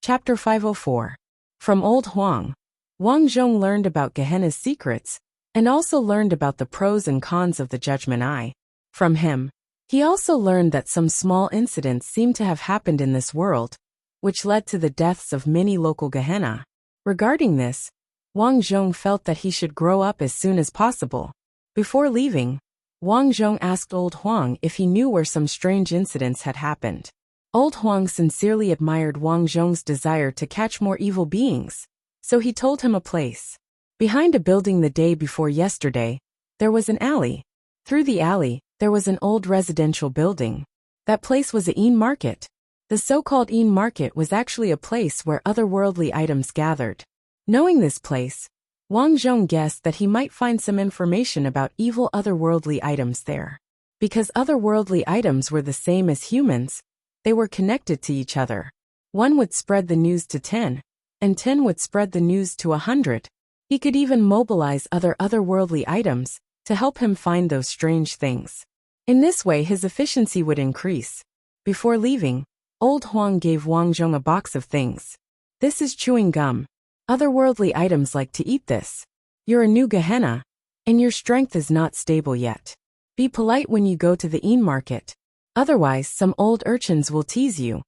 Chapter 504. From Old Huang. Wang Zhong learned about Gehenna's secrets, and also learned about the pros and cons of the Judgment Eye. From him, he also learned that some small incidents seem to have happened in this world, which led to the deaths of many local Gehenna. Regarding this, Wang Zhong felt that he should grow up as soon as possible. Before leaving, Wang Zhong asked Old Huang if he knew where some strange incidents had happened. Old Huang sincerely admired Wang Zhong's desire to catch more evil beings, so he told him a place. Behind a building the day before yesterday, there was an alley. Through the alley, there was an old residential building. That place was a Yin market. The so-called Yin market was actually a place where otherworldly items gathered. Knowing this place, Wang Zhong guessed that he might find some information about evil otherworldly items there. Because otherworldly items were the same as humans, they were connected to each other. One would spread the news to 10, and 10 would spread the news to 100. He could even mobilize other otherworldly items to help him find those strange things. In this way his efficiency would increase. Before leaving, Old Huang gave Wang Zhong a box of things. This is chewing gum. Otherworldly items like to eat this. You're a new Gehenna, and your strength is not stable yet. Be polite when you go to the Yin market. Otherwise some old urchins will tease you.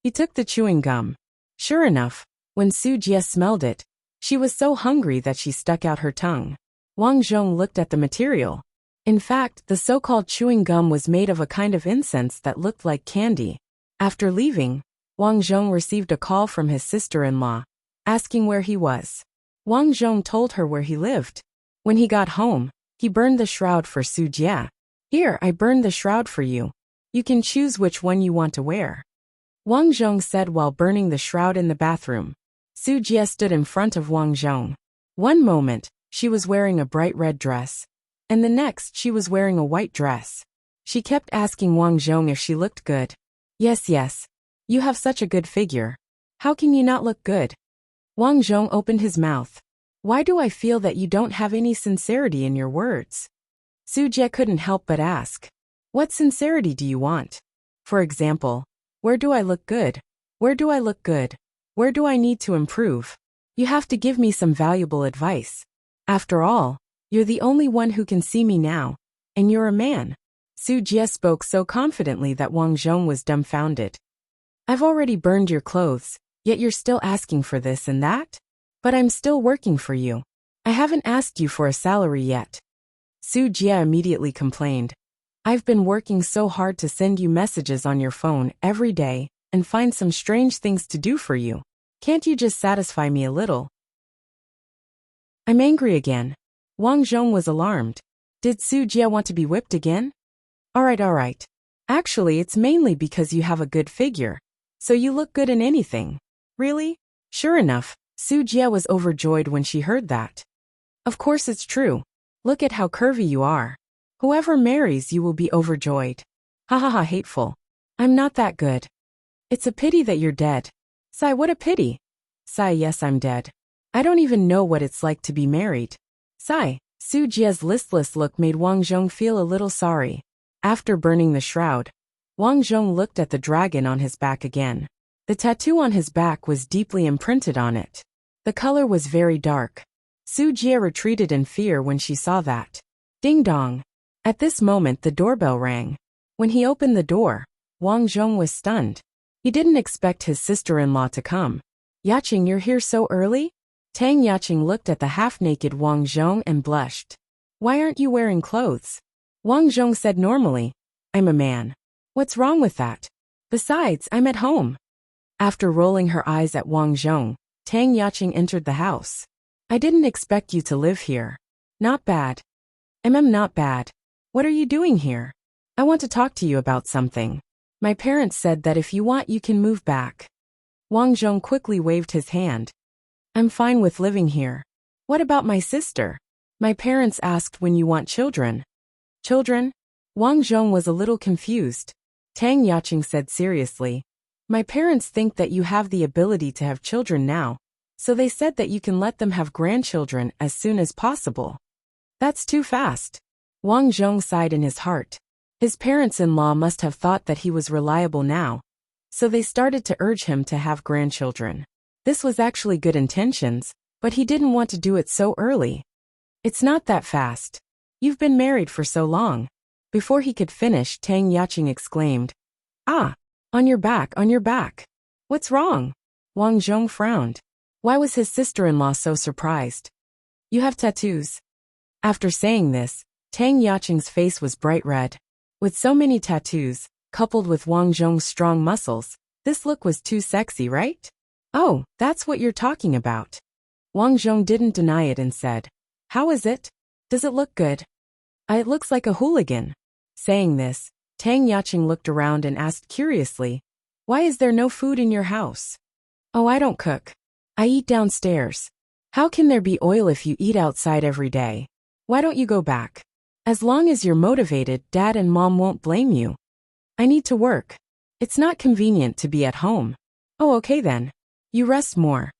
He took the chewing gum. Sure enough, when Su Jie smelled it, she was so hungry that she stuck out her tongue. Wang Zhong looked at the material. In fact, the so-called chewing gum was made of a kind of incense that looked like candy. After leaving, Wang Zhong received a call from his sister-in-law, asking where he was. Wang Zhong told her where he lived. When he got home, he burned the shroud for Su Jie. Here, I burned the shroud for you. You can choose which one you want to wear. Wang Zhong said while burning the shroud in the bathroom. Su Jie stood in front of Wang Zhong. One moment, she was wearing a bright red dress, and the next she was wearing a white dress. She kept asking Wang Zhong if she looked good. Yes. You have such a good figure. How can you not look good? Wang Zhong opened his mouth. Why do I feel that you don't have any sincerity in your words? Su Jie couldn't help but ask. What sincerity do you want? For example, where do I look good? Where do I look good? Where do I need to improve? You have to give me some valuable advice. After all, you're the only one who can see me now, and you're a man. Su Jie spoke so confidently that Wang Zhong was dumbfounded. I've already burned your clothes, yet you're still asking for this and that? But I'm still working for you. I haven't asked you for a salary yet. Su Jie immediately complained. I've been working so hard to send you messages on your phone every day and find some strange things to do for you. Can't you just satisfy me a little? I'm angry again. Wang Zhong was alarmed. Did Su Jie want to be whipped again? Alright. Actually, it's mainly because you have a good figure, so you look good in anything. Really? Sure enough, Su Jie was overjoyed when she heard that. Of course it's true. Look at how curvy you are. Whoever marries you will be overjoyed. Ha, hateful. I'm not that good. It's a pity that you're dead. Sigh, what a pity. Sigh, yes, I'm dead. I don't even know what it's like to be married. Sigh. Su Jie's listless look made Wang Zhong feel a little sorry. After burning the shroud, Wang Zhong looked at the dragon on his back again. The tattoo on his back was deeply imprinted on it. The color was very dark. Su Jie retreated in fear when she saw that. Ding dong. At this moment the doorbell rang. When he opened the door, Wang Zhong was stunned. He didn't expect his sister-in-law to come. Yaqing, you're here so early? Tang Yaqing looked at the half-naked Wang Zhong and blushed. Why aren't you wearing clothes? Wang Zhong said normally. I'm a man. What's wrong with that? Besides, I'm at home. After rolling her eyes at Wang Zhong, Tang Yaqing entered the house. I didn't expect you to live here. Not bad. Not bad. What are you doing here? I want to talk to you about something. My parents said that if you want you can move back. Wang Zhong quickly waved his hand. I'm fine with living here. What about my sister? My parents asked when you want children. Children? Wang Zhong was a little confused. Tang Yaqing said seriously. My parents think that you have the ability to have children now, so they said that you can let them have grandchildren as soon as possible. That's too fast. Wang Zhong sighed in his heart. His parents-in-law must have thought that he was reliable now, So they started to urge him to have grandchildren. This was actually good intentions, but he didn't want to do it so early. It's not that fast. You've been married for so long. Before he could finish, Tang Yaqing exclaimed, "Ah! On your back, on your back. What's wrong?" Wang Zhong frowned. Why was his sister-in-law so surprised? "You have tattoos." After saying this, Tang Yaqing's face was bright red. With so many tattoos, coupled with Wang Zhong's strong muscles, this look was too sexy, right? "Oh, that's what you're talking about." Wang Zhong didn't deny it and said, "How is it? Does it look good?" "It looks like a hooligan." Saying this, Tang Yaqing looked around and asked curiously, "Why is there no food in your house?" "Oh, I don't cook. I eat downstairs." "How can there be oil if you eat outside every day? Why don't you go back? As long as you're motivated, Dad and Mom won't blame you." "I need to work. It's not convenient to be at home." "Oh, okay then. You rest more."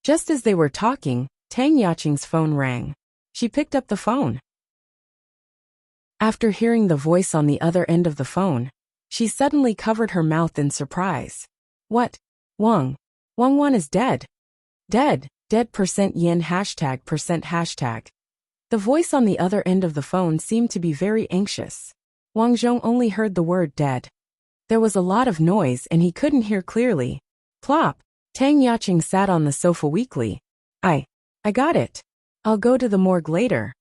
Just as they were talking, Tang Yaqing's phone rang. She picked up the phone. After hearing the voice on the other end of the phone, she suddenly covered her mouth in surprise. "What? Wang Wan is dead. Dead %yen #%. The voice on the other end of the phone seemed to be very anxious. Wang Zhong only heard the word dead. There was a lot of noise and he couldn't hear clearly. Plop! Tang Yaqing sat on the sofa weakly. I got it. I'll go to the morgue later."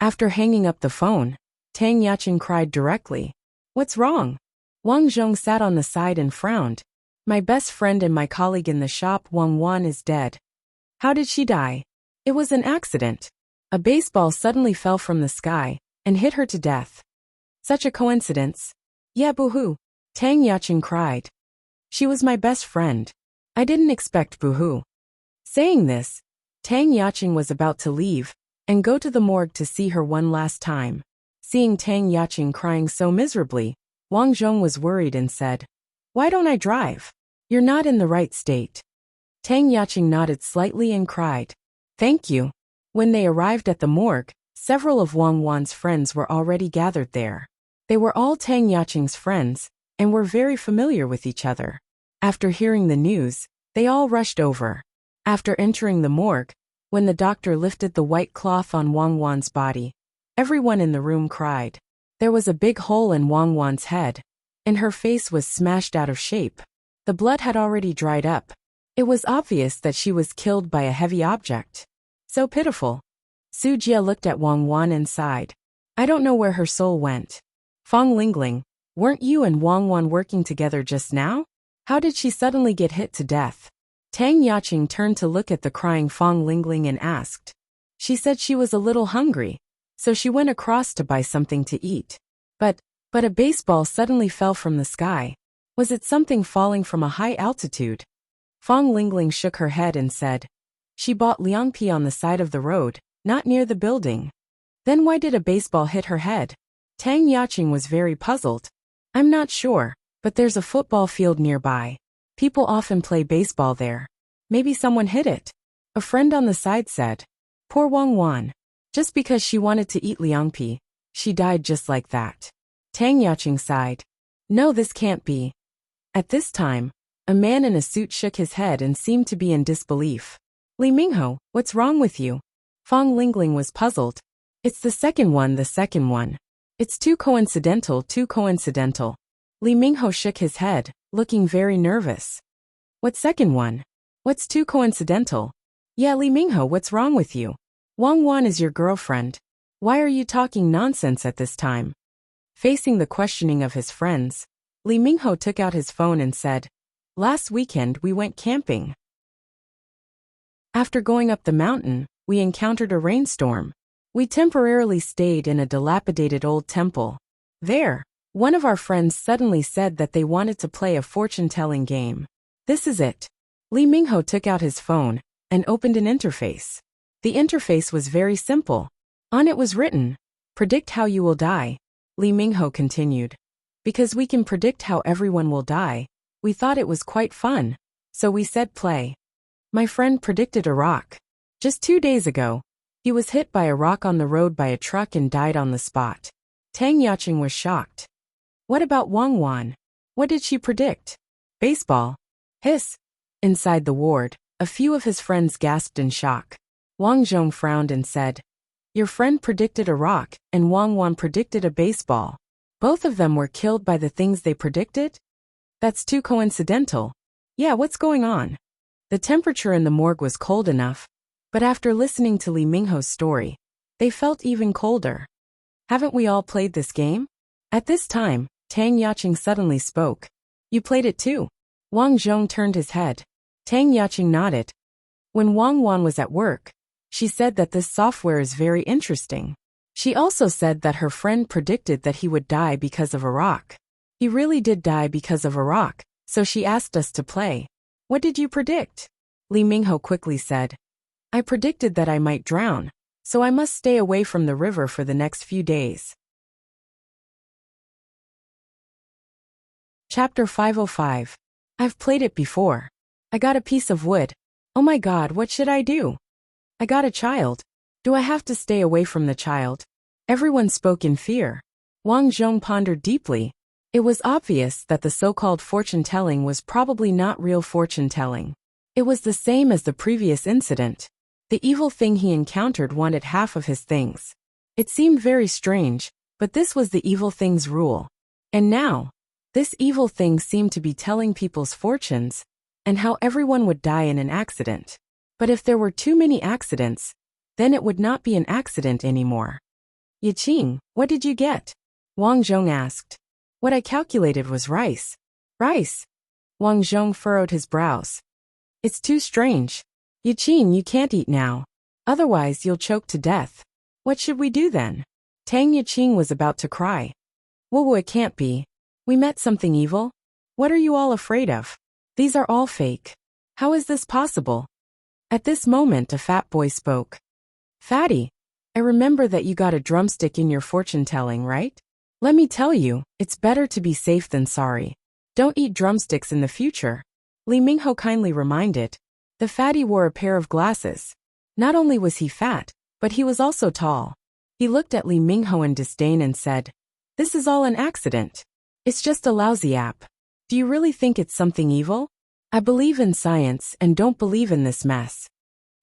After hanging up the phone, Tang Yaqing cried directly. "What's wrong?" Wang Zhong sat on the side and frowned. "My best friend and my colleague in the shop, Wang Wan, is dead." "How did she die?" "It was an accident. A baseball suddenly fell from the sky and hit her to death." "Such a coincidence." "Yeah, boo-hoo," Tang Yaqing cried. "She was my best friend. I didn't expect boo-hoo." Saying this, Tang Yaqing was about to leave and go to the morgue to see her one last time. Seeing Tang Yaqing crying so miserably, Wang Zhong was worried and said, "Why don't I drive? You're not in the right state." Tang Yaqing nodded slightly and cried, "Thank you." When they arrived at the morgue, several of Wang Wan's friends were already gathered there. They were all Tang Yaqing's friends and were very familiar with each other. After hearing the news, they all rushed over. After entering the morgue, when the doctor lifted the white cloth on Wang Wan's body, everyone in the room cried. There was a big hole in Wang Wan's head, and her face was smashed out of shape. The blood had already dried up. It was obvious that she was killed by a heavy object. So pitiful. Su Jia looked at Wang Wan and sighed. "I don't know where her soul went." "Fong Lingling, weren't you and Wang Wan working together just now? How did she suddenly get hit to death?" Tang Yaqing turned to look at the crying Fong Lingling and asked. "She said she was a little hungry, so she went across to buy something to eat. But a baseball suddenly fell from the sky. Was it something falling from a high altitude?" Fong Lingling shook her head and said, "She bought liangpi on the side of the road, not near the building." "Then why did a baseball hit her head?" Tang Yaqing was very puzzled. "I'm not sure, but there's a football field nearby. People often play baseball there. Maybe someone hit it." A friend on the side said, "Poor Wang Wan. Just because she wanted to eat liangpi, she died just like that." Tang Yaqing sighed. "No, this can't be." At this time, a man in a suit shook his head and seemed to be in disbelief. "Li Mingho, what's wrong with you?" Fong Lingling was puzzled. "It's the second one. It's too coincidental. Li Mingho shook his head, looking very nervous. "What second one? What's too coincidental?" "Yeah, Li Mingho, what's wrong with you? Wang Wan is your girlfriend. Why are you talking nonsense at this time?" Facing the questioning of his friends, Li Mingho took out his phone and said, "Last weekend we went camping. After going up the mountain, we encountered a rainstorm. We temporarily stayed in a dilapidated old temple. There, one of our friends suddenly said that they wanted to play a fortune-telling game. This is it." Li Mingho took out his phone and opened an interface. The interface was very simple. On it was written, "Predict how you will die." Li Mingho continued, "Because we can predict how everyone will die, we thought it was quite fun, so we said play." My friend predicted a rock. Just 2 days ago, he was hit by a rock on the road by a truck and died on the spot. Tang Yaqing was shocked. "What about Wang Wan? What did she predict?" Baseball. Hiss. Inside the ward, a few of his friends gasped in shock. Wang Zhong frowned and said, "Your friend predicted a rock, and Wang Wan predicted a baseball. Both of them were killed by the things they predicted? That's too coincidental. Yeah, what's going on?" The temperature in the morgue was cold enough, but after listening to Li Mingho's story, they felt even colder. "Haven't we all played this game?" At this time, Tang Yaqing suddenly spoke. "You played it too?" Wang Zhong turned his head. Tang Yaqing nodded. When Wang Wan was at work, she said that this software is very interesting. She also said that her friend predicted that he would die because of a rock. He really did die because of a rock, so she asked us to play. "What did you predict?" Li Mingho quickly said. "I predicted that I might drown, so I must stay away from the river for the next few days." Chapter 505. I've played it before. I got a piece of wood. Oh my god, what should I do? I got a child. Do I have to stay away from the child? Everyone spoke in fear. Wang Zhong pondered deeply. It was obvious that the so-called fortune-telling was probably not real fortune-telling. It was the same as the previous incident. The evil thing he encountered wanted half of his things. It seemed very strange, but this was the evil thing's rule. And now, this evil thing seemed to be telling people's fortunes, and how everyone would die in an accident. But if there were too many accidents, then it would not be an accident anymore. "Yiqing, what did you get?" Wang Zhong asked. "What I calculated was rice." "Rice?" Wang Zhong furrowed his brows. "It's too strange. Yiqing, you can't eat now. Otherwise you'll choke to death. What should we do then?" Tang Yiqing was about to cry. "Whoa, it can't be. We met something evil? What are you all afraid of? These are all fake. How is this possible?" At this moment a fat boy spoke. "Fatty, I remember that you got a drumstick in your fortune-telling, right? Let me tell you, it's better to be safe than sorry. Don't eat drumsticks in the future." Li Mingho kindly reminded. The fatty wore a pair of glasses. Not only was he fat, but he was also tall. He looked at Li Mingho in disdain and said, "This is all an accident. It's just a lousy app. Do you really think it's something evil? I believe in science and don't believe in this mess."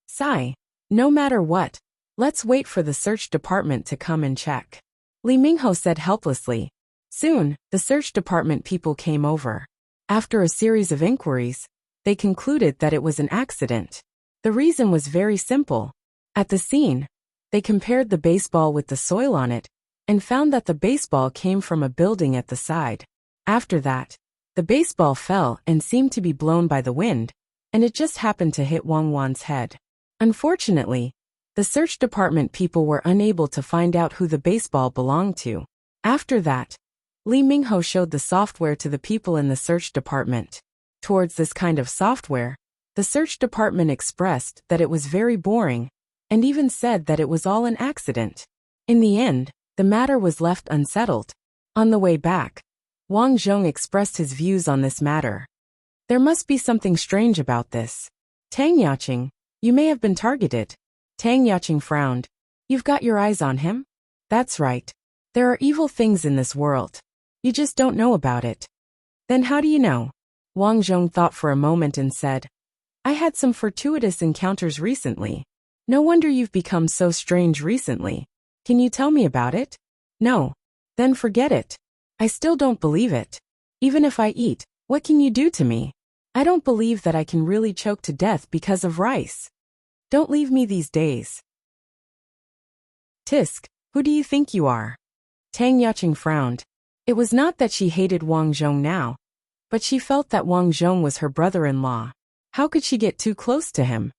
Sigh. No matter what, let's wait for the search department to come and check. Li Mingho said helplessly. Soon, the search department people came over. After a series of inquiries, they concluded that it was an accident. The reason was very simple. At the scene, they compared the baseball with the soil on it, and found that the baseball came from a building at the side. After that, the baseball fell and seemed to be blown by the wind, and it just happened to hit Wang Wan's head. Unfortunately, the search department people were unable to find out who the baseball belonged to. After that, Li Mingho showed the software to the people in the search department. Towards this kind of software, the search department expressed that it was very boring, and even said that it was all an accident. In the end, the matter was left unsettled. On the way back, Wang Zhong expressed his views on this matter. "There must be something strange about this. Tang Yaqing, you may have been targeted." Tang Yaqing frowned. "You've got your eyes on him?" "That's right. There are evil things in this world. You just don't know about it." "Then how do you know?" Wang Zhong thought for a moment and said, "I had some fortuitous encounters recently. No wonder you've become so strange recently. Can you tell me about it?" "No." "Then forget it. I still don't believe it. Even if I eat, what can you do to me? I don't believe that I can really choke to death because of rice. Don't leave me these days." "Tisk, who do you think you are?" Tang Yaqing frowned. It was not that she hated Wang Zhong now, but she felt that Wang Zhong was her brother-in-law. How could she get too close to him?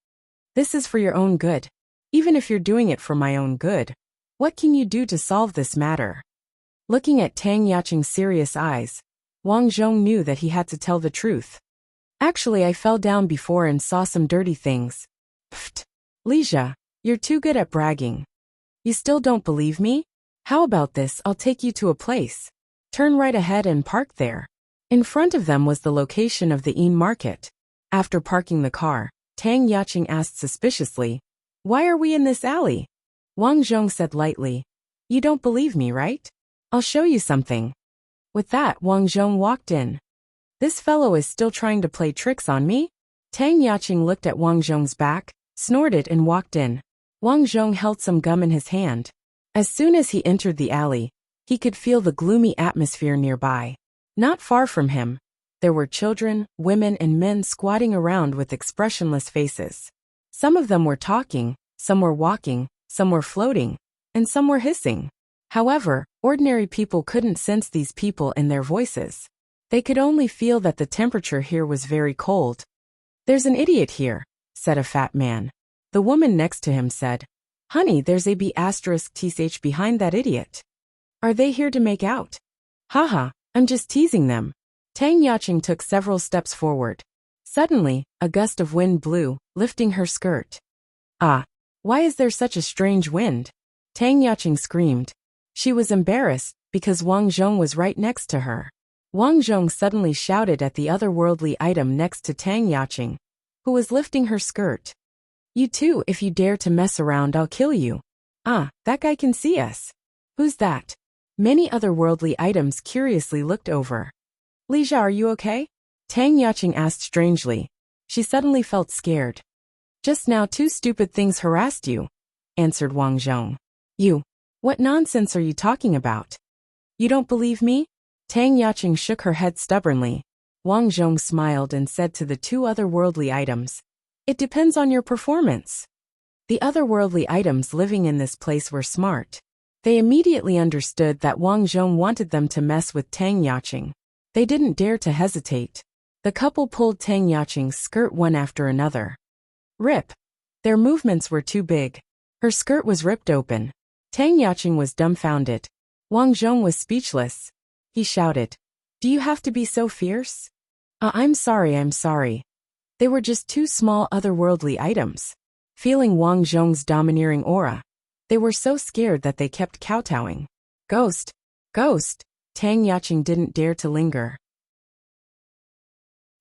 "This is for your own good. Even if you're doing it for my own good, what can you do to solve this matter?" Looking at Tang Yaqing's serious eyes, Wang Zhong knew that he had to tell the truth. "Actually, I fell down before and saw some dirty things." "Pfft. Lija, you're too good at bragging. You still don't believe me? How about this? I'll take you to a place. Turn right ahead and park there." In front of them was the location of the Een market. After parking the car, Tang Yaqing asked suspiciously, "Why are we in this alley?" Wang Zhong said lightly, "You don't believe me, right? I'll show you something." With that, Wang Zhong walked in. This fellow is still trying to play tricks on me? Tang Yaqing looked at Wang Zhong's back, snorted and walked in. Wang Zhong held some gum in his hand. As soon as he entered the alley, he could feel the gloomy atmosphere nearby. Not far from him, there were children, women and men squatting around with expressionless faces. Some of them were talking, some were walking, some were floating, and some were hissing. However, ordinary people couldn't sense these people in their voices. They could only feel that the temperature here was very cold. "There's an idiot here," said a fat man. The woman next to him said, "Honey, there's a B***th behind that idiot. Are they here to make out?" "Haha, I'm just teasing them." Tang Yaqing took several steps forward. Suddenly, a gust of wind blew, lifting her skirt. "Ah, why is there such a strange wind?" Tang Yaqing screamed. She was embarrassed because Wang Zhong was right next to her. Wang Zhong suddenly shouted at the otherworldly item next to Tang Yaqing, who was lifting her skirt. "You too, if you dare to mess around, I'll kill you." "Ah, that guy can see us." "Who's that?" Many otherworldly items curiously looked over. "Lija, are you okay?" Tang Yaqing asked strangely. She suddenly felt scared. "Just now 2 stupid things harassed you," answered Wang Zhong. "You? What nonsense are you talking about? You don't believe me?" Tang Yaqing shook her head stubbornly. Wang Zhong smiled and said to the 2 otherworldly items, "It depends on your performance." The otherworldly items living in this place were smart. They immediately understood that Wang Zhong wanted them to mess with Tang Yaqing. They didn't dare to hesitate. The couple pulled Tang Yaqing's skirt one after another. Rip! Their movements were too big. Her skirt was ripped open. Tang Yaqing was dumbfounded. Wang Zhong was speechless. He shouted, "Do you have to be so fierce?" I'm sorry. They were just 2 small otherworldly items." Feeling Wang Zhong's domineering aura, they were so scared that they kept kowtowing. "Ghost! Ghost!" Tang Yaqing didn't dare to linger.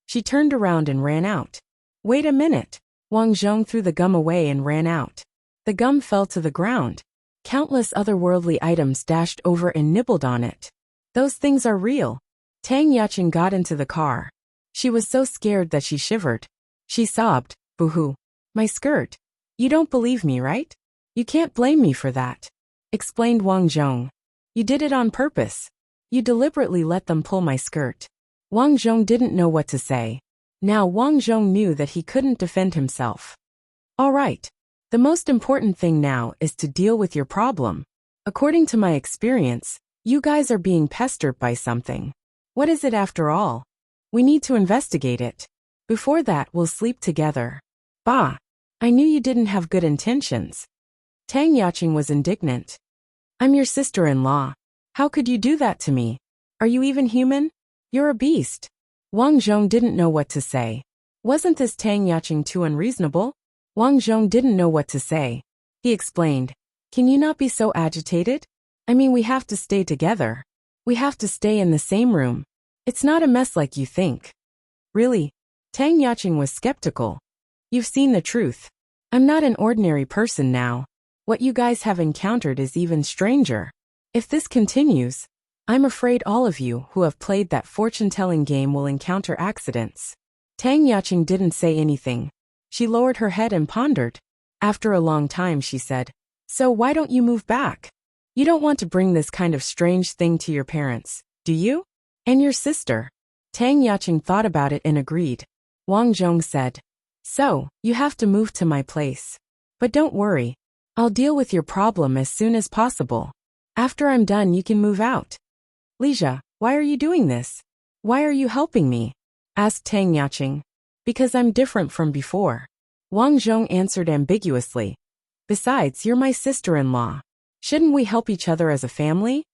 She turned around and ran out. "Wait a minute." Wang Zhong threw the gum away and ran out. The gum fell to the ground. Countless otherworldly items dashed over and nibbled on it. "Those things are real." Tang Yaqing got into the car. She was so scared that she shivered. She sobbed, "Boo-hoo. My skirt. You don't believe me, right? You can't blame me for that," explained Wang Zhong. "You did it on purpose. You deliberately let them pull my skirt." Wang Zhong didn't know what to say. Now Wang Zhong knew that he couldn't defend himself. "All right. The most important thing now is to deal with your problem. According to my experience, you guys are being pestered by something. What is it after all? We need to investigate it. Before that, we'll sleep together." "Bah! I knew you didn't have good intentions." Tang Yaqing was indignant. "I'm your sister-in-law. How could you do that to me? Are you even human? You're a beast." Wang Zhong didn't know what to say. Wasn't this Tang Yaqing too unreasonable? Wang Zhong didn't know what to say. He explained, "Can you not be so agitated? I mean, we have to stay together. We have to stay in the same room. It's not a mess like you think." "Really?" Tang Yaqing was skeptical. "You've seen the truth. I'm not an ordinary person now. What you guys have encountered is even stranger. If this continues, I'm afraid all of you who have played that fortune-telling game will encounter accidents." Tang Yaqing didn't say anything. She lowered her head and pondered. After a long time she said, "So why don't you move back? You don't want to bring this kind of strange thing to your parents, do you? And your sister?" Tang Yaqing thought about it and agreed. Wang Zhong said, "So, you have to move to my place. But don't worry. I'll deal with your problem as soon as possible. After I'm done, you can move out." "Lija, why are you doing this? Why are you helping me?" asked Tang Yaqing. "Because I'm different from before." Wang Zhong answered ambiguously. "Besides, you're my sister-in-law. Shouldn't we help each other as a family?"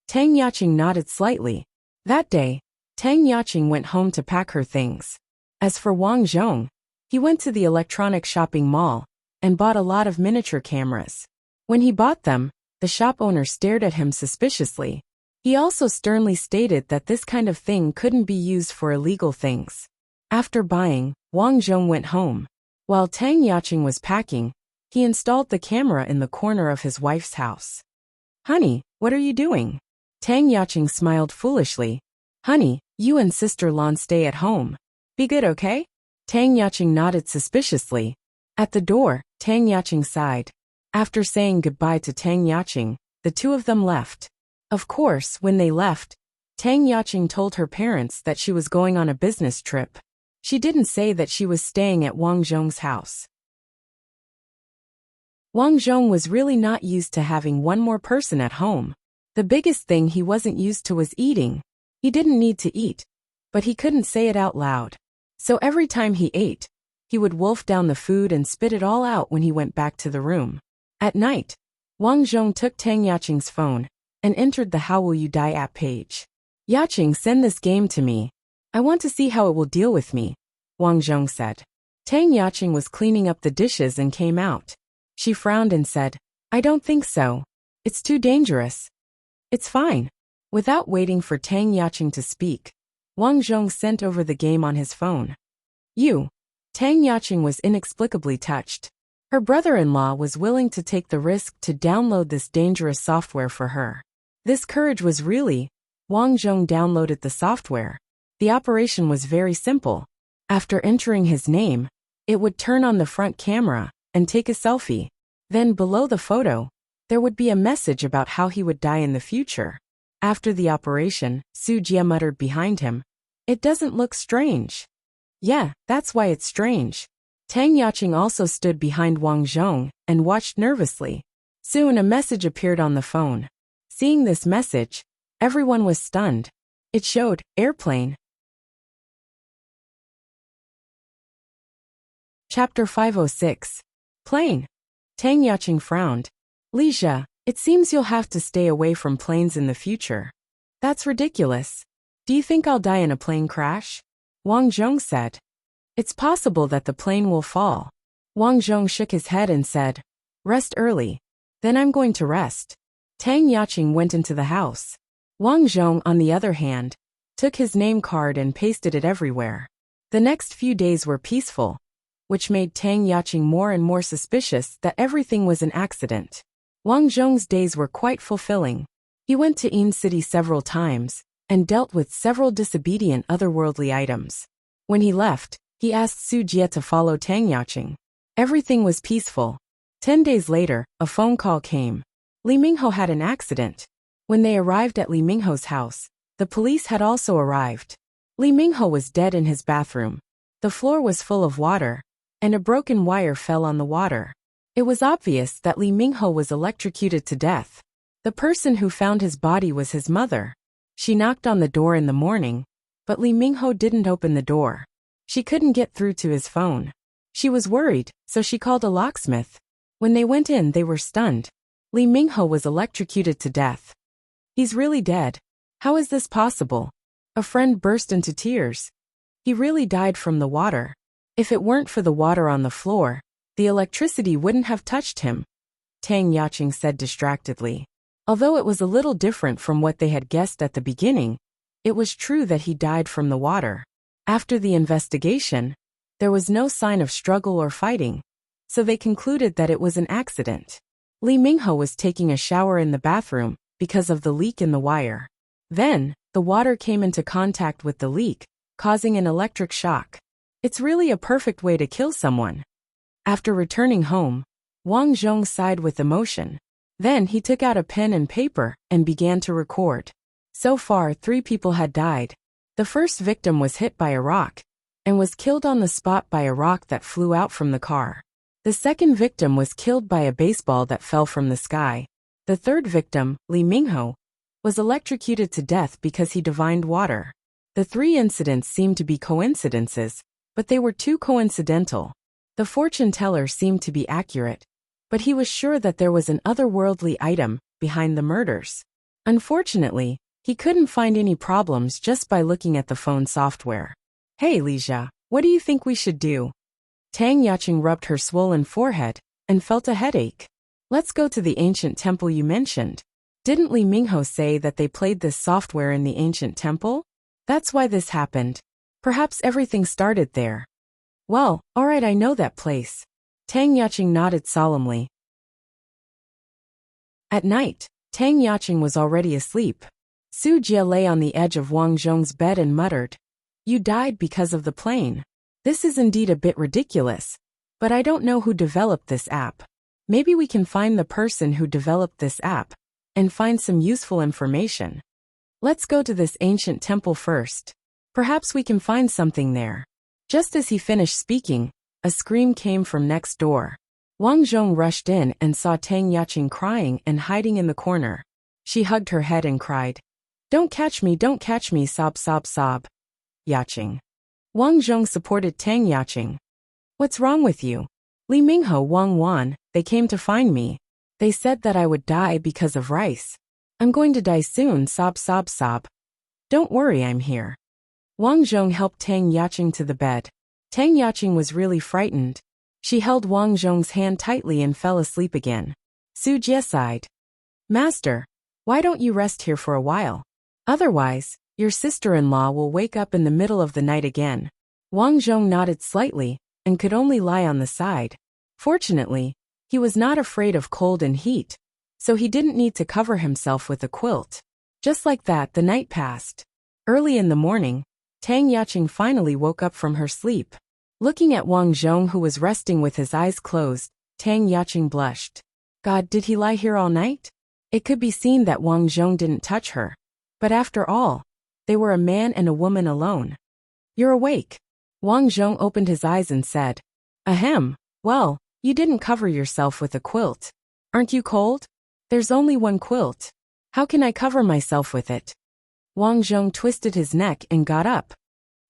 Tang Yaqing nodded slightly. That day, Tang Yaqing went home to pack her things. As for Wang Zhong, he went to the electronic shopping mall and bought a lot of miniature cameras. When he bought them, the shop owner stared at him suspiciously. He also sternly stated that this kind of thing couldn't be used for illegal things. After buying, Wang Zhong went home. While Tang Yaqing was packing, he installed the camera in the corner of his wife's house. "Honey, what are you doing?" Tang Yaqing smiled foolishly. "Honey, You and Sister Lan stay at home. Be good, okay? Tang Yacheng nodded suspiciously. At the door, Tang Yacheng sighed. After saying goodbye to Tang Yacheng, the two of them left. Of course, when they left, Tang Yacheng told her parents that she was going on a business trip. She didn't say that she was staying at Wang Zhong's house. Wang Zhong was really not used to having one more person at home. The biggest thing he wasn't used to was eating. He didn't need to eat, but he couldn't say it out loud. So every time he ate, he would wolf down the food and spit it all out when he went back to the room. At night, Wang Zhong took Tang Yacheng's phone and entered the How Will You Die app page. Yacheng, send this game to me. I want to see how it will deal with me, Wang Zhong said. Tang Yacheng was cleaning up the dishes and came out. She frowned and said, I don't think so. It's too dangerous. It's fine. Without waiting for Tang Yacheng to speak, Wang Zhong sent over the game on his phone. Tang Yacheng was inexplicably touched. Her brother-in-law was willing to take the risk to download this dangerous software for her. This courage was really. Wang Zhong downloaded the software. The operation was very simple. After entering his name, it would turn on the front camera and take a selfie. Then below the photo, there would be a message about how he would die in the future. After the operation, Su Jie muttered behind him, It doesn't look strange. Yeah, that's why it's strange. Tang Yacheng also stood behind Wang Zhong and watched nervously. Soon a message appeared on the phone. Seeing this message, everyone was stunned. It showed, airplane. Chapter 506. Plane. Tang Yacheng frowned. Lija, it seems you'll have to stay away from planes in the future. That's ridiculous. Do you think I'll die in a plane crash? Wang Zhong said. It's possible that the plane will fall. Wang Zhong shook his head and said, Rest early. Then I'm going to rest. Tang Yacheng went into the house. Wang Zhong, on the other hand, took his name card and pasted it everywhere. The next few days were peaceful, which made Tang Yacheng more and more suspicious that everything was an accident. Wang Zhong's days were quite fulfilling. He went to Yin City several times and dealt with several disobedient otherworldly items. When he left, he asked Su Jie to follow Tang Yacheng. Everything was peaceful. 10 days later, a phone call came. Li Mingho had an accident. When they arrived at Li Mingho's house, the police had also arrived. Li Mingho was dead in his bathroom. The floor was full of water, and a broken wire fell on the water. It was obvious that Li Mingho was electrocuted to death. The person who found his body was his mother. She knocked on the door in the morning, but Li Mingho didn't open the door. She couldn't get through to his phone. She was worried, so she called a locksmith. When they went in, they were stunned. Li Mingho was electrocuted to death. He's really dead. How is this possible? A friend burst into tears. He really died from the water. If it weren't for the water on the floor, the electricity wouldn't have touched him, Tang Yacheng said distractedly. Although it was a little different from what they had guessed at the beginning, it was true that he died from the water. After the investigation, there was no sign of struggle or fighting, so they concluded that it was an accident. Li Mingho was taking a shower in the bathroom because of the leak in the wire. Then, the water came into contact with the leak, causing an electric shock. It's really a perfect way to kill someone. After returning home, Wang Zhong sighed with emotion. Then he took out a pen and paper and began to record. So far, 3 people had died. The first victim was hit by a rock and was killed on the spot by a rock that flew out from the car. The second victim was killed by a baseball that fell from the sky. The third victim, Li Mingho, was electrocuted to death because he divined water. The 3 incidents seemed to be coincidences, but they were too coincidental. The fortune teller seemed to be accurate, but he was sure that there was an otherworldly item behind the murders. Unfortunately, he couldn't find any problems just by looking at the phone software. Hey Lija, what do you think we should do? Tang Yacheng rubbed her swollen forehead and felt a headache. Let's go to the ancient temple you mentioned. Didn't Li Mingho say that they played this software in the ancient temple? That's why this happened. Perhaps everything started there. Well, alright, I know that place. Tang Yacheng nodded solemnly. At night, Tang Yacheng was already asleep. Su Jie lay on the edge of Wang Zhong's bed and muttered, "You died because of the plane. This is indeed a bit ridiculous, but I don't know who developed this app. Maybe we can find the person who developed this app and find some useful information. Let's go to this ancient temple first. Perhaps we can find something there." Just as he finished speaking, a scream came from next door. Wang Zhong rushed in and saw Tang Yaqing crying and hiding in the corner. She hugged her head and cried, don't catch me, sob, sob, sob." Yaqing. Wang Zhong supported Tang Yaqing. "What's wrong with you?" "Li Minghe, Wang Wan, they came to find me. They said that I would die because of rice. I'm going to die soon, sob, sob, sob." "Don't worry, I'm here." Wang Zhong helped Tang Yaqing to the bed. Tang Yaqing was really frightened. She held Wang Zhong's hand tightly and fell asleep again. Su Jie sighed. "Master, why don't you rest here for a while? Otherwise, your sister-in-law will wake up in the middle of the night again." Wang Zhong nodded slightly and could only lie on the side. Fortunately, he was not afraid of cold and heat, so he didn't need to cover himself with a quilt. Just like that, the night passed. Early in the morning, Tang Yaqing finally woke up from her sleep. Looking at Wang Zhong, who was resting with his eyes closed, Tang Yaqing blushed. God, did he lie here all night? It could be seen that Wang Zhong didn't touch her. But after all, they were a man and a woman alone. "You're awake." Wang Zhong opened his eyes and said, "Ahem, well, you didn't cover yourself with a quilt. Aren't you cold?" "There's only one quilt. How can I cover myself with it?" Wang Zhong twisted his neck and got up.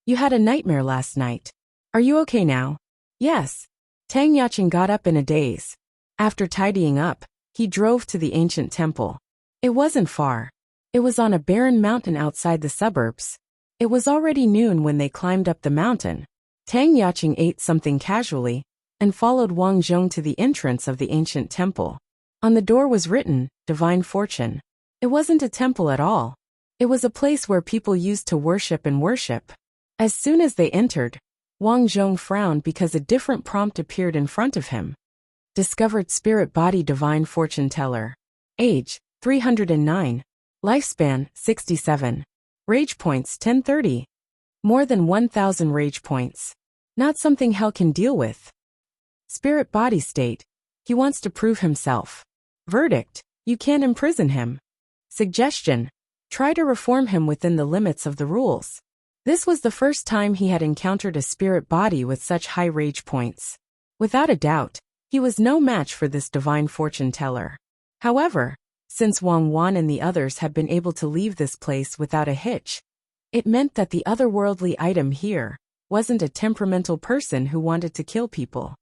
"You had a nightmare last night. Are you okay now?" "Yes." Tang Yaqing got up in a daze. After tidying up, he drove to the ancient temple. It wasn't far. It was on a barren mountain outside the suburbs. It was already noon when they climbed up the mountain. Tang Yaqing ate something casually and followed Wang Zhong to the entrance of the ancient temple. On the door was written, "Divine Fortune." It wasn't a temple at all. It was a place where people used to worship and worship. As soon as they entered, Wang Zhong frowned because a different prompt appeared in front of him. Discovered Spirit Body Divine Fortune Teller. Age, 309. Lifespan, 67. Rage points, 1030. More than 1,000 rage points. Not something hell can deal with. Spirit body state. He wants to prove himself. Verdict. You can't imprison him. Suggestion. Try to reform him within the limits of the rules. This was the first time he had encountered a spirit body with such high rage points. Without a doubt, he was no match for this divine fortune teller. However, since Wang Wan and the others had been able to leave this place without a hitch, it meant that the otherworldly item here wasn't a temperamental person who wanted to kill people.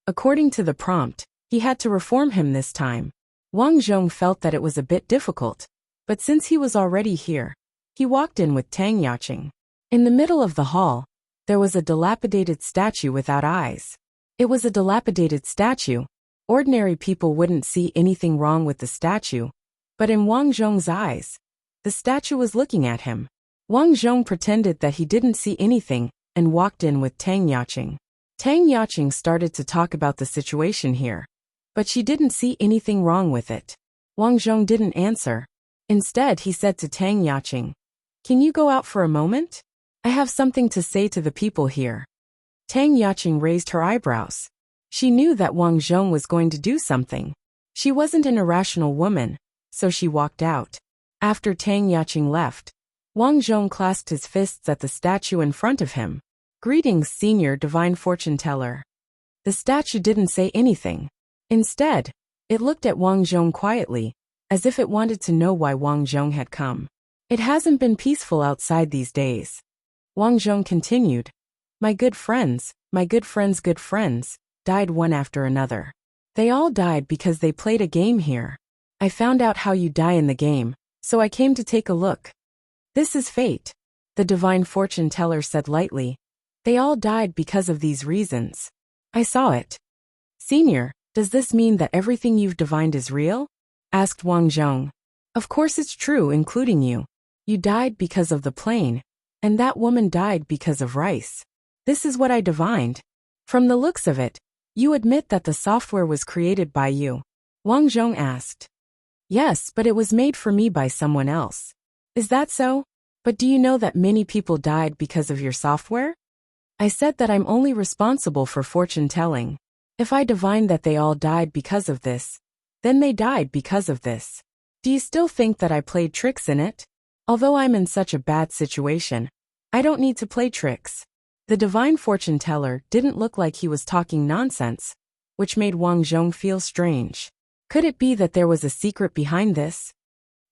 According to the prompt, he had to reform him this time. Wang Zhong felt that it was a bit difficult, but since he was already here, he walked in with Tang Yaqing. In the middle of the hall, there was a dilapidated statue without eyes. It was a dilapidated statue. Ordinary people wouldn't see anything wrong with the statue, but in Wang Zhong's eyes, the statue was looking at him. Wang Zhong pretended that he didn't see anything and walked in with Tang Yaqing. Tang Yaqing started to talk about the situation here, but she didn't see anything wrong with it. Wang Zhong didn't answer. Instead, he said to Tang Yaqing, "Can you go out for a moment? I have something to say to the people here." Tang Yaqing raised her eyebrows. She knew that Wang Zhong was going to do something. She wasn't an irrational woman, so she walked out. After Tang Yaqing left, Wang Zhong clasped his fists at the statue in front of him. "Greetings, Senior Divine Fortune Teller." The statue didn't say anything. Instead, it looked at Wang Zhong quietly, as if it wanted to know why Wang Zhong had come. "It hasn't been peaceful outside these days." Wang Zhong continued, my good friends, good friends, died one after another. They all died because they played a game here. I found out how you die in the game, so I came to take a look." "This is fate," the Divine Fortune Teller said lightly. "They all died because of these reasons. I saw it." "Senior, does this mean that everything you've divined is real?" asked Wang Zhong. "Of course it's true, including you. You died because of the plane, and that woman died because of rice. This is what I divined. From the looks of it, you admit that the software was created by you?" Wang Zhong asked. Yes, but it was made for me by someone else. Is that so? But do you know that many people died because of your software? I said that I'm only responsible for fortune-telling. If I divine that they all died because of this, then they died because of this. Do you still think that I played tricks in it? Although I'm in such a bad situation, I don't need to play tricks. The divine fortune-teller didn't look like he was talking nonsense, which made Wang Zhong feel strange. Could it be that there was a secret behind this?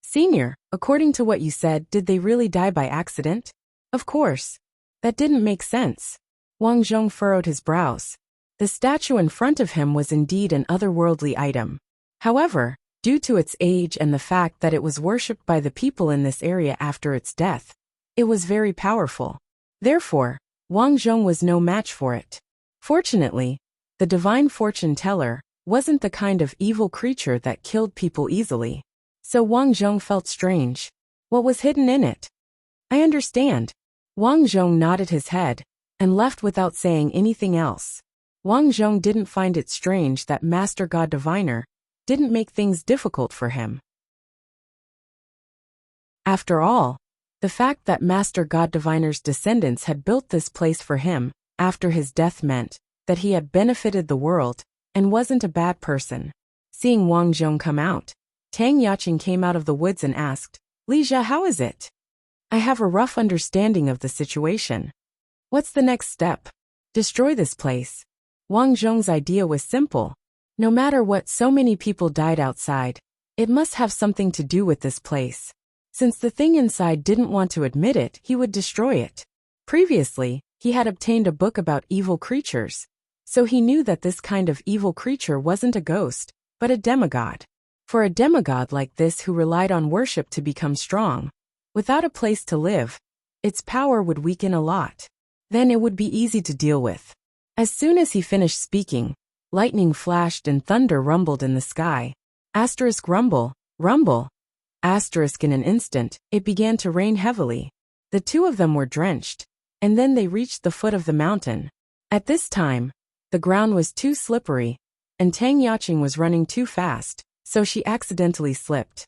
Senior, according to what you said, did they really die by accident? Of course. That didn't make sense. Wang Zhong furrowed his brows. The statue in front of him was indeed an otherworldly item. However, due to its age and the fact that it was worshipped by the people in this area after its death, it was very powerful. Therefore, Wang Zhong was no match for it. Fortunately, the divine fortune-teller wasn't the kind of evil creature that killed people easily. So Wang Zhong felt strange. What was hidden in it? I understand. Wang Zhong nodded his head and left without saying anything else. Wang Zhong didn't find it strange that Master God Diviner didn't make things difficult for him. After all, the fact that Master God Diviner's descendants had built this place for him after his death meant that he had benefited the world and wasn't a bad person. Seeing Wang Zhong come out, Tang Yaqing came out of the woods and asked, "Lija, how is it?" "I have a rough understanding of the situation." "What's the next step?" "Destroy this place." Wang Zhong's idea was simple. No matter what, so many people died outside. It must have something to do with this place. Since the thing inside didn't want to admit it, he would destroy it. Previously, he had obtained a book about evil creatures, so he knew that this kind of evil creature wasn't a ghost, but a demigod. For a demigod like this who relied on worship to become strong, without a place to live, its power would weaken a lot. Then it would be easy to deal with. As soon as he finished speaking, lightning flashed and thunder rumbled in the sky. Asterisk rumble, rumble. Asterisk in an instant, it began to rain heavily. The two of them were drenched, and then they reached the foot of the mountain. At this time, the ground was too slippery, and Tang Yaqing was running too fast, so she accidentally slipped.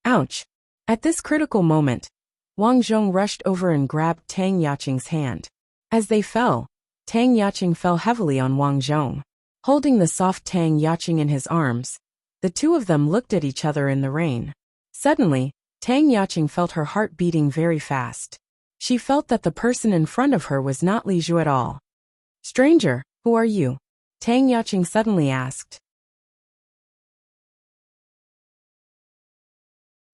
Ouch! At this critical moment, Wang Zhong rushed over and grabbed Tang Yaqing's hand. As they fell, Tang Yaqing fell heavily on Wang Zhong. Holding the soft Tang Yaqing in his arms, the two of them looked at each other in the rain. Suddenly, Tang Yaqing felt her heart beating very fast. She felt that the person in front of her was not Li Zhu at all. "Stranger, who are you?" Tang Yaqing suddenly asked.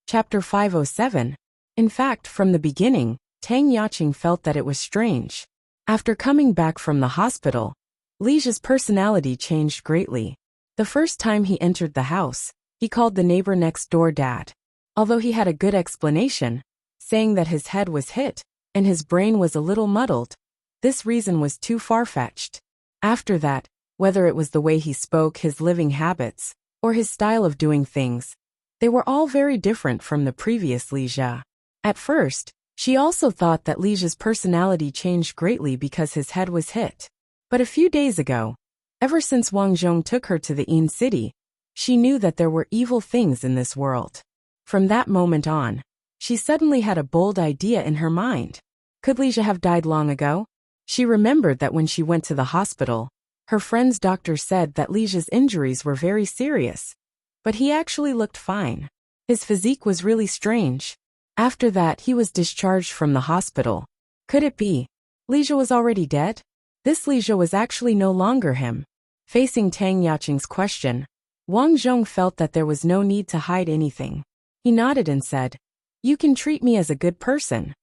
Chapter 507. In fact, from the beginning, Tang Yaqing felt that it was strange. After coming back from the hospital, Li Zhu's personality changed greatly. The first time he entered the house, he called the neighbor next door Dad. Although he had a good explanation, saying that his head was hit and his brain was a little muddled, this reason was too far-fetched. After that, whether it was the way he spoke, his living habits, or his style of doing things, they were all very different from the previous Li Zhu. At first, she also thought that Li Zhu's personality changed greatly because his head was hit. But a few days ago, ever since Wang Zhong took her to the Yin City, she knew that there were evil things in this world. From that moment on, she suddenly had a bold idea in her mind. Could Li Zhu have died long ago? She remembered that when she went to the hospital, her friend's doctor said that Li Zhu's injuries were very serious. But he actually looked fine. His physique was really strange. After that, he was discharged from the hospital. Could it be Li Zhu was already dead? This Li Zhu was actually no longer him. Facing Tang Yaqing's question, Wang Zhong felt that there was no need to hide anything. He nodded and said, "You can treat me as a good person."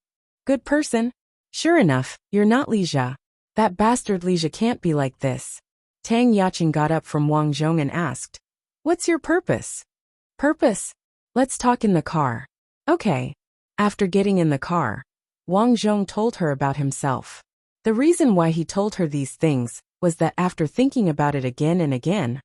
"Good person? Sure enough, you're not Li Zhu. That bastard Li Zhu can't be like this." Tang Yaqing got up from Wang Zhong and asked, "What's your purpose?" "Purpose? Let's talk in the car." "Okay." After getting in the car, Wang Zhong told her about himself. The reason why he told her these things was that after thinking about it again and again,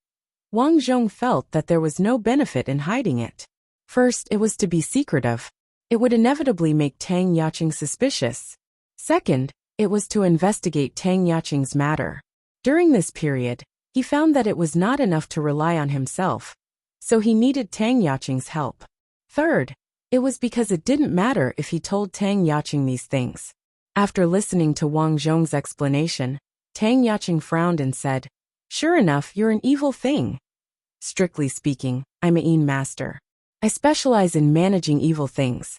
Wang Zhong felt that there was no benefit in hiding it. First, it was to be secretive. It would inevitably make Tang Yaqing suspicious. Second, it was to investigate Tang Yaqing's matter. During this period, he found that it was not enough to rely on himself. so he needed Tang Yaqing's help. Third, it was because it didn't matter if he told Tang Yaqing these things. After listening to Wang Zhong's explanation, Tang Yaqing frowned and said, "Sure enough, you're an evil thing. Strictly speaking, I'm a Yin master. I specialize in managing evil things."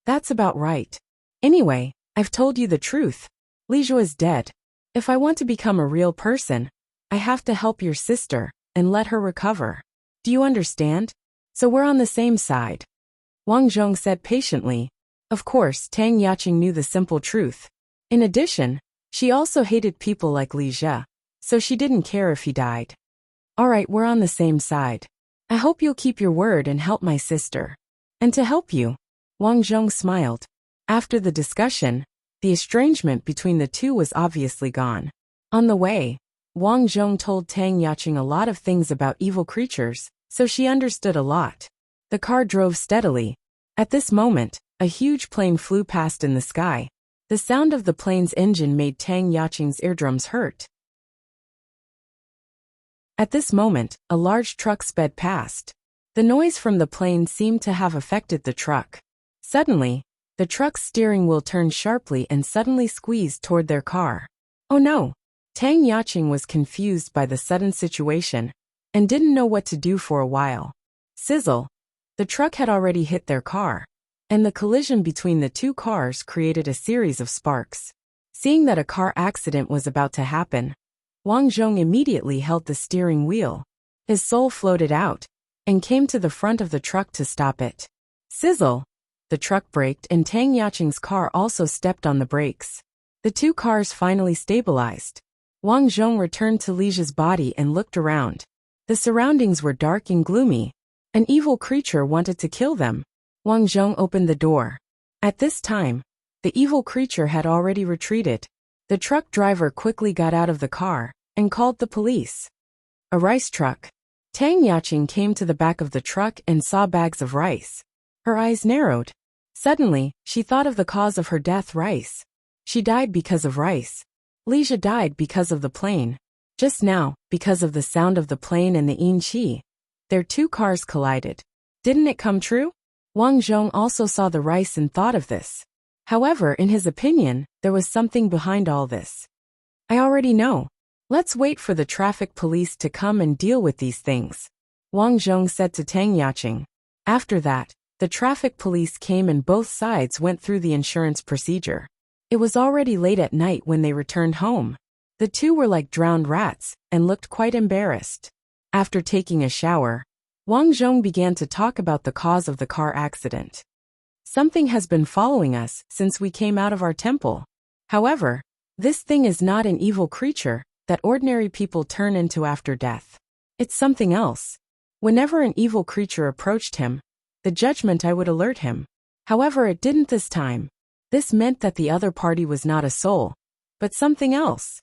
"That's about right. Anyway, I've told you the truth. Li Zhuo is dead. If I want to become a real person, I have to help your sister and let her recover. Do you understand? So we're on the same side." Wang Zhong said patiently. Of course, Tang Yaqing knew the simple truth. In addition, she also hated people like Li Zhe, so she didn't care if he died. "All right, we're on the same side. I hope you'll keep your word and help my sister." "And to help you," Wang Zhong smiled. After the discussion, the estrangement between the two was obviously gone. On the way, Wang Zhong told Tang Yaqing a lot of things about evil creatures, so she understood a lot. The car drove steadily. At this moment, a huge plane flew past in the sky. The sound of the plane's engine made Tang Yaqing's eardrums hurt. At this moment, a large truck sped past. The noise from the plane seemed to have affected the truck. Suddenly, the truck's steering wheel turned sharply and suddenly squeezed toward their car. Oh no! Tang Yaqing was confused by the sudden situation and didn't know what to do for a while. Sizzle! The truck had already hit their car, and the collision between the two cars created a series of sparks. Seeing that a car accident was about to happen, Wang Zhong immediately held the steering wheel. His soul floated out and came to the front of the truck to stop it. Sizzle! The truck braked and Tang Yaqing's car also stepped on the brakes. The two cars finally stabilized. Wang Zhong returned to Li Zhe's body and looked around. The surroundings were dark and gloomy. An evil creature wanted to kill them. Wang Zhong opened the door. At this time, the evil creature had already retreated. The truck driver quickly got out of the car and called the police. A rice truck. Tang Yaqing came to the back of the truck and saw bags of rice. Her eyes narrowed. Suddenly, she thought of the cause of her death: rice. She died because of rice. Li Zhe died because of the plane. Just now, because of the sound of the plane and the yin qi, their two cars collided. Didn't it come true? Wang Zhong also saw the rice and thought of this. However, in his opinion, there was something behind all this. "I already know. Let's wait for the traffic police to come and deal with these things," Wang Zhong said to Tang Yaqing. After that, the traffic police came and both sides went through the insurance procedure. It was already late at night when they returned home. The two were like drowned rats and looked quite embarrassed. After taking a shower, Wang Zhong began to talk about the cause of the car accident. "Something has been following us since we came out of our temple. However, this thing is not an evil creature that ordinary people turn into after death. It's something else. Whenever an evil creature approached him, the judgment I would alert him. However, it didn't this time. This meant that the other party was not a soul, but something else.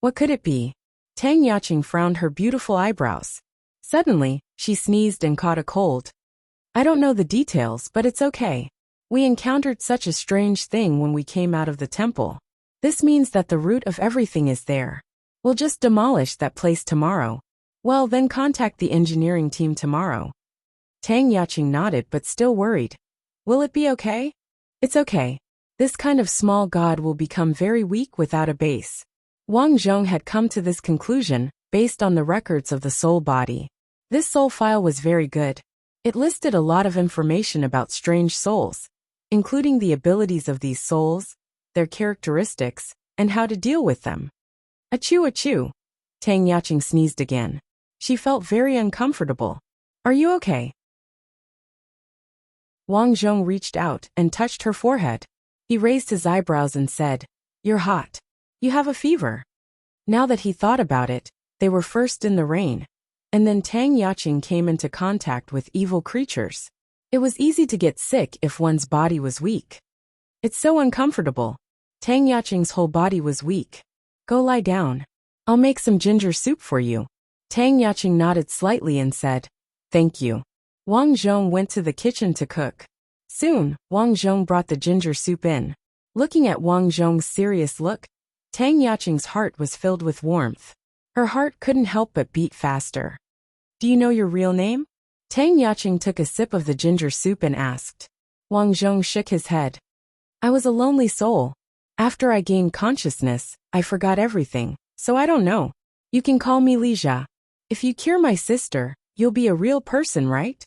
What could it be?" Tang Yaqing frowned her beautiful eyebrows. Suddenly, she sneezed and caught a cold. "I don't know the details, but it's okay. We encountered such a strange thing when we came out of the temple. This means that the root of everything is there. We'll just demolish that place tomorrow. Well, then contact the engineering team tomorrow." Tang Yaqing nodded but still worried. "Will it be okay?" "It's okay. This kind of small god will become very weak without a base." Wang Zhong had come to this conclusion based on the records of the soul body. This soul file was very good. It listed a lot of information about strange souls, including the abilities of these souls, their characteristics, and how to deal with them. Achoo achoo! Tang Yaqing sneezed again. She felt very uncomfortable. "Are you okay?" Wang Zhong reached out and touched her forehead. He raised his eyebrows and said, "You're hot. You have a fever." Now that he thought about it, they were first in the rain, and then Tang Yaqing came into contact with evil creatures. It was easy to get sick if one's body was weak. "It's so uncomfortable." Tang Yaqing's whole body was weak. "Go lie down. I'll make some ginger soup for you." Tang Yaqing nodded slightly and said, "Thank you." Wang Zhong went to the kitchen to cook. Soon, Wang Zhong brought the ginger soup in. Looking at Wang Zhong's serious look, Tang Yaqing's heart was filled with warmth. Her heart couldn't help but beat faster. "Do you know your real name?" Tang Yaqing took a sip of the ginger soup and asked. Wang Zhong shook his head. I was a lonely soul. After I gained consciousness, I forgot everything, so I don't know. You can call me Li Jia. If you cure my sister, you'll be a real person, right?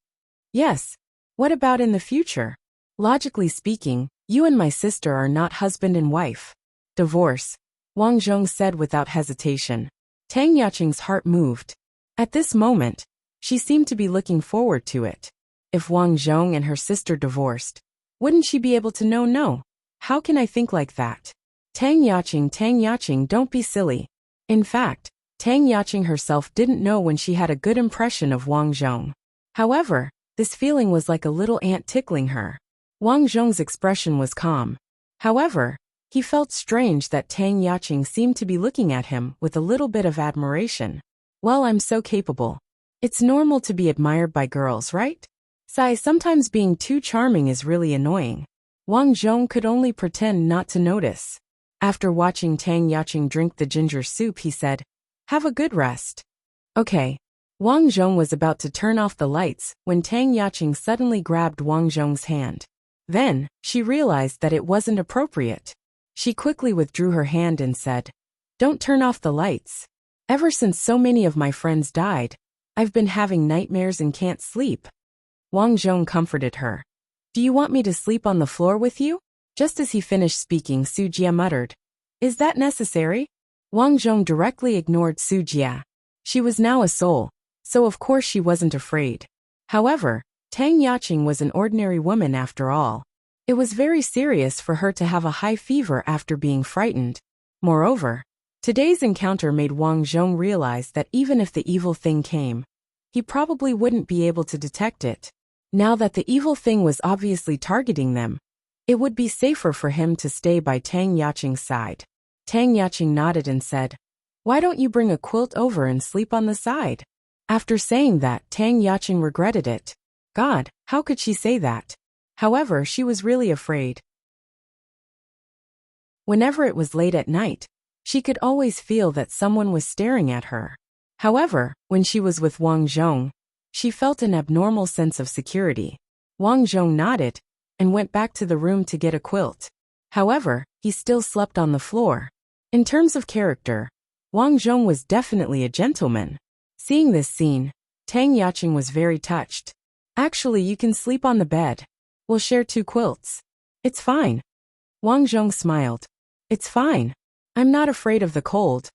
Yes. What about in the future? Logically speaking, you and my sister are not husband and wife. Divorce, Wang Zhong said without hesitation. Tang Yaqing's heart moved. At this moment, she seemed to be looking forward to it. If Wang Zhong and her sister divorced, wouldn't she be able to know no? How can I think like that? Tang Yaqing, don't be silly. In fact, Tang Yaqing herself didn't know when she had a good impression of Wang Zhong. However, this feeling was like a little ant tickling her. Wang Zhong's expression was calm. However, he felt strange that Tang Yaqing seemed to be looking at him with a little bit of admiration. Well, I'm so capable. It's normal to be admired by girls, right? Sometimes being too charming is really annoying. Wang Zhong could only pretend not to notice. After watching Tang Yaqing drink the ginger soup, he said, have a good rest. Okay. Wang Zhong was about to turn off the lights when Tang Yaqing suddenly grabbed Wang Zhong's hand. Then, she realized that it wasn't appropriate. She quickly withdrew her hand and said, don't turn off the lights. Ever since so many of my friends died, I've been having nightmares and can't sleep. Wang Zhong comforted her. Do you want me to sleep on the floor with you? Just as he finished speaking, Su Jia muttered. Is that necessary? Wang Zhong directly ignored Su Jia. She was now a soul, so of course she wasn't afraid. However, Tang Yaqing was an ordinary woman after all. It was very serious for her to have a high fever after being frightened. Moreover, today's encounter made Wang Zhong realize that even if the evil thing came, he probably wouldn't be able to detect it. Now that the evil thing was obviously targeting them, it would be safer for him to stay by Tang Yaqing's side. Tang Yaqing nodded and said, why don't you bring a quilt over and sleep on the side? After saying that, Tang Yaqing regretted it. God, how could she say that? However, she was really afraid. Whenever it was late at night, she could always feel that someone was staring at her. However, when she was with Wang Zhong, she felt an abnormal sense of security. Wang Zhong nodded and went back to the room to get a quilt. However, he still slept on the floor. In terms of character, Wang Zhong was definitely a gentleman. Seeing this scene, Tang Yaqing was very touched. Actually, you can sleep on the bed. We'll share 2 quilts. It's fine. Wang Zhong smiled. It's fine. I'm not afraid of the cold.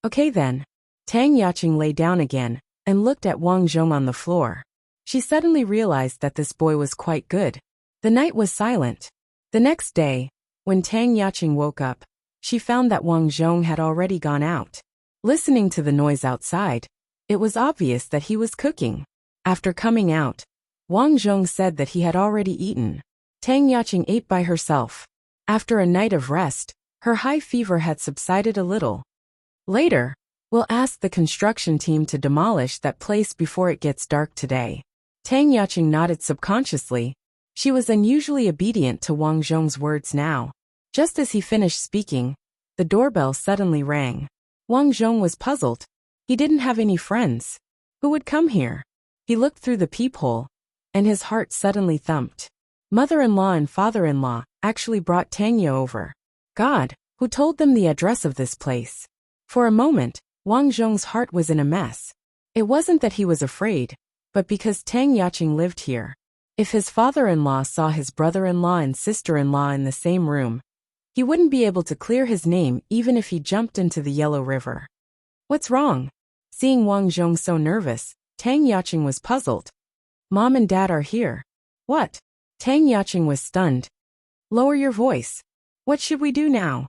Okay then. Tang Yaqing lay down again and looked at Wang Zhong on the floor. She suddenly realized that this boy was quite good. The night was silent. The next day, when Tang Yaqing woke up, she found that Wang Zhong had already gone out. Listening to the noise outside, it was obvious that he was cooking. After coming out, Wang Zhong said that he had already eaten. Tang Yaqing ate by herself. After a night of rest, her high fever had subsided a little. Later, we'll ask the construction team to demolish that place before it gets dark today. Tang Yaqing nodded subconsciously. She was unusually obedient to Wang Zhong's words now. Just as he finished speaking, the doorbell suddenly rang. Wang Zhong was puzzled. He didn't have any friends. Who would come here? He looked through the peephole, and his heart suddenly thumped. Mother-in-law and father-in-law actually brought Tangya over. God, who told them the address of this place? For a moment, Wang Zhong's heart was in a mess. It wasn't that he was afraid, but because Tang Yaqing lived here. If his father-in-law saw his brother-in-law and sister-in-law in the same room, he wouldn't be able to clear his name even if he jumped into the Yellow River. What's wrong? Seeing Wang Zhong so nervous, Tang Yaqing was puzzled. Mom and Dad are here. What? Tang Yaqing was stunned. Lower your voice. What should we do now?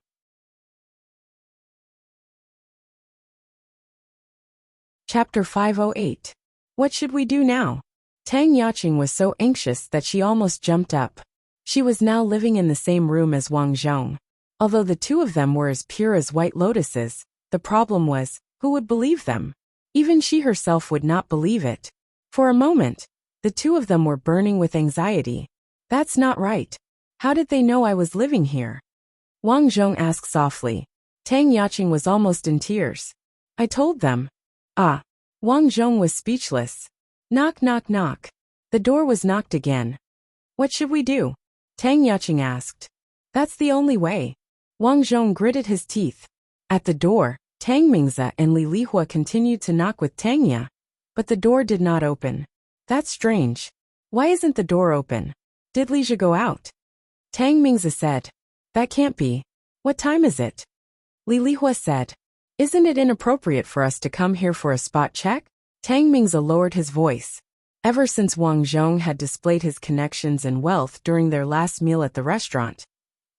Chapter 508. What should we do now? Tang Yaqing was so anxious that she almost jumped up. She was now living in the same room as Wang Zhong. Although the two of them were as pure as white lotuses, the problem was, who would believe them? Even she herself would not believe it. For a moment, the two of them were burning with anxiety. That's not right. How did they know I was living here? Wang Zhong asked softly. Tang Yaqing was almost in tears. I told them. Ah. Wang Zhong was speechless. Knock, knock, knock. The door was knocked again. What should we do? Tang Yaqing asked. That's the only way. Wang Zhong gritted his teeth. At the door, Tang Mingzi and Li Lihua continued to knock with Tang Ya, but the door did not open. That's strange. Why isn't the door open? Did Li Zhi go out? Tang Mingzi said. That can't be. What time is it? Li Lihua said. Isn't it inappropriate for us to come here for a spot check? Tang Mingzi lowered his voice. Ever since Wang Zhong had displayed his connections and wealth during their last meal at the restaurant,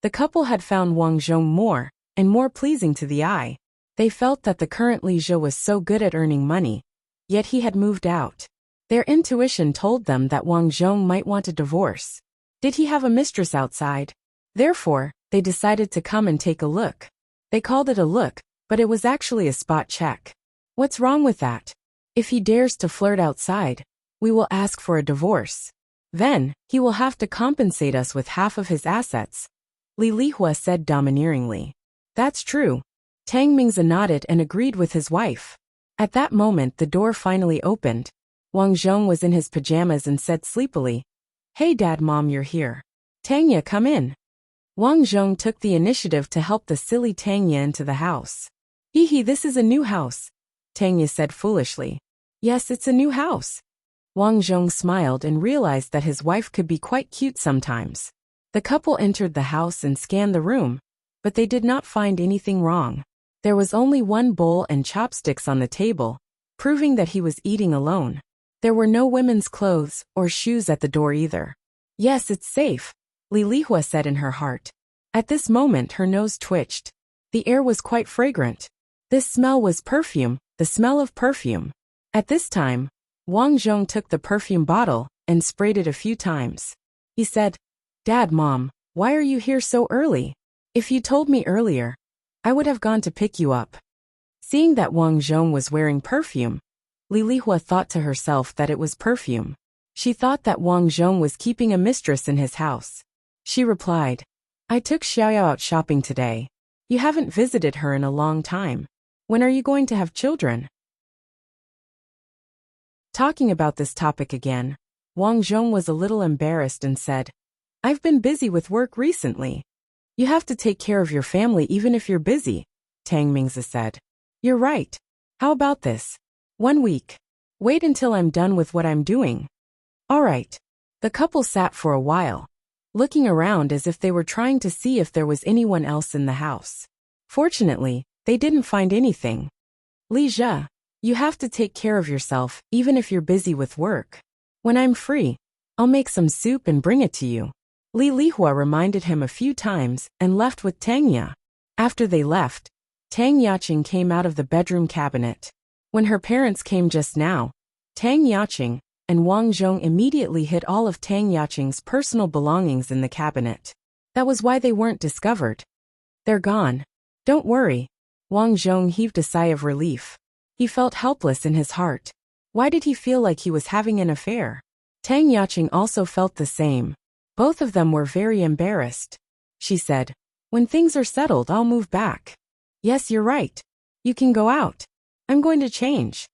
the couple had found Wang Zhong more and more pleasing to the eye. They felt that the current Li Zhi was so good at earning money, yet he had moved out. Their intuition told them that Wang Zhong might want a divorce. Did he have a mistress outside? Therefore, they decided to come and take a look. They called it a look, but it was actually a spot check. What's wrong with that? If he dares to flirt outside, we will ask for a divorce. Then, he will have to compensate us with half of his assets, Li Lihua said domineeringly. That's true. Tang Mingzi nodded and agreed with his wife. At that moment the door finally opened. Wang Zhong was in his pajamas and said sleepily, Hey Dad, Mom, you're here. Tanya, come in. Wang Zhong took the initiative to help the silly Tanya into the house. Hee, this is a new house, Tanya said foolishly. Yes, it's a new house. Wang Zhong smiled and realized that his wife could be quite cute sometimes. The couple entered the house and scanned the room, but they did not find anything wrong. There was only one bowl and chopsticks on the table, proving that he was eating alone. There were no women's clothes or shoes at the door either. Yes, it's safe, Li Lihua said in her heart. At this moment her nose twitched. The air was quite fragrant. This smell was perfume, the smell of perfume. At this time, Wang Zhong took the perfume bottle and sprayed it a few times. He said, Dad, Mom, why are you here so early? If you told me earlier, I would have gone to pick you up. Seeing that Wang Zhong was wearing perfume, Li Lihua thought to herself that it was perfume. She thought that Wang Zhong was keeping a mistress in his house. She replied, I took Xiaoyao out shopping today. You haven't visited her in a long time. When are you going to have children? Talking about this topic again, Wang Zhong was a little embarrassed and said, I've been busy with work recently. You have to take care of your family even if you're busy, Tang Mingzi said. You're right. How about this? 1 week. Wait until I'm done with what I'm doing. All right. The couple sat for a while, looking around as if they were trying to see if there was anyone else in the house. Fortunately, they didn't find anything. Li Zhi, you have to take care of yourself even if you're busy with work. When I'm free, I'll make some soup and bring it to you. Li Lihua reminded him a few times and left with Tang Ya. After they left, Tang Yaqing came out of the bedroom cabinet. When her parents came just now, Tang Yaqing and Wang Zhong immediately hid all of Tang Yaqing's personal belongings in the cabinet. That was why they weren't discovered. They're gone. Don't worry. Wang Zhong heaved a sigh of relief. He felt helpless in his heart. Why did he feel like he was having an affair? Tang Yaqing also felt the same. Both of them were very embarrassed. She said, When things are settled, I'll move back. Yes, you're right. You can go out. I'm going to change.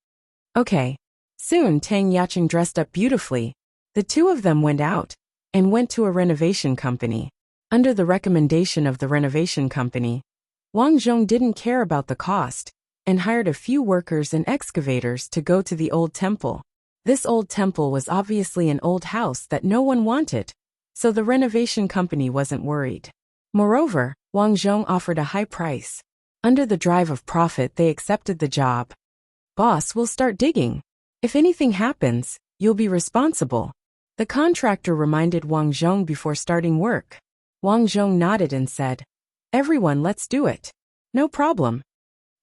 Okay. Soon Tang Yaqing dressed up beautifully. The two of them went out and went to a renovation company. Under the recommendation of the renovation company, Wang Zhong didn't care about the cost and hired a few workers and excavators to go to the old temple. This old temple was obviously an old house that no one wanted, so the renovation company wasn't worried. Moreover, Wang Zhong offered a high price. Under the drive of profit, they accepted the job. Boss, we'll start digging. If anything happens, you'll be responsible. The contractor reminded Wang Zhong before starting work. Wang Zhong nodded and said, Everyone, let's do it. No problem.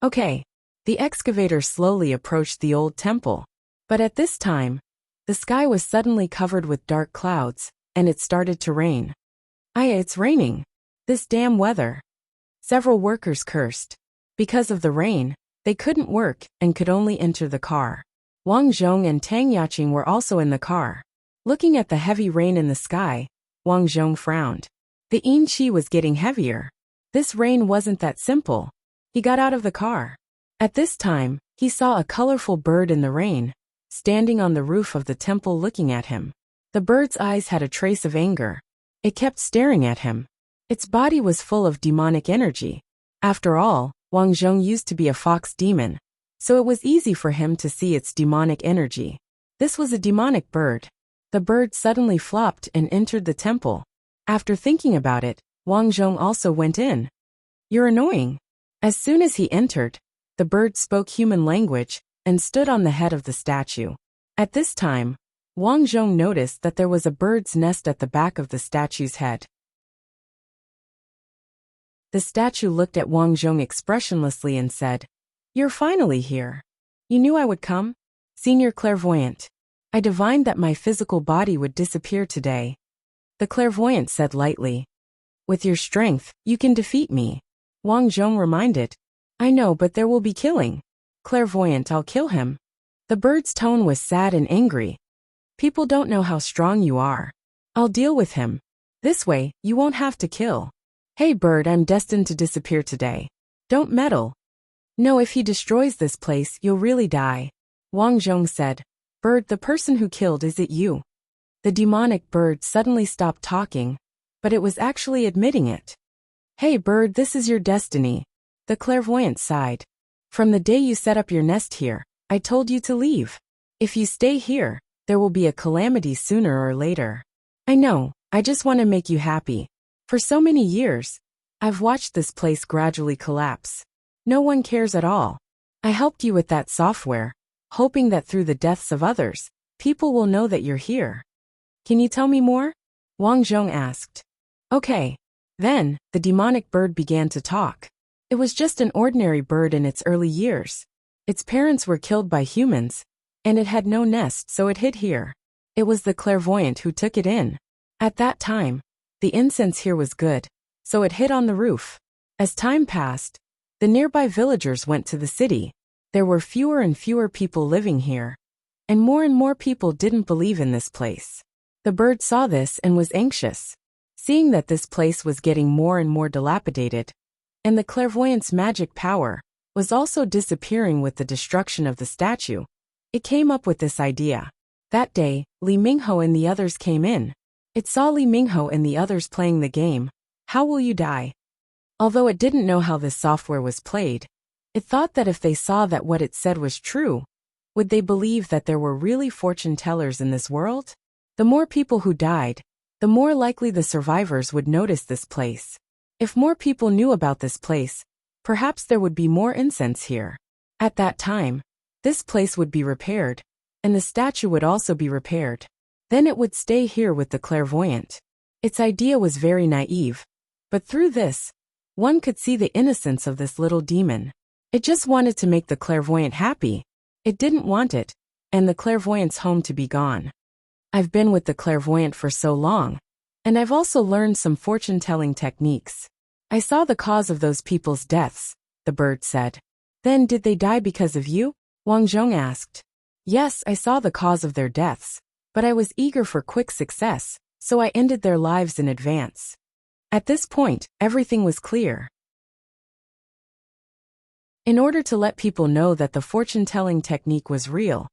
Okay. The excavator slowly approached the old temple. But at this time, the sky was suddenly covered with dark clouds, and it started to rain. It's raining. This damn weather. Several workers cursed. Because of the rain, they couldn't work and could only enter the car. Wang Zhong and Tang Yaqing were also in the car. Looking at the heavy rain in the sky, Wang Zhong frowned. The Yin-Chi was getting heavier. This rain wasn't that simple. He got out of the car. At this time, he saw a colorful bird in the rain. standing on the roof of the temple looking at him. The bird's eyes had a trace of anger. It kept staring at him. Its body was full of demonic energy. After all, Wang Zhong used to be a fox demon, so it was easy for him to see its demonic energy. This was a demonic bird. The bird suddenly flopped and entered the temple. After thinking about it, Wang Zhong also went in. "You're annoying." As soon as he entered, the bird spoke human language and stood on the head of the statue. At this time, Wang Zhong noticed that there was a bird's nest at the back of the statue's head. The statue looked at Wang Zhong expressionlessly and said, "You're finally here. You knew I would come? Senior Clairvoyant. I divined that my physical body would disappear today." The clairvoyant said lightly, "With your strength, you can defeat me." Wang Zhong reminded, "I know, but there will be killing." "Clairvoyant, I'll kill him." The bird's tone was sad and angry. "People don't know how strong you are. I'll deal with him. This way, you won't have to kill." "Hey bird, I'm destined to disappear today. Don't meddle." "No, if he destroys this place, you'll really die." Wang Zhong said, "Bird, the person who killed, is it you?" The demonic bird suddenly stopped talking, but it was actually admitting it. "Hey bird, this is your destiny." The clairvoyant sighed. "From the day you set up your nest here, I told you to leave. If you stay here, there will be a calamity sooner or later. I know, I just want to make you happy. For so many years, I've watched this place gradually collapse. No one cares at all. I helped you with that software, hoping that through the deaths of others, people will know that you're here. Can you tell me more?" Wang Zhong asked. "Okay." Then, the demonic bird began to talk. It was just an ordinary bird in its early years. Its parents were killed by humans, and it had no nest, so it hid here. It was the clairvoyant who took it in. At that time, the incense here was good, so it hid on the roof. As time passed, the nearby villagers went to the city. There were fewer and fewer people living here, and more people didn't believe in this place. The bird saw this and was anxious. Seeing that this place was getting more and more dilapidated, and the clairvoyant's magic power was also disappearing with the destruction of the statue, it came up with this idea. That day, Li Mingho and the others came in. It saw Li Mingho and the others playing the game, "How Will You Die?" Although it didn't know how this software was played, it thought that if they saw that what it said was true, would they believe that there were really fortune tellers in this world? The more people who died, the more likely the survivors would notice this place. If more people knew about this place, perhaps there would be more incense here. At that time, this place would be repaired, and the statue would also be repaired. Then it would stay here with the clairvoyant. Its idea was very naive, but through this, one could see the innocence of this little demon. It just wanted to make the clairvoyant happy. It didn't want it, and the clairvoyant's home to be gone. "I've been with the clairvoyant for so long, and I've also learned some fortune-telling techniques. I saw the cause of those people's deaths," the bird said. "Then did they die because of you?" Wang Zhong asked. "Yes, I saw the cause of their deaths, but I was eager for quick success, so I ended their lives in advance." At this point, everything was clear. In order to let people know that the fortune-telling technique was real,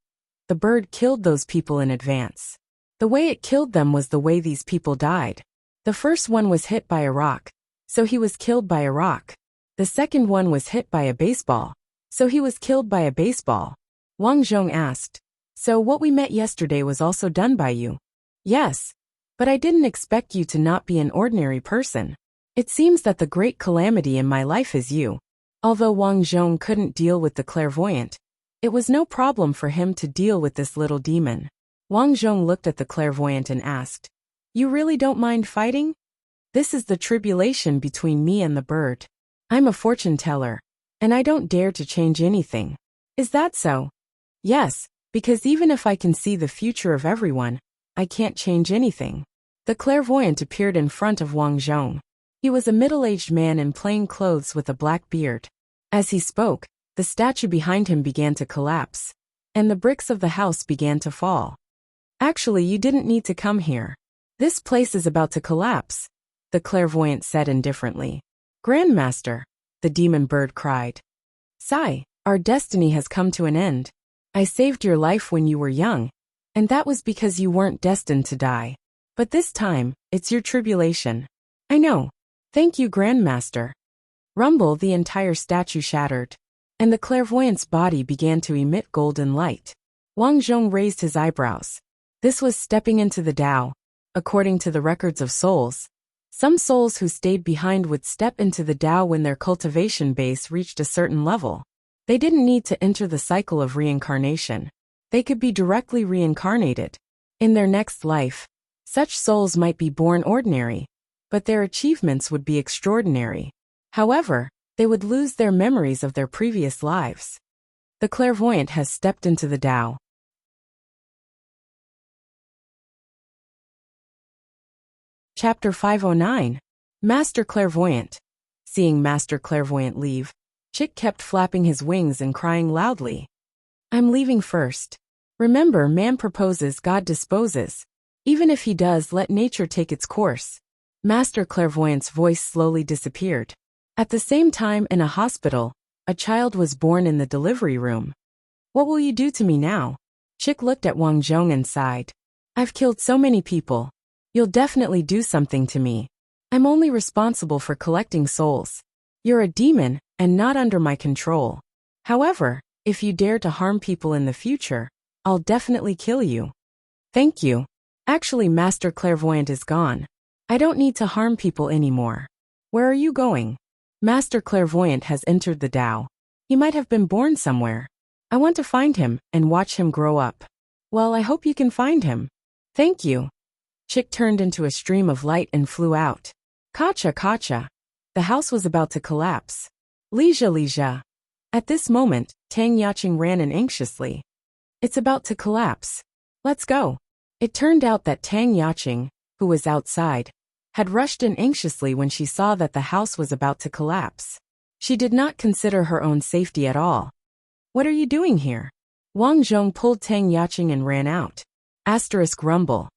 the bird killed those people in advance. The way it killed them was the way these people died. The first one was hit by a rock, so he was killed by a rock. The second one was hit by a baseball, so he was killed by a baseball. Wang Zhong asked, "So what we met yesterday was also done by you?" "Yes, but I didn't expect you to not be an ordinary person. It seems that the great calamity in my life is you." Although Wang Zhong couldn't deal with the clairvoyant, it was no problem for him to deal with this little demon. Wang Zhong looked at the clairvoyant and asked, "You really don't mind fighting? This is the tribulation between me and the bird. I'm a fortune teller, and I don't dare to change anything." "Is that so?" "Yes, because even if I can see the future of everyone, I can't change anything." The clairvoyant appeared in front of Wang Zhong. He was a middle-aged man in plain clothes with a black beard. As he spoke, the statue behind him began to collapse, and the bricks of the house began to fall. "Actually, you didn't need to come here. This place is about to collapse," the clairvoyant said indifferently. "Grandmaster," the demon bird cried. "Sigh, our destiny has come to an end. I saved your life when you were young, and that was because you weren't destined to die. But this time, it's your tribulation. I know. Thank you, Grandmaster. Rumble, the entire statue shattered, and the clairvoyant's body began to emit golden light. Wang Zhong raised his eyebrows. This was stepping into the Tao. According to the records of souls, some souls who stayed behind would step into the Tao when their cultivation base reached a certain level. They didn't need to enter the cycle of reincarnation. They could be directly reincarnated. In their next life, such souls might be born ordinary, but their achievements would be extraordinary. However, they would lose their memories of their previous lives. The clairvoyant has stepped into the Tao. Chapter 509. Master Clairvoyant. Seeing Master Clairvoyant leave, Chick kept flapping his wings and crying loudly. I'm leaving first. Remember, man proposes, God disposes. Even if he does, let nature take its course. Master Clairvoyant's voice slowly disappeared. At the same time, in a hospital, a child was born in the delivery room. What will you do to me now? Chick looked at Wang Zhong and sighed. I've killed so many people. You'll definitely do something to me. I'm only responsible for collecting souls. You're a demon, and not under my control. However, if you dare to harm people in the future, I'll definitely kill you. Thank you. Actually, Master Clairvoyant is gone. I don't need to harm people anymore. Where are you going? Master Clairvoyant has entered the Tao. He might have been born somewhere. I want to find him and watch him grow up. Well, I hope you can find him. Thank you. Chick turned into a stream of light and flew out. Kacha, kacha. The house was about to collapse. Lija, lija. At this moment, Tang Yaching ran in anxiously. It's about to collapse. Let's go. It turned out that Tang Yaching, who was outside, had rushed in anxiously when she saw that the house was about to collapse. She did not consider her own safety at all. What are you doing here? Wang Zhong pulled Tang Yaching and ran out. Asterisk rumble.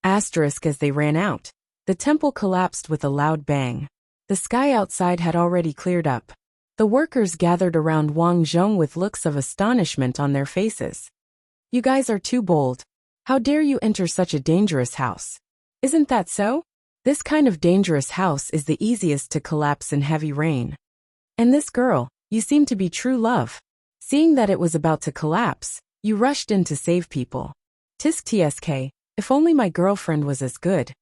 Asterisk as they ran out, the temple collapsed with a loud bang. The sky outside had already cleared up. The workers gathered around Wang Zhong with looks of astonishment on their faces. You guys are too bold. How dare you enter such a dangerous house? Isn't that so? This kind of dangerous house is the easiest to collapse in heavy rain. And this girl, you seem to be true love. Seeing that it was about to collapse, you rushed in to save people. Tisk tsk. If only my girlfriend was as good.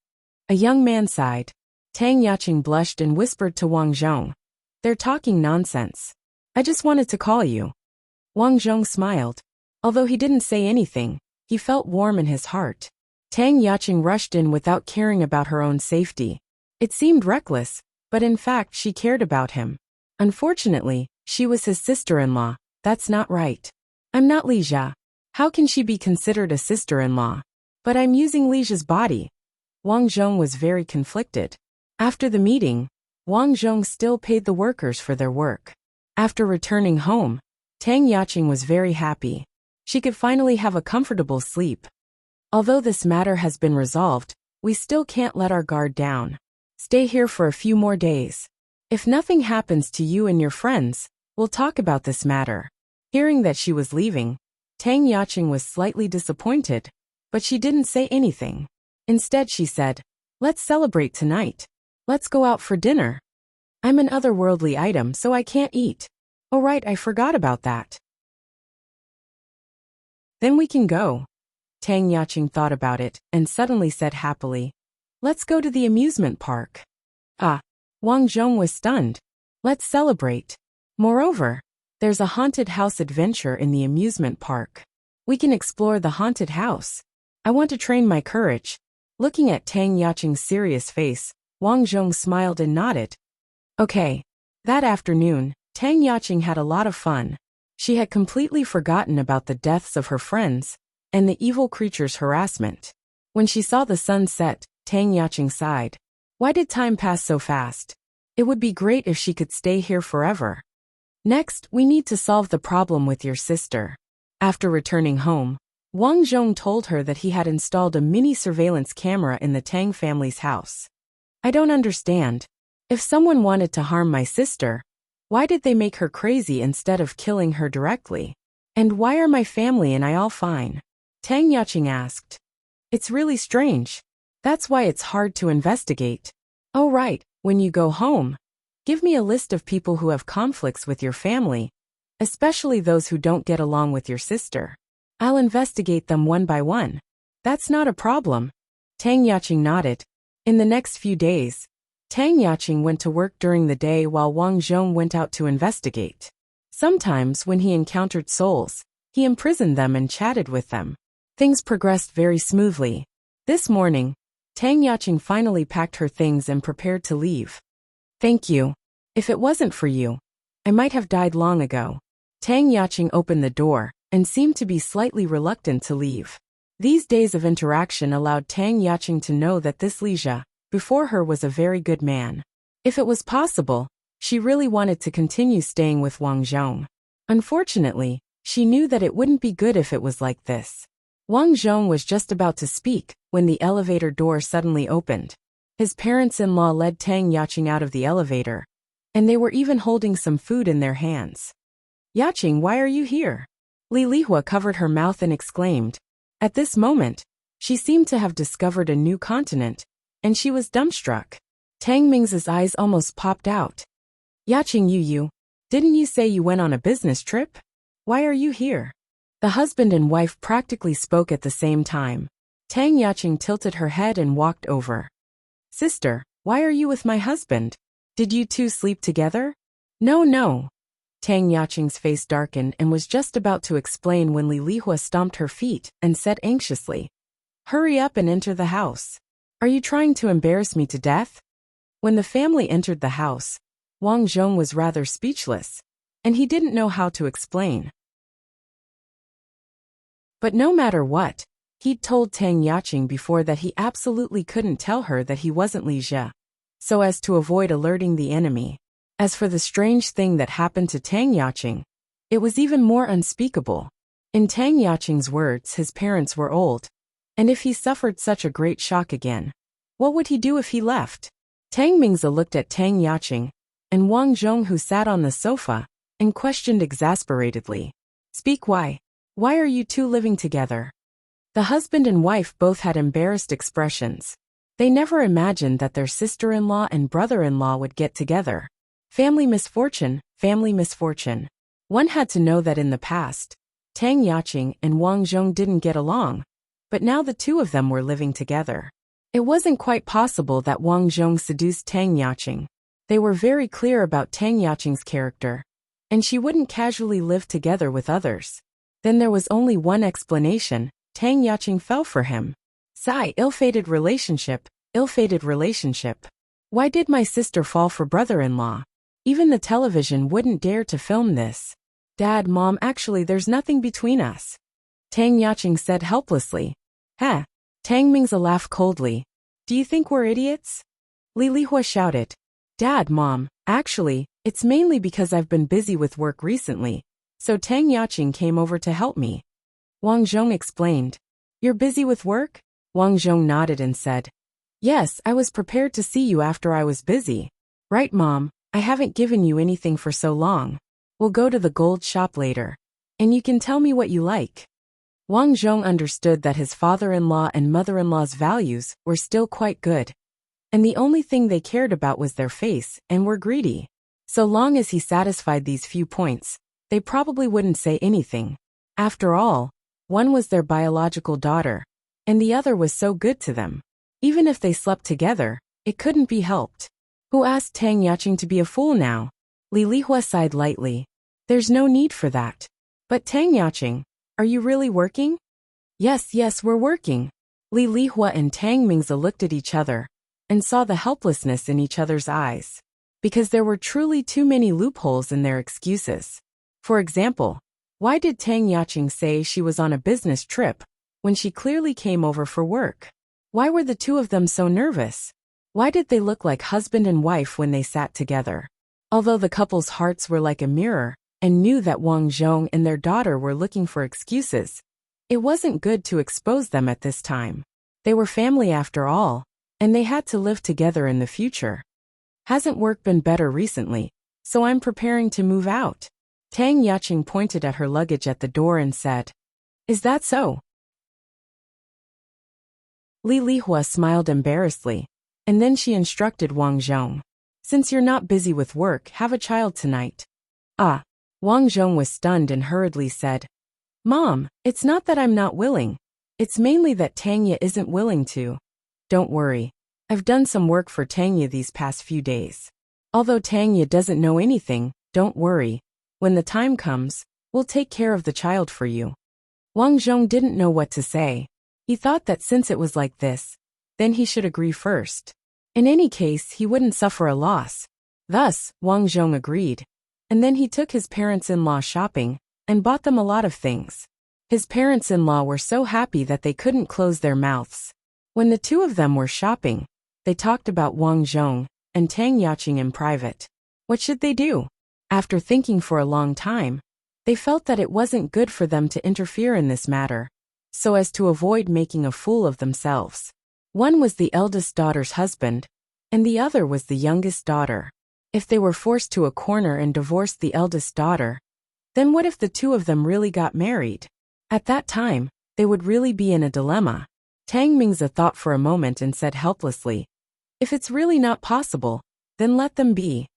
A young man sighed. Tang Yaching blushed and whispered to Wang Zhong. They're talking nonsense. I just wanted to call you. Wang Zhong smiled. Although he didn't say anything, he felt warm in his heart. Tang Yaching rushed in without caring about her own safety. It seemed reckless, but in fact she cared about him. Unfortunately, she was his sister-in-law. That's not right. I'm not Lija. How can she be considered a sister-in-law? But I'm using Lija's body. Wang Zhong was very conflicted. After the meeting, Wang Zhong still paid the workers for their work. After returning home, Tang Yaching was very happy. She could finally have a comfortable sleep. Although this matter has been resolved, we still can't let our guard down. Stay here for a few more days. If nothing happens to you and your friends, we'll talk about this matter. Hearing that she was leaving, Tang Yaching was slightly disappointed, but she didn't say anything. Instead she said, let's celebrate tonight. Let's go out for dinner. I'm an otherworldly item, so I can't eat. Oh right, I forgot about that. Then we can go. Tang Yaching thought about it and suddenly said happily, let's go to the amusement park. Ah, Wang Zhong was stunned. Let's celebrate. Moreover, there's a haunted house adventure in the amusement park. We can explore the haunted house. I want to train my courage. Looking at Tang Yaching's serious face, Wang Zhong smiled and nodded. Okay. That afternoon, Tang Yaching had a lot of fun. She had completely forgotten about the deaths of her friends and the evil creature's harassment. When she saw the sun set, Tang Yaching sighed. Why did time pass so fast? It would be great if she could stay here forever. Next, we need to solve the problem with your sister. After returning home, Wang Zhong told her that he had installed a mini surveillance camera in the Tang family's house. I don't understand. If someone wanted to harm my sister, why did they make her crazy instead of killing her directly? And why are my family and I all fine? Tang Yaqing asked. It's really strange. That's why it's hard to investigate. Oh right, when you go home, give me a list of people who have conflicts with your family, especially those who don't get along with your sister. I'll investigate them one by one. That's not a problem. Tang Yaqing nodded. In the next few days, Tang Yaqing went to work during the day while Wang Zhong went out to investigate. Sometimes when he encountered souls, he imprisoned them and chatted with them. Things progressed very smoothly. This morning, Tang Yaqing finally packed her things and prepared to leave. Thank you. If it wasn't for you, I might have died long ago. Tang Yaqing opened the door and seemed to be slightly reluctant to leave. These days of interaction allowed Tang Yaqing to know that this Li Jia, before her, was a very good man. If it was possible, she really wanted to continue staying with Wang Zhong. Unfortunately, she knew that it wouldn't be good if it was like this. Wang Zhong was just about to speak when the elevator door suddenly opened. His parents-in-law led Tang Yaqing out of the elevator, and they were even holding some food in their hands. Yaqing, why are you here? Li Lihua covered her mouth and exclaimed. At this moment, she seemed to have discovered a new continent, and she was dumbstruck. Tang Ming's eyes almost popped out. Yaqing, you, didn't you say you went on a business trip? Why are you here? The husband and wife practically spoke at the same time. Tang Yaqing tilted her head and walked over. Sister, why are you with my husband? Did you two sleep together? No. Tang Yaqing's face darkened and was just about to explain when Li Lihua stomped her feet and said anxiously, Hurry up and enter the house. Are you trying to embarrass me to death? When the family entered the house, Wang Zhong was rather speechless, and he didn't know how to explain. But no matter what, he'd told Tang Yaqing before that he absolutely couldn't tell her that he wasn't Li Jia, so as to avoid alerting the enemy. As for the strange thing that happened to Tang Yaqing, it was even more unspeakable. In Tang Yaqing's words, his parents were old, and if he suffered such a great shock again, what would he do if he left? Tang Mingzi looked at Tang Yaqing and Wang Zhong, who sat on the sofa, and questioned exasperatedly. Speak, why? Why are you two living together? The husband and wife both had embarrassed expressions. They never imagined that their sister-in-law and brother-in-law would get together. Family misfortune, family misfortune. One had to know that in the past, Tang Yaqing and Wang Zhong didn't get along, but now the two of them were living together. It wasn't quite possible that Wang Zhong seduced Tang Yaqing. They were very clear about Tang Yaqing's character, and she wouldn't casually live together with others. Then there was only one explanation: Tang Yaqing fell for him. Sigh, ill-fated relationship, ill-fated relationship. Why did my sister fall for brother-in-law? Even the television wouldn't dare to film this. Dad, Mom, actually there's nothing between us. Tang Yaqing said helplessly. Heh. Tang Mingzi laughed coldly. Do you think we're idiots? Li Lihua shouted. Dad, Mom, actually, it's mainly because I've been busy with work recently, so Tang Yaqing came over to help me. Wang Zhong explained. You're busy with work? Wang Zhong nodded and said. Yes, I was prepared to see you after I was busy. Right, Mom, I haven't given you anything for so long. We'll go to the gold shop later, and you can tell me what you like. Wang Zhong understood that his father-in-law and mother-in-law's values were still quite good, and the only thing they cared about was their face and were greedy. So long as he satisfied these few points, they probably wouldn't say anything. After all, one was their biological daughter, and the other was so good to them. Even if they slept together, it couldn't be helped. Who asked Tang Yaqing to be a fool now? Li Lihua sighed lightly. There's no need for that. But Tang Yaqing, are you really working? Yes, we're working. Li Lihua and Tang Mingzi looked at each other and saw the helplessness in each other's eyes, because there were truly too many loopholes in their excuses. For example, why did Tang Yaqing say she was on a business trip when she clearly came over for work? Why were the two of them so nervous? Why did they look like husband and wife when they sat together? Although the couple's hearts were like a mirror and knew that Wang Zhong and their daughter were looking for excuses, it wasn't good to expose them at this time. They were family after all, and they had to live together in the future. Hasn't work been better recently, so I'm preparing to move out. Tang Yaqing pointed at her luggage at the door and said, "Is that so?" Li Lihua smiled embarrassedly, and then she instructed Wang Zhong, "Since you're not busy with work, have a child tonight." Ah. Wang Zhong was stunned and hurriedly said, "Mom, it's not that I'm not willing. It's mainly that Tanya isn't willing to. Don't worry. I've done some work for Tanya these past few days. Although Tanya doesn't know anything, don't worry. When the time comes, we'll take care of the child for you." Wang Zhong didn't know what to say. He thought that since it was like this, then he should agree first. In any case, he wouldn't suffer a loss. Thus, Wang Zhong agreed. And then he took his parents-in-law shopping and bought them a lot of things. His parents-in-law were so happy that they couldn't close their mouths. When the two of them were shopping, they talked about Wang Zhong and Tang Yaqing in private. What should they do? After thinking for a long time, they felt that it wasn't good for them to interfere in this matter, so as to avoid making a fool of themselves. One was the eldest daughter's husband, and the other was the youngest daughter. If they were forced to a corner and divorced the eldest daughter, then what if the two of them really got married? At that time, they would really be in a dilemma. Tang Mingzi thought for a moment and said helplessly, "If it's really not possible, then let them be."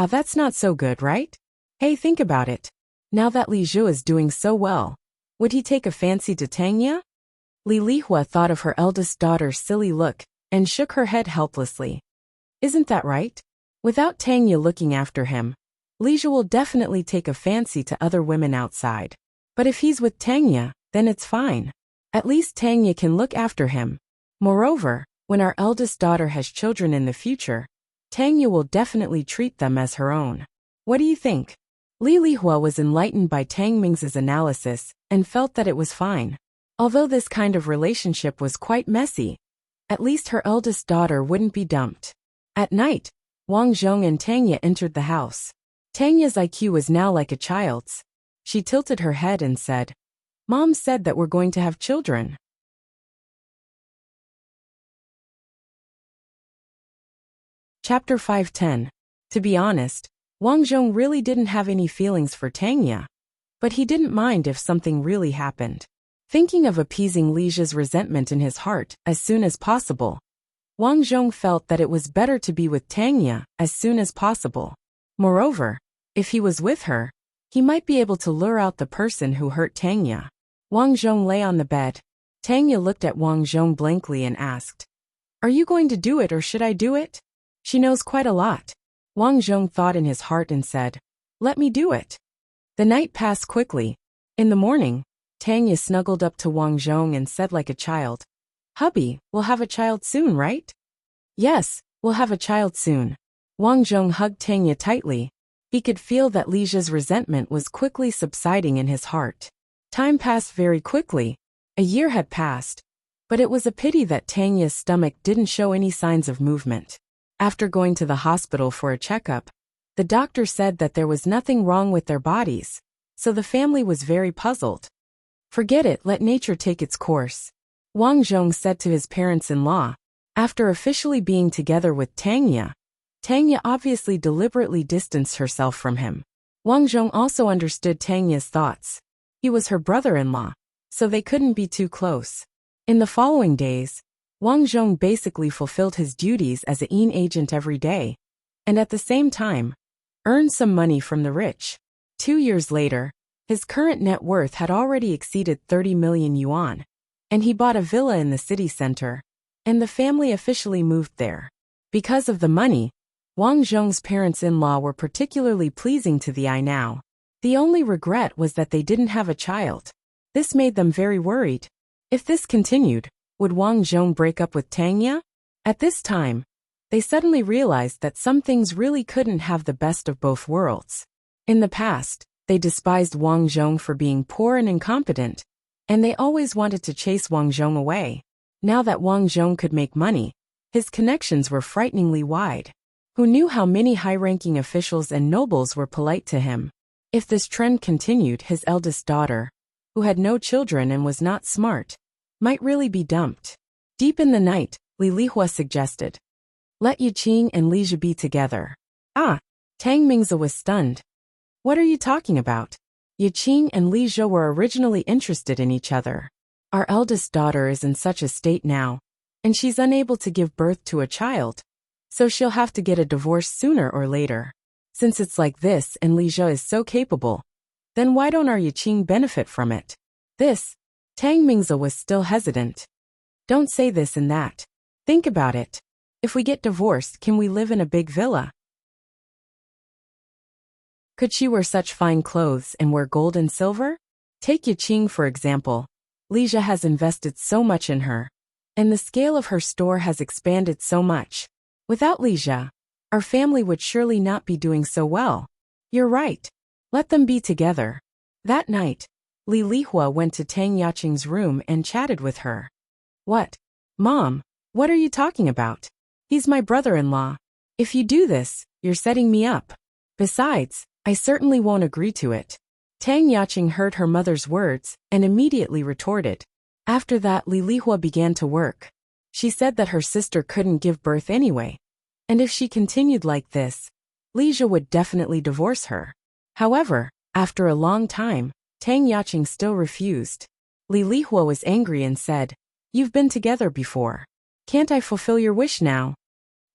Ah, that's not so good, right? Hey, think about it. Now that Li Zhu is doing so well, would he take a fancy to Tanya? Li Lihua thought of her eldest daughter's silly look and shook her head helplessly. Isn't that right? Without Tanya looking after him, Li Zhu will definitely take a fancy to other women outside. But if he's with Tanya, then it's fine. At least Tanya can look after him. Moreover, when our eldest daughter has children in the future, Tanya will definitely treat them as her own. What do you think? Li Lihua was enlightened by Tang Mingzi's analysis and felt that it was fine. Although this kind of relationship was quite messy, at least her eldest daughter wouldn't be dumped. At night, Wang Zhong and Tanya entered the house. Tanya's IQ was now like a child's. She tilted her head and said, "Mom said that we're going to have children." Chapter 510. To be honest, Wang Zhong really didn't have any feelings for Tanya. But he didn't mind if something really happened. Thinking of appeasing Li Zhi's resentment in his heart as soon as possible, Wang Zhong felt that it was better to be with Tanya as soon as possible. Moreover, if he was with her, he might be able to lure out the person who hurt Tanya. Wang Zhong lay on the bed. Tanya looked at Wang Zhong blankly and asked, "Are you going to do it or should I do it? She knows quite a lot." Wang Zhong thought in his heart and said, "Let me do it." The night passed quickly. In the morning, Tanya snuggled up to Wang Zhong and said like a child, "Hubby, we'll have a child soon, right?" "Yes, we'll have a child soon." Wang Zhong hugged Tanya tightly. He could feel that Li Zhi's resentment was quickly subsiding in his heart. Time passed very quickly. A year had passed. But it was a pity that Tanya's stomach didn't show any signs of movement. After going to the hospital for a checkup, the doctor said that there was nothing wrong with their bodies, so the family was very puzzled. "Forget it, let nature take its course," Wang Zhong said to his parents-in-law. After officially being together with Tanya, Tanya obviously deliberately distanced herself from him. Wang Zhong also understood Tanya's thoughts. He was her brother-in-law, so they couldn't be too close. In the following days, Wang Zhong basically fulfilled his duties as an agent every day, and at the same time, earned some money from the rich. 2 years later, his current net worth had already exceeded 30 million yuan, and he bought a villa in the city center, and the family officially moved there. Because of the money, Wang Zhong's parents-in-law were particularly pleasing to the eye now. The only regret was that they didn't have a child. This made them very worried. If this continued, would Wang Zhong break up with Tanya? At this time, they suddenly realized that some things really couldn't have the best of both worlds. In the past, they despised Wang Zhong for being poor and incompetent, and they always wanted to chase Wang Zhong away. Now that Wang Zhong could make money, his connections were frighteningly wide. Who knew how many high-ranking officials and nobles were polite to him? If this trend continued, his eldest daughter, who had no children and was not smart, might really be dumped. Deep in the night, Li Lihua suggested, "Let Yuqing and Li Zhi be together." Ah! Tang Mingzi was stunned. What are you talking about? Yiqing and Li Zhou were originally interested in each other. Our eldest daughter is in such a state now, and she's unable to give birth to a child, so she'll have to get a divorce sooner or later. Since it's like this and Li Zhou is so capable, then why don't our Yiqing benefit from it? This, Tang Mingzi was still hesitant. Don't say this and that. Think about it. If we get divorced, can we live in a big villa? Could she wear such fine clothes and wear gold and silver? Take Yiqing for example. Li Zhou has invested so much in her, and the scale of her store has expanded so much. Without Li Zhou, our family would surely not be doing so well. You're right. Let them be together. That night, Li Lihua went to Tang Yaqing's room and chatted with her. What? Mom, what are you talking about? He's my brother-in-law. If you do this, you're setting me up. Besides, I certainly won't agree to it. Tang Yaqing heard her mother's words and immediately retorted. After that, Li Lihua began to work. She said that her sister couldn't give birth anyway, and if she continued like this, Li Zhou would definitely divorce her. However, after a long time, Tang Yaqing still refused. Li Lihua was angry and said, "You've been together before. Can't I fulfill your wish now?"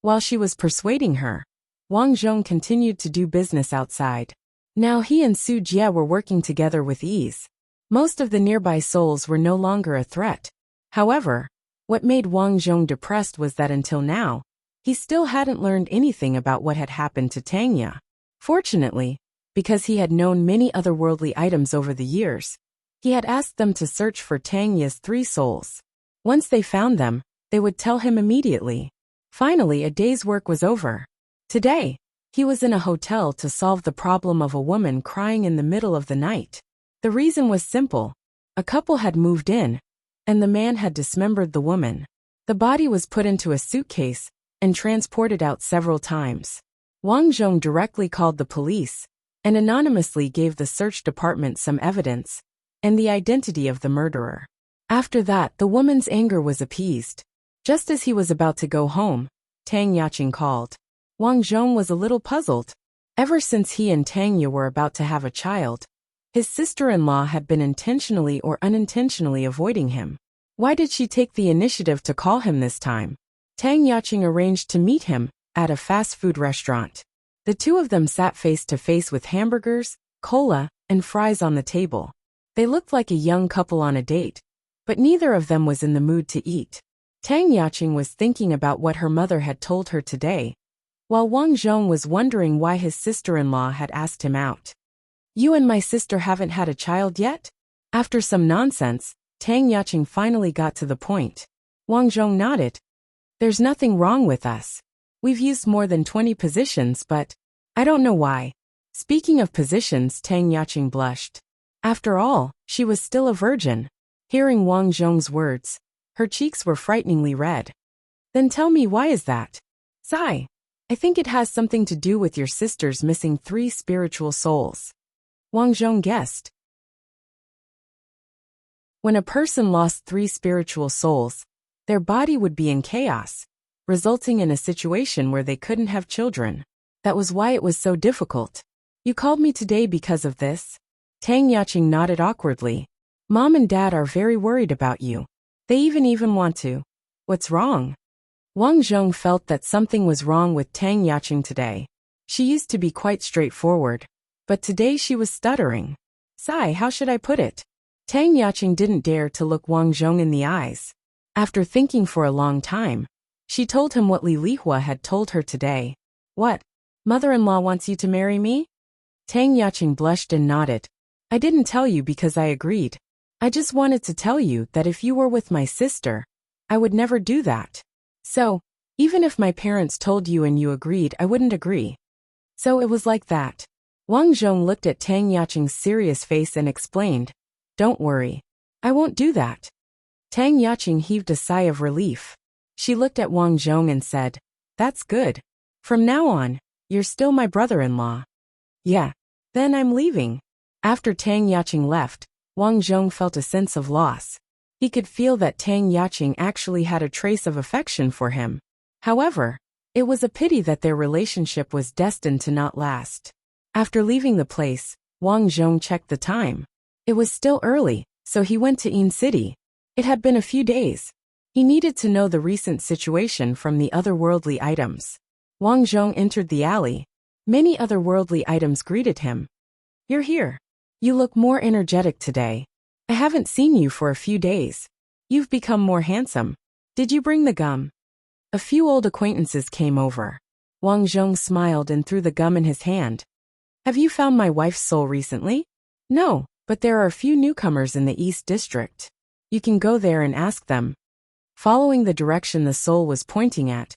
While she was persuading her, Wang Zhong continued to do business outside. Now he and Su Jie were working together with ease. Most of the nearby souls were no longer a threat. However, what made Wang Zhong depressed was that until now, he still hadn't learned anything about what had happened to Tangya. Fortunately, because he had known many otherworldly items over the years, he had asked them to search for Tangya's 3 souls. Once they found them, they would tell him immediately. Finally, a day's work was over. Today, he was in a hotel to solve the problem of a woman crying in the middle of the night. The reason was simple. A couple had moved in, and the man had dismembered the woman. The body was put into a suitcase and transported out several times. Wang Zhong directly called the police and anonymously gave the search department some evidence and the identity of the murderer. After that, the woman's anger was appeased. Just as he was about to go home, Tang Yaqing called. Wang Zhong was a little puzzled. Ever since he and Tangya were about to have a child, his sister-in-law had been intentionally or unintentionally avoiding him. Why did she take the initiative to call him this time? Tang Yaqing arranged to meet him at a fast food restaurant. The two of them sat face to face with hamburgers, cola, and fries on the table. They looked like a young couple on a date, but neither of them was in the mood to eat. Tang Yaqing was thinking about what her mother had told her today, while Wang Zhong was wondering why his sister-in-law had asked him out. "You and my sister haven't had a child yet?" After some nonsense, Tang Yaqing finally got to the point. Wang Zhong nodded. "There's nothing wrong with us. We've used more than 20 positions, but I don't know why." Speaking of positions, Tang Yaqing blushed. After all, she was still a virgin. Hearing Wang Zhong's words, her cheeks were frighteningly red. "Then tell me, why is that?" "Sigh. I think it has something to do with your sister's missing 3 spiritual souls." Wang Zhong guessed. When a person lost 3 spiritual souls, their body would be in chaos, resulting in a situation where they couldn't have children. That was why it was so difficult. "You called me today because of this?" Tang Yaqing nodded awkwardly. "Mom and Dad are very worried about you. They even want to." "What's wrong?" Wang Zhong felt that something was wrong with Tang Yaqing today. She used to be quite straightforward, but today she was stuttering. "Sigh, how should I put it?" Tang Yaqing didn't dare to look Wang Zhong in the eyes. After thinking for a long time, she told him what Li Lihua had told her today. "What? Mother-in-law wants you to marry me?" Tang Yaqing blushed and nodded. "I didn't tell you because I agreed. I just wanted to tell you that if you were with my sister, I would never do that. So, even if my parents told you and you agreed, I wouldn't agree." So it was like that. Wang Zhong looked at Tang Yaqing's serious face and explained, "Don't worry. I won't do that." Tang Yaqing heaved a sigh of relief. She looked at Wang Zhong and said, "That's good. From now on, you're still my brother-in-law." "Yeah. Then I'm leaving." After Tang Yaqing left, Wang Zhong felt a sense of loss. He could feel that Tang Yaqing actually had a trace of affection for him. However, it was a pity that their relationship was destined to not last. After leaving the place, Wang Zhong checked the time. It was still early, so he went to Yin City. It had been a few days. He needed to know the recent situation from the otherworldly items. Wang Zhong entered the alley. Many otherworldly items greeted him. "You're here. You look more energetic today. I haven't seen you for a few days. You've become more handsome. Did you bring the gum?" A few old acquaintances came over. Wang Zhong smiled and threw the gum in his hand. "Have you found my wife's soul recently?" "No, but there are a few newcomers in the East District. You can go there and ask them." Following the direction the soul was pointing at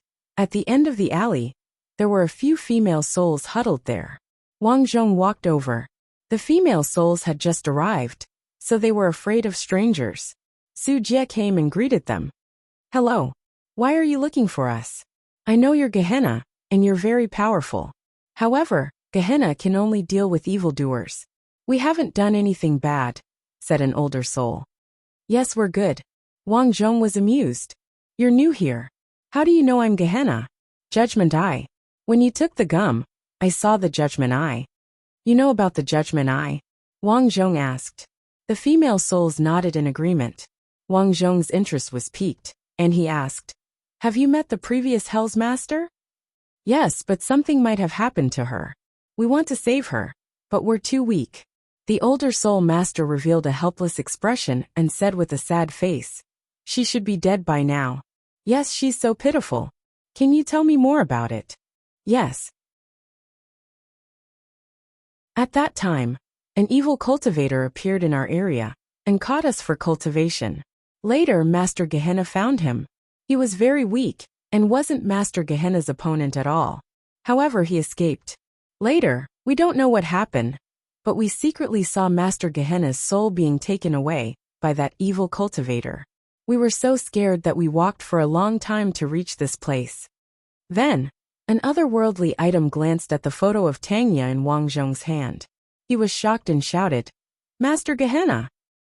the end of the alley, there were a few female souls huddled there. Wang Zhong walked over. The female souls had just arrived, so they were afraid of strangers. Su Jie came and greeted them. "Hello. Why are you looking for us? I know you're Gehenna, and you're very powerful. However, Gehenna can only deal with evildoers. We haven't done anything bad," said an older soul. "Yes, we're good." Wang Zhong was amused. "You're new here. How do you know I'm Gehenna?" "Judgment Eye. When you took the gum, I saw the Judgment Eye." "You know about the Judgment Eye?" Wang Zhong asked. The female souls nodded in agreement. Wang Zhong's interest was piqued, and he asked, "Have you met the previous Hell's Master?" "Yes, but something might have happened to her. We want to save her, but we're too weak." The older soul master revealed a helpless expression and said with a sad face, "She should be dead by now." "Yes, she's so pitiful. Can you tell me more about it?" "Yes." At that time, an evil cultivator appeared in our area and caught us for cultivation. Later, Master Gehenna found him. He was very weak and wasn't Master Gehenna's opponent at all. However, he escaped. Later, we don't know what happened, but we secretly saw Master Gehenna's soul being taken away by that evil cultivator. We were so scared that we walked for a long time to reach this place. Then, an otherworldly item glanced at the photo of Tangya in Wang Zhong's hand. He was shocked and shouted, "Master Gehenna!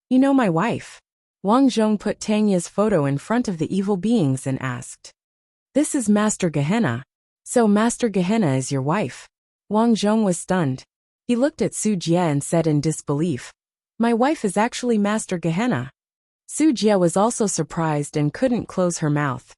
You know my wife." Wang Zhong put Tangya's photo in front of the evil beings and asked, "This is Master Gehenna. So Master Gehenna is your wife?" Wang Zhong was stunned. He looked at Su Jie and said in disbelief, "My wife is actually Master Gehenna." Su Jie was also surprised and couldn't close her mouth.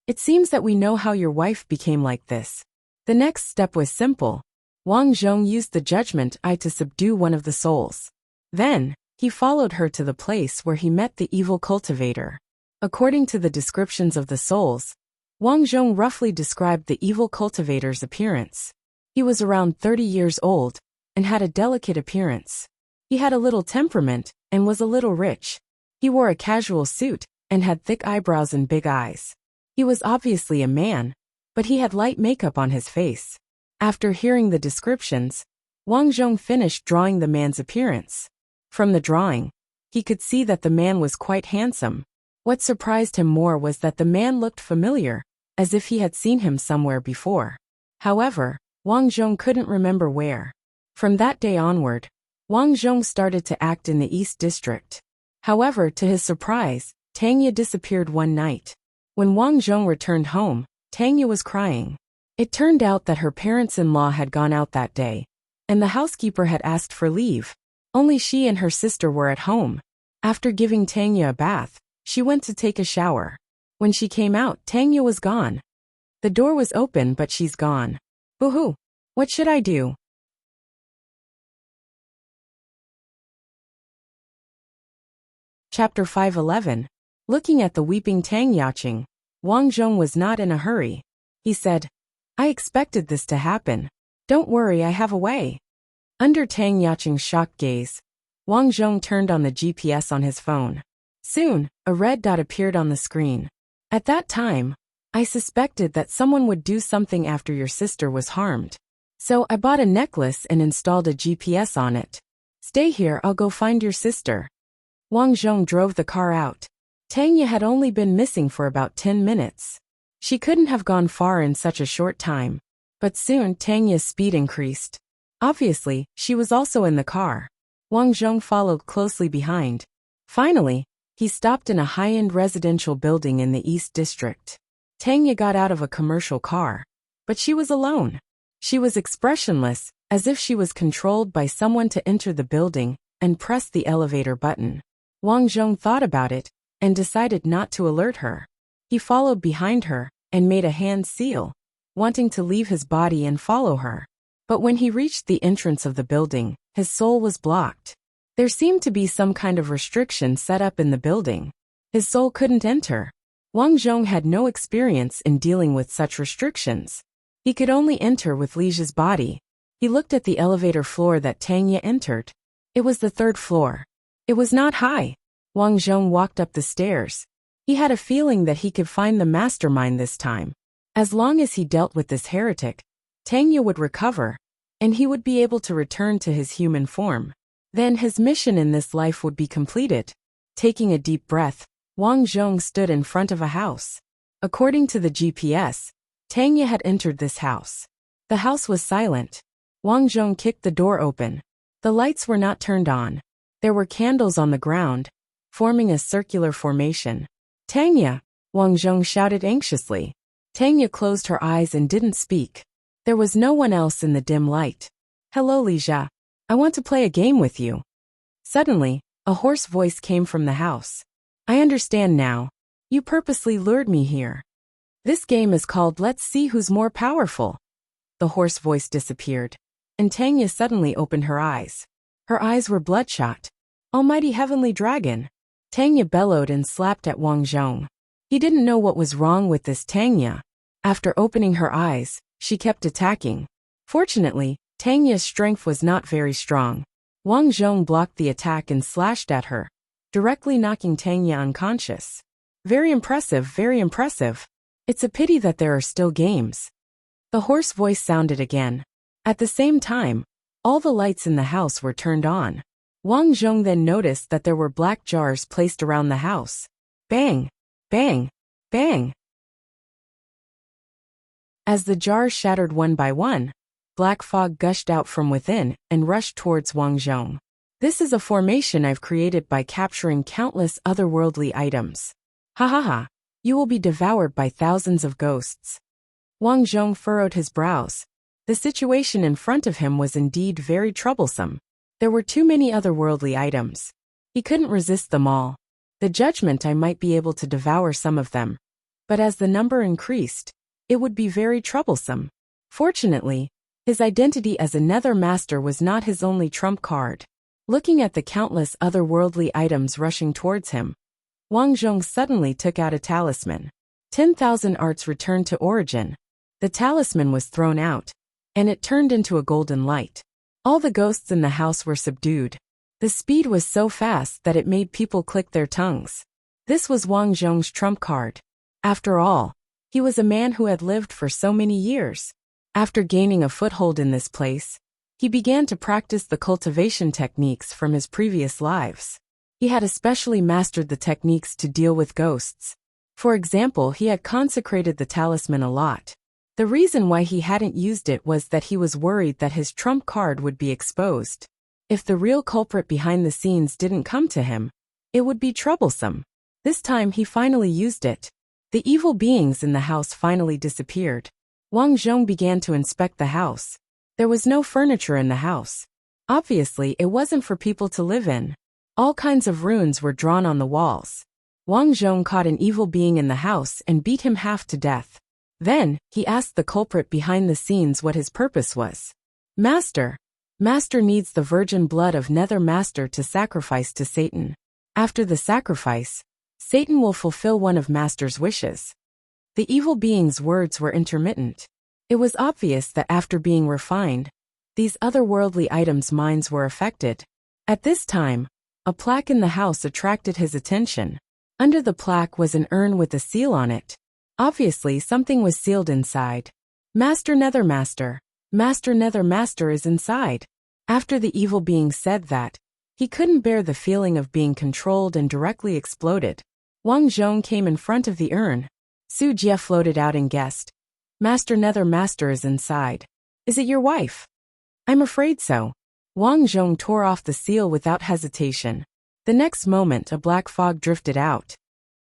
"It seems that we know how your wife became like this." The next step was simple. Wang Zhong used the Judgment Eye to subdue one of the souls. Then, he followed her to the place where he met the evil cultivator. According to the descriptions of the souls, Wang Zhong roughly described the evil cultivator's appearance. He was around 30 years old and had a delicate appearance. He had a little temperament and was a little rich. He wore a casual suit and had thick eyebrows and big eyes. He was obviously a man, but he had light makeup on his face. After hearing the descriptions, Wang Zhong finished drawing the man's appearance. From the drawing, he could see that the man was quite handsome. What surprised him more was that the man looked familiar, as if he had seen him somewhere before. However, Wang Zhong couldn't remember where. From that day onward, Wang Zhong started to act in the East District. However, to his surprise, Tangya disappeared one night. When Wang Zhong returned home, Tangya was crying. It turned out that her parents-in-law had gone out that day, and the housekeeper had asked for leave. Only she and her sister were at home. After giving Tangya a bath, she went to take a shower. When she came out, Tangya was gone. The door was open, but she's gone. Boo-hoo! What should I do? Chapter 5:11. Looking at the weeping Tang Yaching, Wang Zhong was not in a hurry. He said, "I expected this to happen. Don't worry, I have a way." Under Tang Yaching's shocked gaze, Wang Zhong turned on the GPS on his phone. Soon, a red dot appeared on the screen. At that time, I suspected that someone would do something after your sister was harmed. So I bought a necklace and installed a GPS on it. Stay here, I'll go find your sister. Wang Zhong drove the car out. Tangya had only been missing for about 10 minutes. She couldn't have gone far in such a short time. But soon Tangya's speed increased. Obviously, she was also in the car. Wang Zhong followed closely behind. Finally, he stopped in a high-end residential building in the East District. Tangya got out of a commercial car. But she was alone. She was expressionless, as if she was controlled by someone to enter the building and press the elevator button. Wang Zhong thought about it and decided not to alert her. He followed behind her and made a hand seal, wanting to leave his body and follow her. But when he reached the entrance of the building, his soul was blocked. There seemed to be some kind of restriction set up in the building. His soul couldn't enter. Wang Zhong had no experience in dealing with such restrictions. He could only enter with Lijia's body. He looked at the elevator floor that Tanya entered. It was the 3rd floor. It was not high. Wang Zhong walked up the stairs. He had a feeling that he could find the mastermind this time. As long as he dealt with this heretic, Tanya would recover, and he would be able to return to his human form. Then his mission in this life would be completed. Taking a deep breath, Wang Zhong stood in front of a house. According to the GPS, Tanya had entered this house. The house was silent. Wang Zhong kicked the door open. The lights were not turned on. There were candles on the ground, forming a circular formation. Tanya! Wang Zhong shouted anxiously. Tanya closed her eyes and didn't speak. There was no one else in the dim light. Hello, Lija. I want to play a game with you. Suddenly, a hoarse voice came from the house. I understand now. You purposely lured me here. This game is called Let's See Who's More Powerful. The hoarse voice disappeared, and Tanya suddenly opened her eyes. Her eyes were bloodshot. Almighty Heavenly Dragon! Tanya bellowed and slapped at Wang Zhong. He didn't know what was wrong with this Tanya. After opening her eyes, she kept attacking. Fortunately, Tanya's strength was not very strong. Wang Zhong blocked the attack and slashed at her, directly knocking Tanya unconscious. Very impressive, very impressive. It's a pity that there are still games. The hoarse voice sounded again. At the same time, all the lights in the house were turned on. Wang Zhong then noticed that there were black jars placed around the house. Bang! Bang! Bang! As the jars shattered one by one, black fog gushed out from within and rushed towards Wang Zhong. This is a formation I've created by capturing countless otherworldly items. Ha ha ha! You will be devoured by thousands of ghosts. Wang Zhong furrowed his brows. The situation in front of him was indeed very troublesome. There were too many otherworldly items. He couldn't resist them all. The judgment I might be able to devour some of them. But as the number increased, it would be very troublesome. Fortunately, his identity as a nether master was not his only trump card. Looking at the countless otherworldly items rushing towards him, Wang Zhong suddenly took out a talisman. 10,000 arts returned to origin. The talisman was thrown out, and it turned into a golden light. All the ghosts in the house were subdued. The speed was so fast that it made people click their tongues. This was Wang Zhong's trump card. After all, he was a man who had lived for so many years. After gaining a foothold in this place, he began to practice the cultivation techniques from his previous lives. He had especially mastered the techniques to deal with ghosts. For example, he had consecrated the talisman a lot. The reason why he hadn't used it was that he was worried that his trump card would be exposed. If the real culprit behind the scenes didn't come to him, it would be troublesome. This time he finally used it. The evil beings in the house finally disappeared. Wang Zhong began to inspect the house. There was no furniture in the house. Obviously, it wasn't for people to live in. All kinds of runes were drawn on the walls. Wang Zhong caught an evil being in the house and beat him half to death. Then, he asked the culprit behind the scenes what his purpose was. Master needs the virgin blood of Nether Master to sacrifice to Satan. After the sacrifice, Satan will fulfill one of Master's wishes. The evil being's words were intermittent. It was obvious that after being refined, these otherworldly items' minds were affected. At this time, a plaque in the house attracted his attention. Under the plaque was an urn with a seal on it. Obviously, something was sealed inside. Master Nether Master is inside. After the evil being said that, he couldn't bear the feeling of being controlled and directly exploded. Wang Zhong came in front of the urn. Su Jie floated out and guessed. Master Nether Master is inside. Is it your wife? I'm afraid so. Wang Zhong tore off the seal without hesitation. The next moment a black fog drifted out.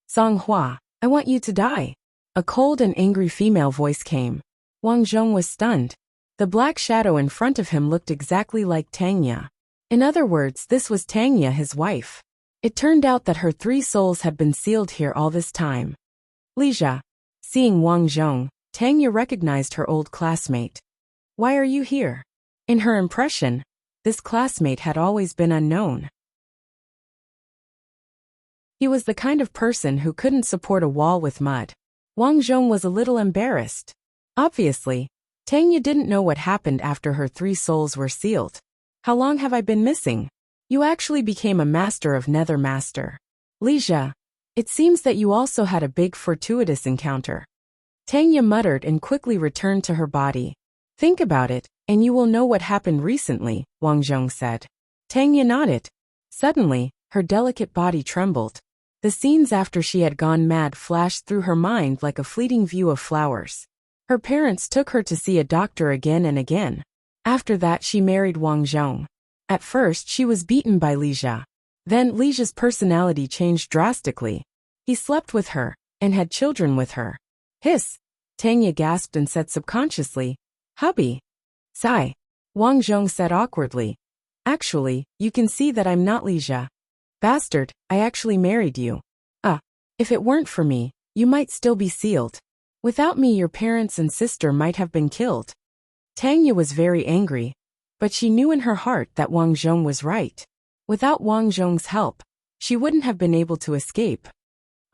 Song Hua, I want you to die. A cold and angry female voice came. Wang Zhong was stunned. The black shadow in front of him looked exactly like Tanya. In other words, this was Tanya, his wife. It turned out that her 3 souls had been sealed here all this time. Lija. Seeing Wang Zhong, Tanya recognized her old classmate. Why are you here? In her impression, this classmate had always been unknown. He was the kind of person who couldn't support a wall with mud. Wang Zhong was a little embarrassed. Obviously, Tanya didn't know what happened after her 3 souls were sealed. How long have I been missing? You actually became a master of Nether Master. Lija. It seems that you also had a big fortuitous encounter. Tanya muttered and quickly returned to her body. Think about it, and you will know what happened recently, Wang Zhong said. Tanya nodded. Suddenly, her delicate body trembled. The scenes after she had gone mad flashed through her mind like a fleeting view of flowers. Her parents took her to see a doctor again and again. After that she married Wang Zhong. At first she was beaten by Lija. Then Lija's personality changed drastically. He slept with her, and had children with her. Hiss! Tanya gasped and said subconsciously, hubby. Sigh. Wang Zhong said awkwardly. Actually, you can see that I'm not Lija. Bastard, I actually married you. If it weren't for me, you might still be sealed. Without me your parents and sister might have been killed. Tanya was very angry, but she knew in her heart that Wang Zhong was right. Without Wang Zhong's help, she wouldn't have been able to escape.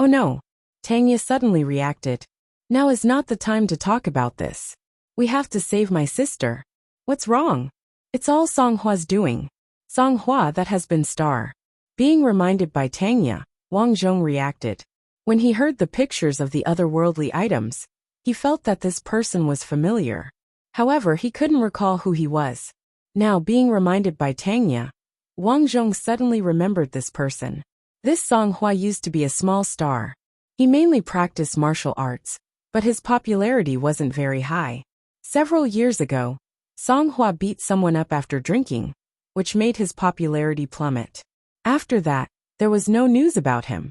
Oh no! Tanya suddenly reacted. Now is not the time to talk about this. We have to save my sister. What's wrong? It's all Songhua's doing. Songhua that has been star. Being reminded by Tanya, Wang Zhong reacted. When he heard the pictures of the otherworldly items, he felt that this person was familiar. However, he couldn't recall who he was. Now, being reminded by Tanya, Wang Zhong suddenly remembered this person. This Songhua used to be a small star. He mainly practiced martial arts, but his popularity wasn't very high. Several years ago, Songhua beat someone up after drinking, which made his popularity plummet. After that, there was no news about him.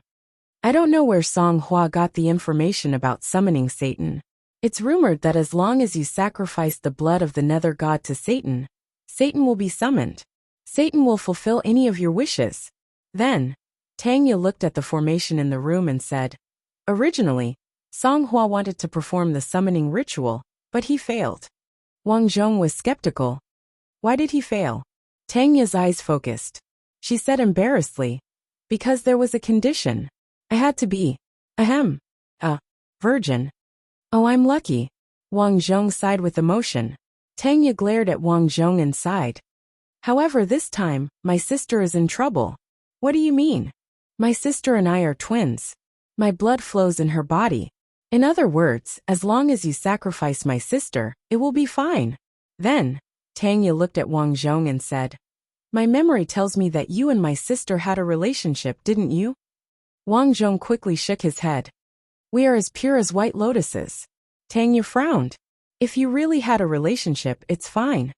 I don't know where Songhua got the information about summoning Satan. It's rumored that as long as you sacrifice the blood of the Nether God to Satan, Satan will be summoned. Satan will fulfill any of your wishes. Then, Tanya looked at the formation in the room and said, originally, Songhua wanted to perform the summoning ritual, but he failed. Wang Zhong was skeptical. Why did he fail? Tanya's eyes focused. She said embarrassedly, because there was a condition. I had to be, a virgin. Oh, I'm lucky. Wang Zhong sighed with emotion. Tanya glared at Wang Zhong and sighed. However, this time, my sister is in trouble. What do you mean? My sister and I are twins. My blood flows in her body. In other words, as long as you sacrifice my sister, it will be fine. Then, Tanya looked at Wang Zhong and said, my memory tells me that you and my sister had a relationship, didn't you? Wang Zhong quickly shook his head. We are as pure as white lotuses. Tanya frowned. If you really had a relationship, it's fine.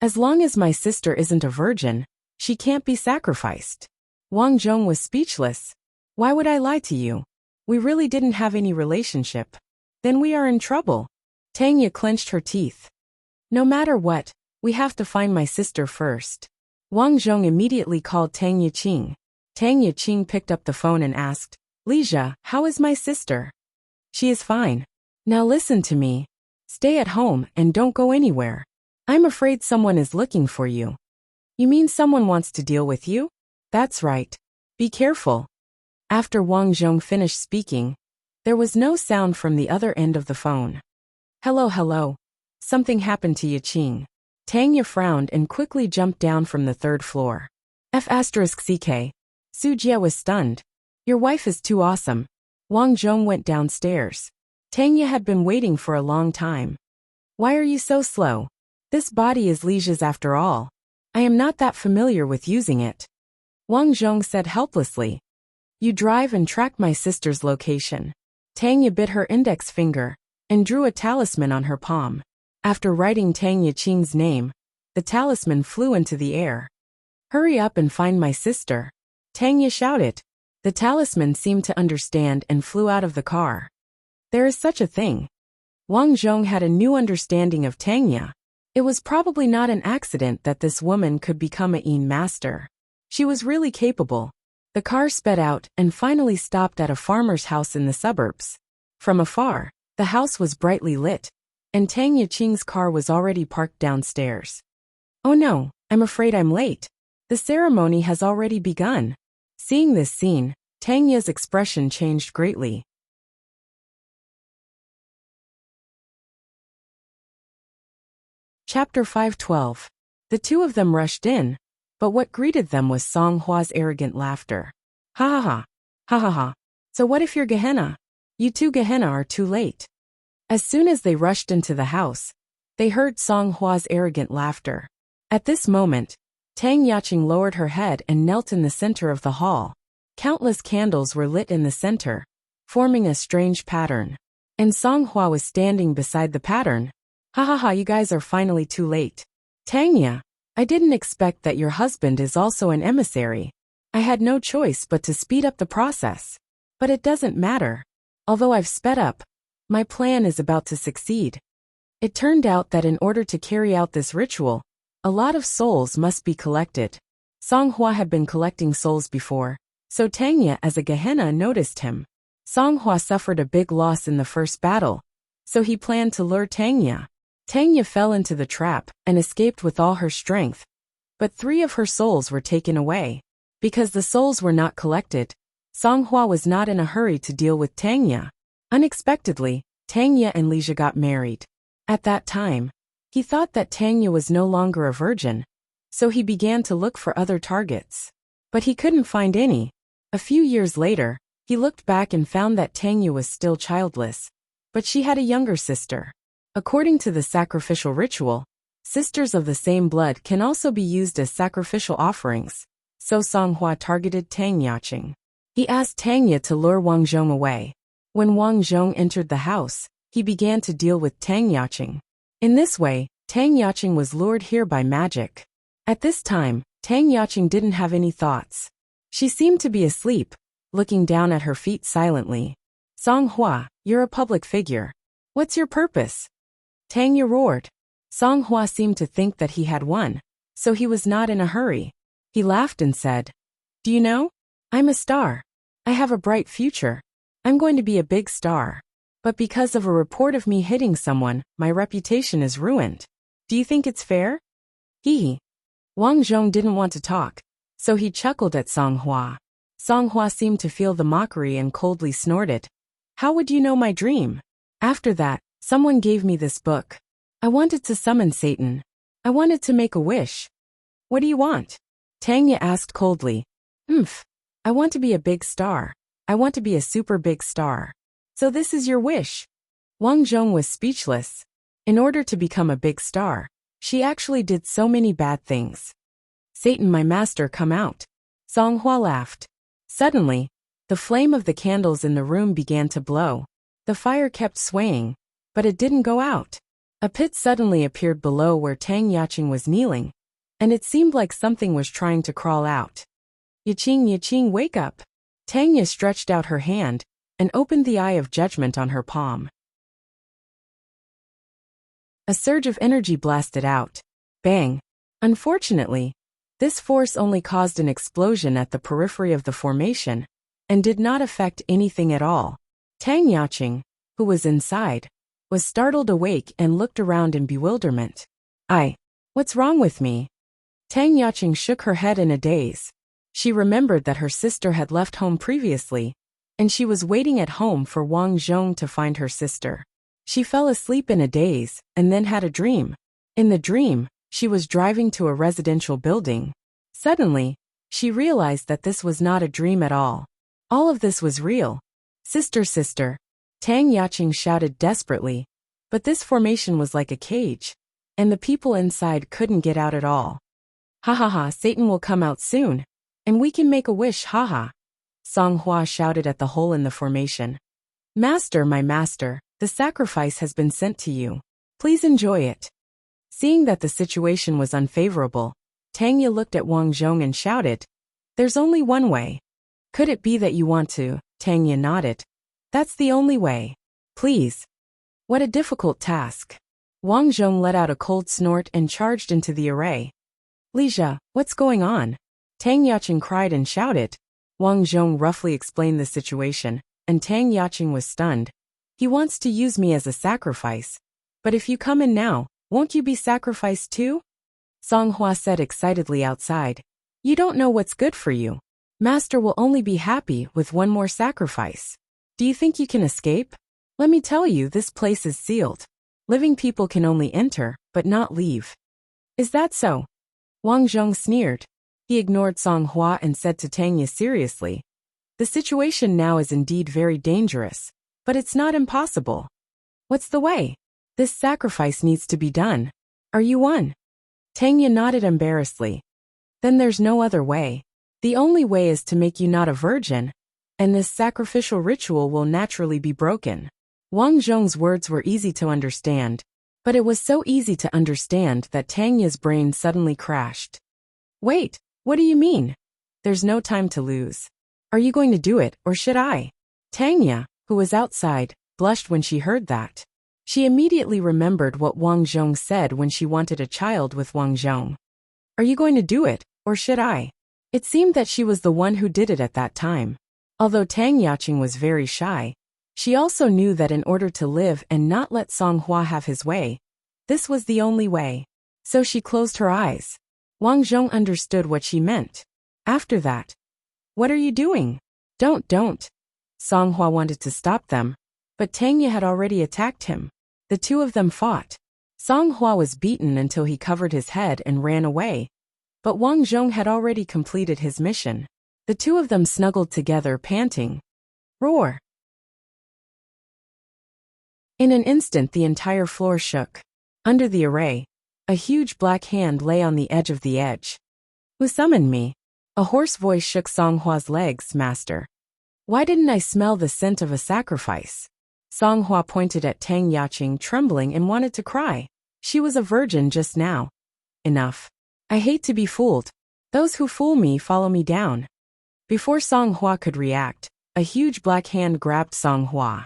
As long as my sister isn't a virgin, she can't be sacrificed. Wang Zhong was speechless. Why would I lie to you? We really didn't have any relationship. Then we are in trouble. Tanya clenched her teeth. No matter what, we have to find my sister first. Wang Zhong immediately called Tanya Qing. Tanya Qing picked up the phone and asked, Lija, how is my sister? She is fine. Now listen to me. Stay at home and don't go anywhere. I'm afraid someone is looking for you. You mean someone wants to deal with you? That's right. Be careful. After Wang Zhong finished speaking, there was no sound from the other end of the phone. Hello. Something happened to Qing. Tanya frowned and quickly jumped down from the 3rd floor. F***ck. Su Jie was stunned. Your wife is too awesome. Wang Zhong went downstairs. Tanya had been waiting for a long time. Why are you so slow? This body is Lija's after all. I am not that familiar with using it. Wang Zhong said helplessly. You drive and track my sister's location. Tanya bit her index finger and drew a talisman on her palm. After writing Tanya Qing's name, the talisman flew into the air. Hurry up and find my sister. Tanya shouted. The talisman seemed to understand and flew out of the car. There is such a thing. Wang Zhong had a new understanding of Tangya. It was probably not an accident that this woman could become a Yin master. She was really capable. The car sped out and finally stopped at a farmer's house in the suburbs. From afar, the house was brightly lit, and Tang Yaqing's car was already parked downstairs. Oh no, I'm afraid I'm late. The ceremony has already begun. Seeing this scene, Tangya's expression changed greatly. Chapter 5:12. The two of them rushed in, but what greeted them was Song Hua's arrogant laughter. Ha ha ha. Ha ha ha. So what if you're Gehenna? You two Gehenna are too late. As soon as they rushed into the house, they heard Song Hua's arrogant laughter. At this moment, Tang Yaqing lowered her head and knelt in the center of the hall. Countless candles were lit in the center, forming a strange pattern. And Song Hua was standing beside the pattern. Ha ha ha, you guys are finally too late. Tangya, I didn't expect that your husband is also an emissary. I had no choice but to speed up the process. But it doesn't matter. Although I've sped up, my plan is about to succeed. It turned out that in order to carry out this ritual, a lot of souls must be collected. Song Hua had been collecting souls before, so Tangya as a Gehenna noticed him. Song Hua suffered a big loss in the first battle, so he planned to lure Tangya. Tangya fell into the trap and escaped with all her strength, but 3 of her souls were taken away. Because the souls were not collected, Song Hua was not in a hurry to deal with Tangya. Unexpectedly, Tangya and Lija got married. At that time, he thought that Tangya was no longer a virgin, so he began to look for other targets. But he couldn't find any. A few years later, he looked back and found that Tangya was still childless, but she had a younger sister. According to the sacrificial ritual, sisters of the same blood can also be used as sacrificial offerings, so Song Hua targeted Tang Yaqing. He asked Tangya to lure Wang Zhong away. When Wang Zhong entered the house, he began to deal with Tang Yaqing. In this way, Tang Yaqing was lured here by magic. At this time, Tang Yaqing didn't have any thoughts. She seemed to be asleep, looking down at her feet silently. Song Hua, you're a public figure. What's your purpose? Tangya roared. Song Hua seemed to think that he had won, so he was not in a hurry. He laughed and said, Do you know? I'm a star. I have a bright future. I'm going to be a big star. But because of a report of me hitting someone, my reputation is ruined. Do you think it's fair? Hee. Wang Zhong didn't want to talk, so he chuckled at Song Hua. Song Hua seemed to feel the mockery and coldly snorted. How would you know my dream? After that, someone gave me this book. I wanted to summon Satan. I wanted to make a wish. What do you want? Tangya asked coldly. I want to be a big star. I want to be a super big star. So this is your wish? Wang Zhong was speechless. In order to become a big star, she actually did so many bad things. Satan, my master, come out. Song Hua laughed. Suddenly, the flame of the candles in the room began to blow. The fire kept swaying, but it didn't go out. A pit suddenly appeared below where Tang Yaqing was kneeling, and it seemed like something was trying to crawl out. Yaqing, wake up. Tangya stretched out her hand and opened the eye of judgment on her palm. A surge of energy blasted out. Bang! Unfortunately, this force only caused an explosion at the periphery of the formation, and did not affect anything at all. Tang Yaqing, who was inside, was startled awake and looked around in bewilderment. What's wrong with me? Tang Yaqing shook her head in a daze. She remembered that her sister had left home previously, and she was waiting at home for Wang Zhong to find her sister. She fell asleep in a daze, and then had a dream. In the dream, she was driving to a residential building. Suddenly, she realized that this was not a dream at all. All of this was real. Sister, Tang Yaqing shouted desperately, but this formation was like a cage, and the people inside couldn't get out at all. Ha ha ha, Satan will come out soon, and we can make a wish, ha ha. Song Hua shouted at the hole in the formation. Master, my master, the sacrifice has been sent to you. Please enjoy it. Seeing that the situation was unfavorable, Tangya looked at Wang Zhong and shouted, There's only one way. Could it be that you want to? Tangya nodded. That's the only way. Please. What a difficult task. Wang Zhong let out a cold snort and charged into the array. Lija, what's going on? Tang Yaqing cried and shouted. Wang Zhong roughly explained the situation, and Tang Yaqing was stunned. He wants to use me as a sacrifice. But if you come in now, won't you be sacrificed too? Song Hua said excitedly outside. You don't know what's good for you. Master will only be happy with one more sacrifice. Do you think you can escape? Let me tell you, this place is sealed. Living people can only enter, but not leave. Is that so? Wang Zhong sneered. He ignored Song Hua and said to Tangya seriously. The situation now is indeed very dangerous, but it's not impossible. What's the way? This sacrifice needs to be done. Are you one? Tangya nodded embarrassedly. Then there's no other way. The only way is to make you not a virgin, and this sacrificial ritual will naturally be broken. Wang Zhong's words were easy to understand, but it was so easy to understand that Tangya's brain suddenly crashed. Wait, what do you mean? There's no time to lose. Are you going to do it, or should I? Tangya, who was outside, blushed when she heard that. She immediately remembered what Wang Zhong said when she wanted a child with Wang Zhong. Are you going to do it, or should I? It seemed that she was the one who did it at that time. Although Tang Yaqing was very shy, she also knew that in order to live and not let Song Hua have his way, this was the only way. So she closed her eyes. Wang Zhong understood what she meant. After that, what are you doing? Don't. Song Hua wanted to stop them, but Tangya had already attacked him. The two of them fought. Song Hua was beaten until he covered his head and ran away, but Wang Zhong had already completed his mission. The two of them snuggled together, panting. Roar! In an instant the entire floor shook. Under the array, a huge black hand lay on the edge of the edge. Who summoned me? A hoarse voice shook Song Hua's legs. Master. Why didn't I smell the scent of a sacrifice? Song Hua pointed at Tang Yaqing, trembling, and wanted to cry. She was a virgin just now. Enough. I hate to be fooled. Those who fool me follow me down. Before Song Hua could react, a huge black hand grabbed Song Hua.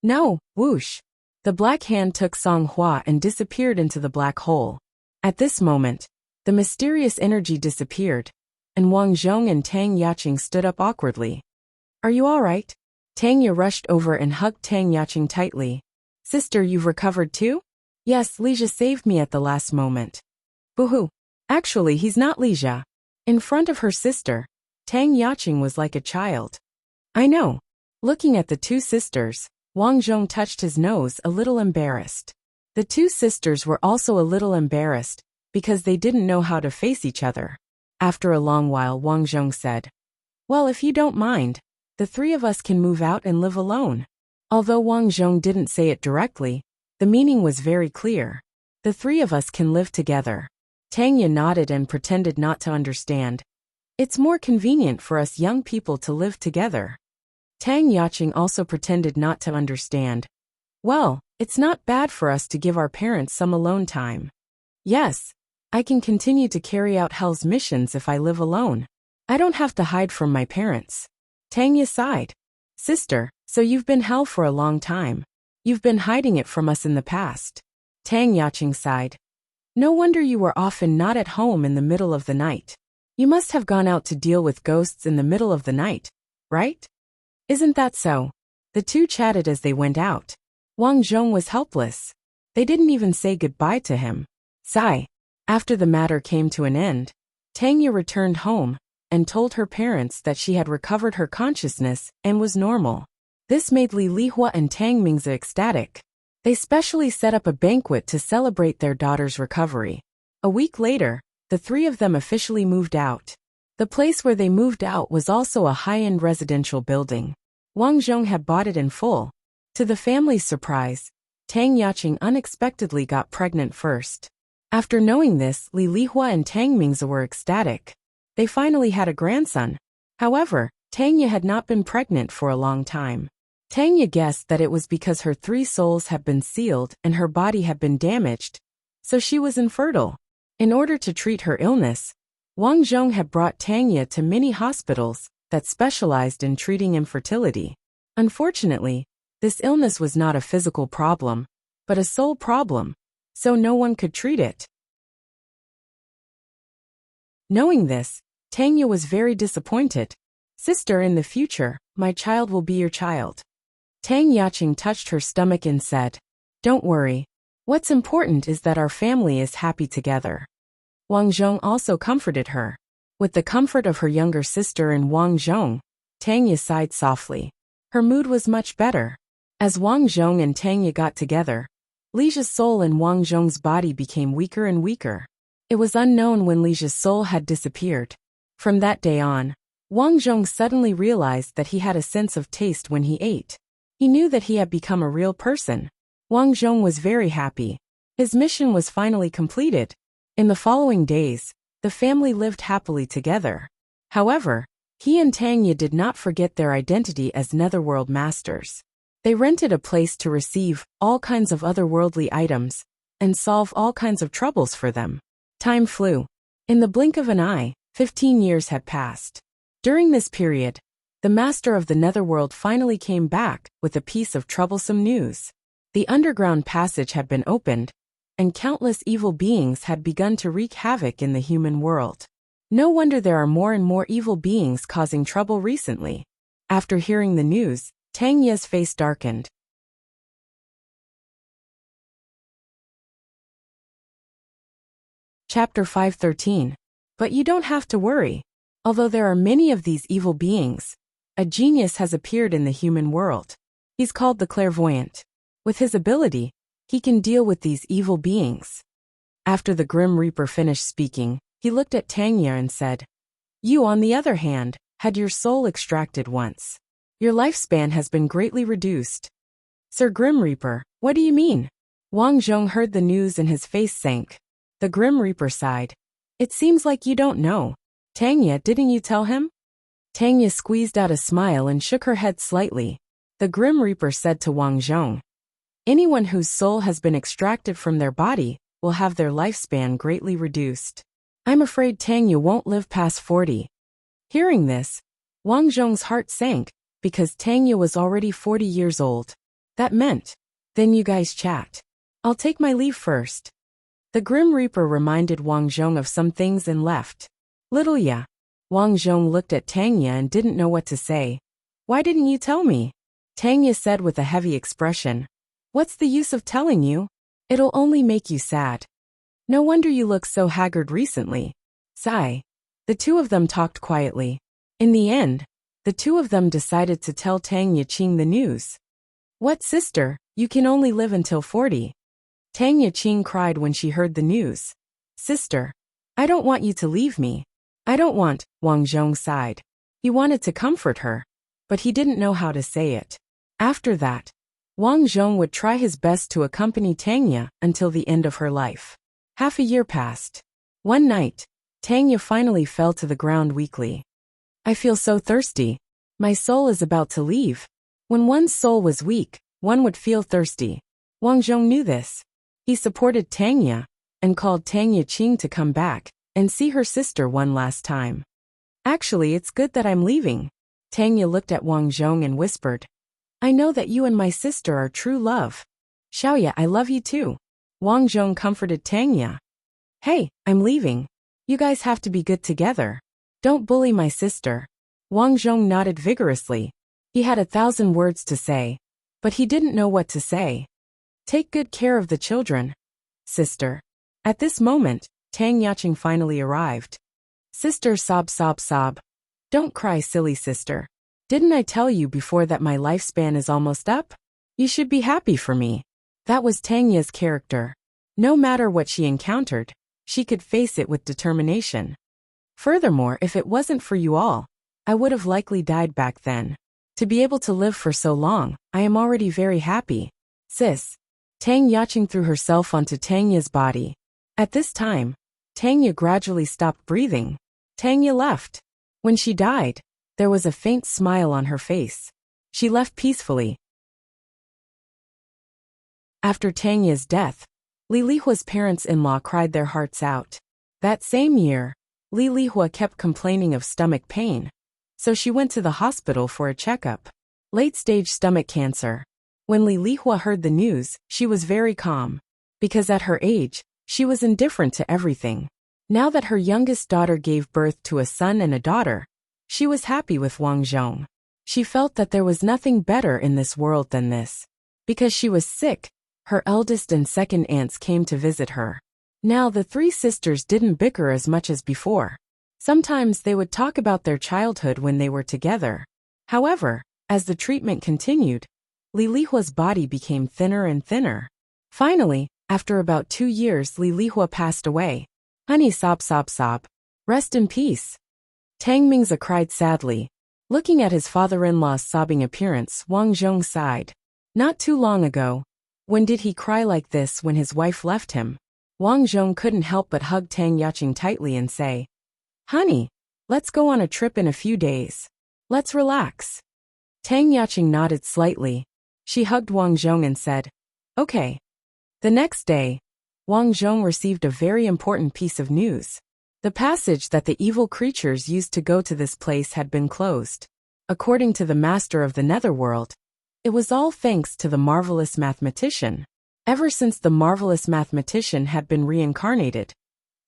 No, whoosh. The black hand took Song Hua and disappeared into the black hole. At this moment, the mysterious energy disappeared, and Wang Zhong and Tang Yaqing stood up awkwardly. Are you all right? Tangya rushed over and hugged Tang Yaqing tightly. Sister, you've recovered too? Yes, Lija saved me at the last moment. Boo-hoo. Actually, he's not Lija. In front of her sister, Tang Yaqing was like a child. I know. Looking at the two sisters, Wang Zhong touched his nose, a little embarrassed. The two sisters were also a little embarrassed, because they didn't know how to face each other. After a long while, Wang Zhong said, Well, if you don't mind, the three of us can move out and live alone. Although Wang Zhong didn't say it directly, the meaning was very clear. The three of us can live together. Tangya nodded and pretended not to understand. It's more convenient for us young people to live together. Tang Yaqing also pretended not to understand. Well, it's not bad for us to give our parents some alone time. Yes, I can continue to carry out Hell's missions if I live alone. I don't have to hide from my parents. Tangya sighed. Sister, so you've been Hell for a long time. You've been hiding it from us in the past. Tang Yaqing sighed. No wonder you were often not at home in the middle of the night. You must have gone out to deal with ghosts in the middle of the night, right? Isn't that so? The two chatted as they went out. Wang Zhong was helpless. They didn't even say goodbye to him. Sigh. After the matter came to an end, Tangya returned home and told her parents that she had recovered her consciousness and was normal. This made Li Lihua and Tang Mingzi ecstatic. They specially set up a banquet to celebrate their daughter's recovery. A week later, the three of them officially moved out. The place where they moved out was also a high-end residential building. Wang Zhong had bought it in full. To the family's surprise, Tang Yaqing unexpectedly got pregnant first. After knowing this, Li Lihua and Tang Mingzi were ecstatic. They finally had a grandson. However, Tangya had not been pregnant for a long time. Tangya guessed that it was because her three souls had been sealed and her body had been damaged, so she was infertile. In order to treat her illness, Wang Zhong had brought Tangya to many hospitals that specialized in treating infertility. Unfortunately, this illness was not a physical problem, but a soul problem, so no one could treat it. Knowing this, Tanya was very disappointed. Sister, in the future, my child will be your child. Tang Yaqing touched her stomach and said, don't worry. What's important is that our family is happy together. Wang Zhong also comforted her. With the comfort of her younger sister and Wang Zhong, Tanya sighed softly. Her mood was much better. As Wang Zhong and Tanya got together, Lijia's soul and Wang Zhong's body became weaker and weaker. It was unknown when Lijia's soul had disappeared. From that day on, Wang Zhong suddenly realized that he had a sense of taste when he ate. He knew that he had become a real person. Wang Zhong was very happy. His mission was finally completed. In the following days, the family lived happily together. However, he and Tanya did not forget their identity as Netherworld masters. They rented a place to receive all kinds of otherworldly items and solve all kinds of troubles for them. Time flew. In the blink of an eye, 15 years had passed. During this period, the master of the Netherworld finally came back with a piece of troublesome news. The underground passage had been opened, and countless evil beings had begun to wreak havoc in the human world. No wonder there are more and more evil beings causing trouble recently. After hearing the news, Tanya's face darkened. Chapter 513. But you don't have to worry. Although there are many of these evil beings, a genius has appeared in the human world. He's called the Clairvoyant. With his ability, he can deal with these evil beings. After the Grim Reaper finished speaking, he looked at Tanya and said, you, on the other hand, had your soul extracted once. Your lifespan has been greatly reduced. Sir Grim Reaper, what do you mean? Wang Zhong heard the news and his face sank. The Grim Reaper sighed. It seems like you don't know. Tanya, didn't you tell him? Tanya squeezed out a smile and shook her head slightly. The Grim Reaper said to Wang Zhong, anyone whose soul has been extracted from their body will have their lifespan greatly reduced. I'm afraid Tanya won't live past 40. Hearing this, Wang Zhong's heart sank, because Tanya was already 40 years old. That meant, then you guys chat. I'll take my leave first. The Grim Reaper reminded Wang Zhong of some things and left. Little ya. Wang Zhong looked at Tanya and didn't know what to say. Why didn't you tell me? Tanya said with a heavy expression. What's the use of telling you? It'll only make you sad. No wonder you look so haggard recently. Sigh. The two of them talked quietly. In the end, the two of them decided to tell Tang Yaqing the news. What, sister, you can only live until 40. Tang Yaqing cried when she heard the news. Sister, I don't want you to leave me. I don't want, Wang Zhong sighed. He wanted to comfort her, but he didn't know how to say it. After that, Wang Zhong would try his best to accompany Tanya until the end of her life. Half a year passed. One night, Tanya finally fell to the ground weakly. I feel so thirsty. My soul is about to leave. When one's soul was weak, one would feel thirsty. Wang Zhong knew this. He supported Tanya and called Tang Yaqing to come back and see her sister one last time. Actually, it's good that I'm leaving. Tanya looked at Wang Zhong and whispered, I know that you and my sister are true love. Xiaoya, I love you too. Wang Zhong comforted Tanya. Hey, I'm leaving. You guys have to be good together. Don't bully my sister. Wang Zhong nodded vigorously. He had 1,000 words to say, but he didn't know what to say. Take good care of the children, sister. At this moment, Tang Yaqing finally arrived. Sister, sob, sob, sob. Don't cry, silly sister. Didn't I tell you before that my lifespan is almost up? You should be happy for me. That was Tanya's character. No matter what she encountered, she could face it with determination. Furthermore, if it wasn't for you all, I would have likely died back then. To be able to live for so long, I am already very happy. Sis. Tang Yaqing threw herself onto Tanya's body. At this time, Tanya gradually stopped breathing. Tanya left. When she died, there was a faint smile on her face. She left peacefully. After Tanya's death, Li Lihua's parents-in-law cried their hearts out. That same year, Li Lihua kept complaining of stomach pain, so she went to the hospital for a checkup. Late-stage stomach cancer. When Lilihua heard the news, she was very calm. Because at her age, she was indifferent to everything. Now that her youngest daughter gave birth to a son and a daughter, she was happy with Wang Zhong. She felt that there was nothing better in this world than this. Because she was sick, her eldest and second aunts came to visit her. Now the three sisters didn't bicker as much as before. Sometimes they would talk about their childhood when they were together. However, as the treatment continued, Lilihua's body became thinner and thinner. Finally, after about 2 years, Lilihua passed away. Honey, sob, sob, sob. Rest in peace. Tang Mingzi cried sadly. Looking at his father-in-law's sobbing appearance, Wang Zhong sighed. Not too long ago. When did he cry like this when his wife left him? Wang Zhong couldn't help but hug Tang Yaqing tightly and say, Honey, let's go on a trip in a few days. Let's relax. Tang Yaqing nodded slightly. She hugged Wang Zhong and said, Okay. The next day, Wang Zhong received a very important piece of news. The passage that the evil creatures used to go to this place had been closed. According to the master of the netherworld, it was all thanks to the marvelous mathematician. Ever since the marvelous mathematician had been reincarnated,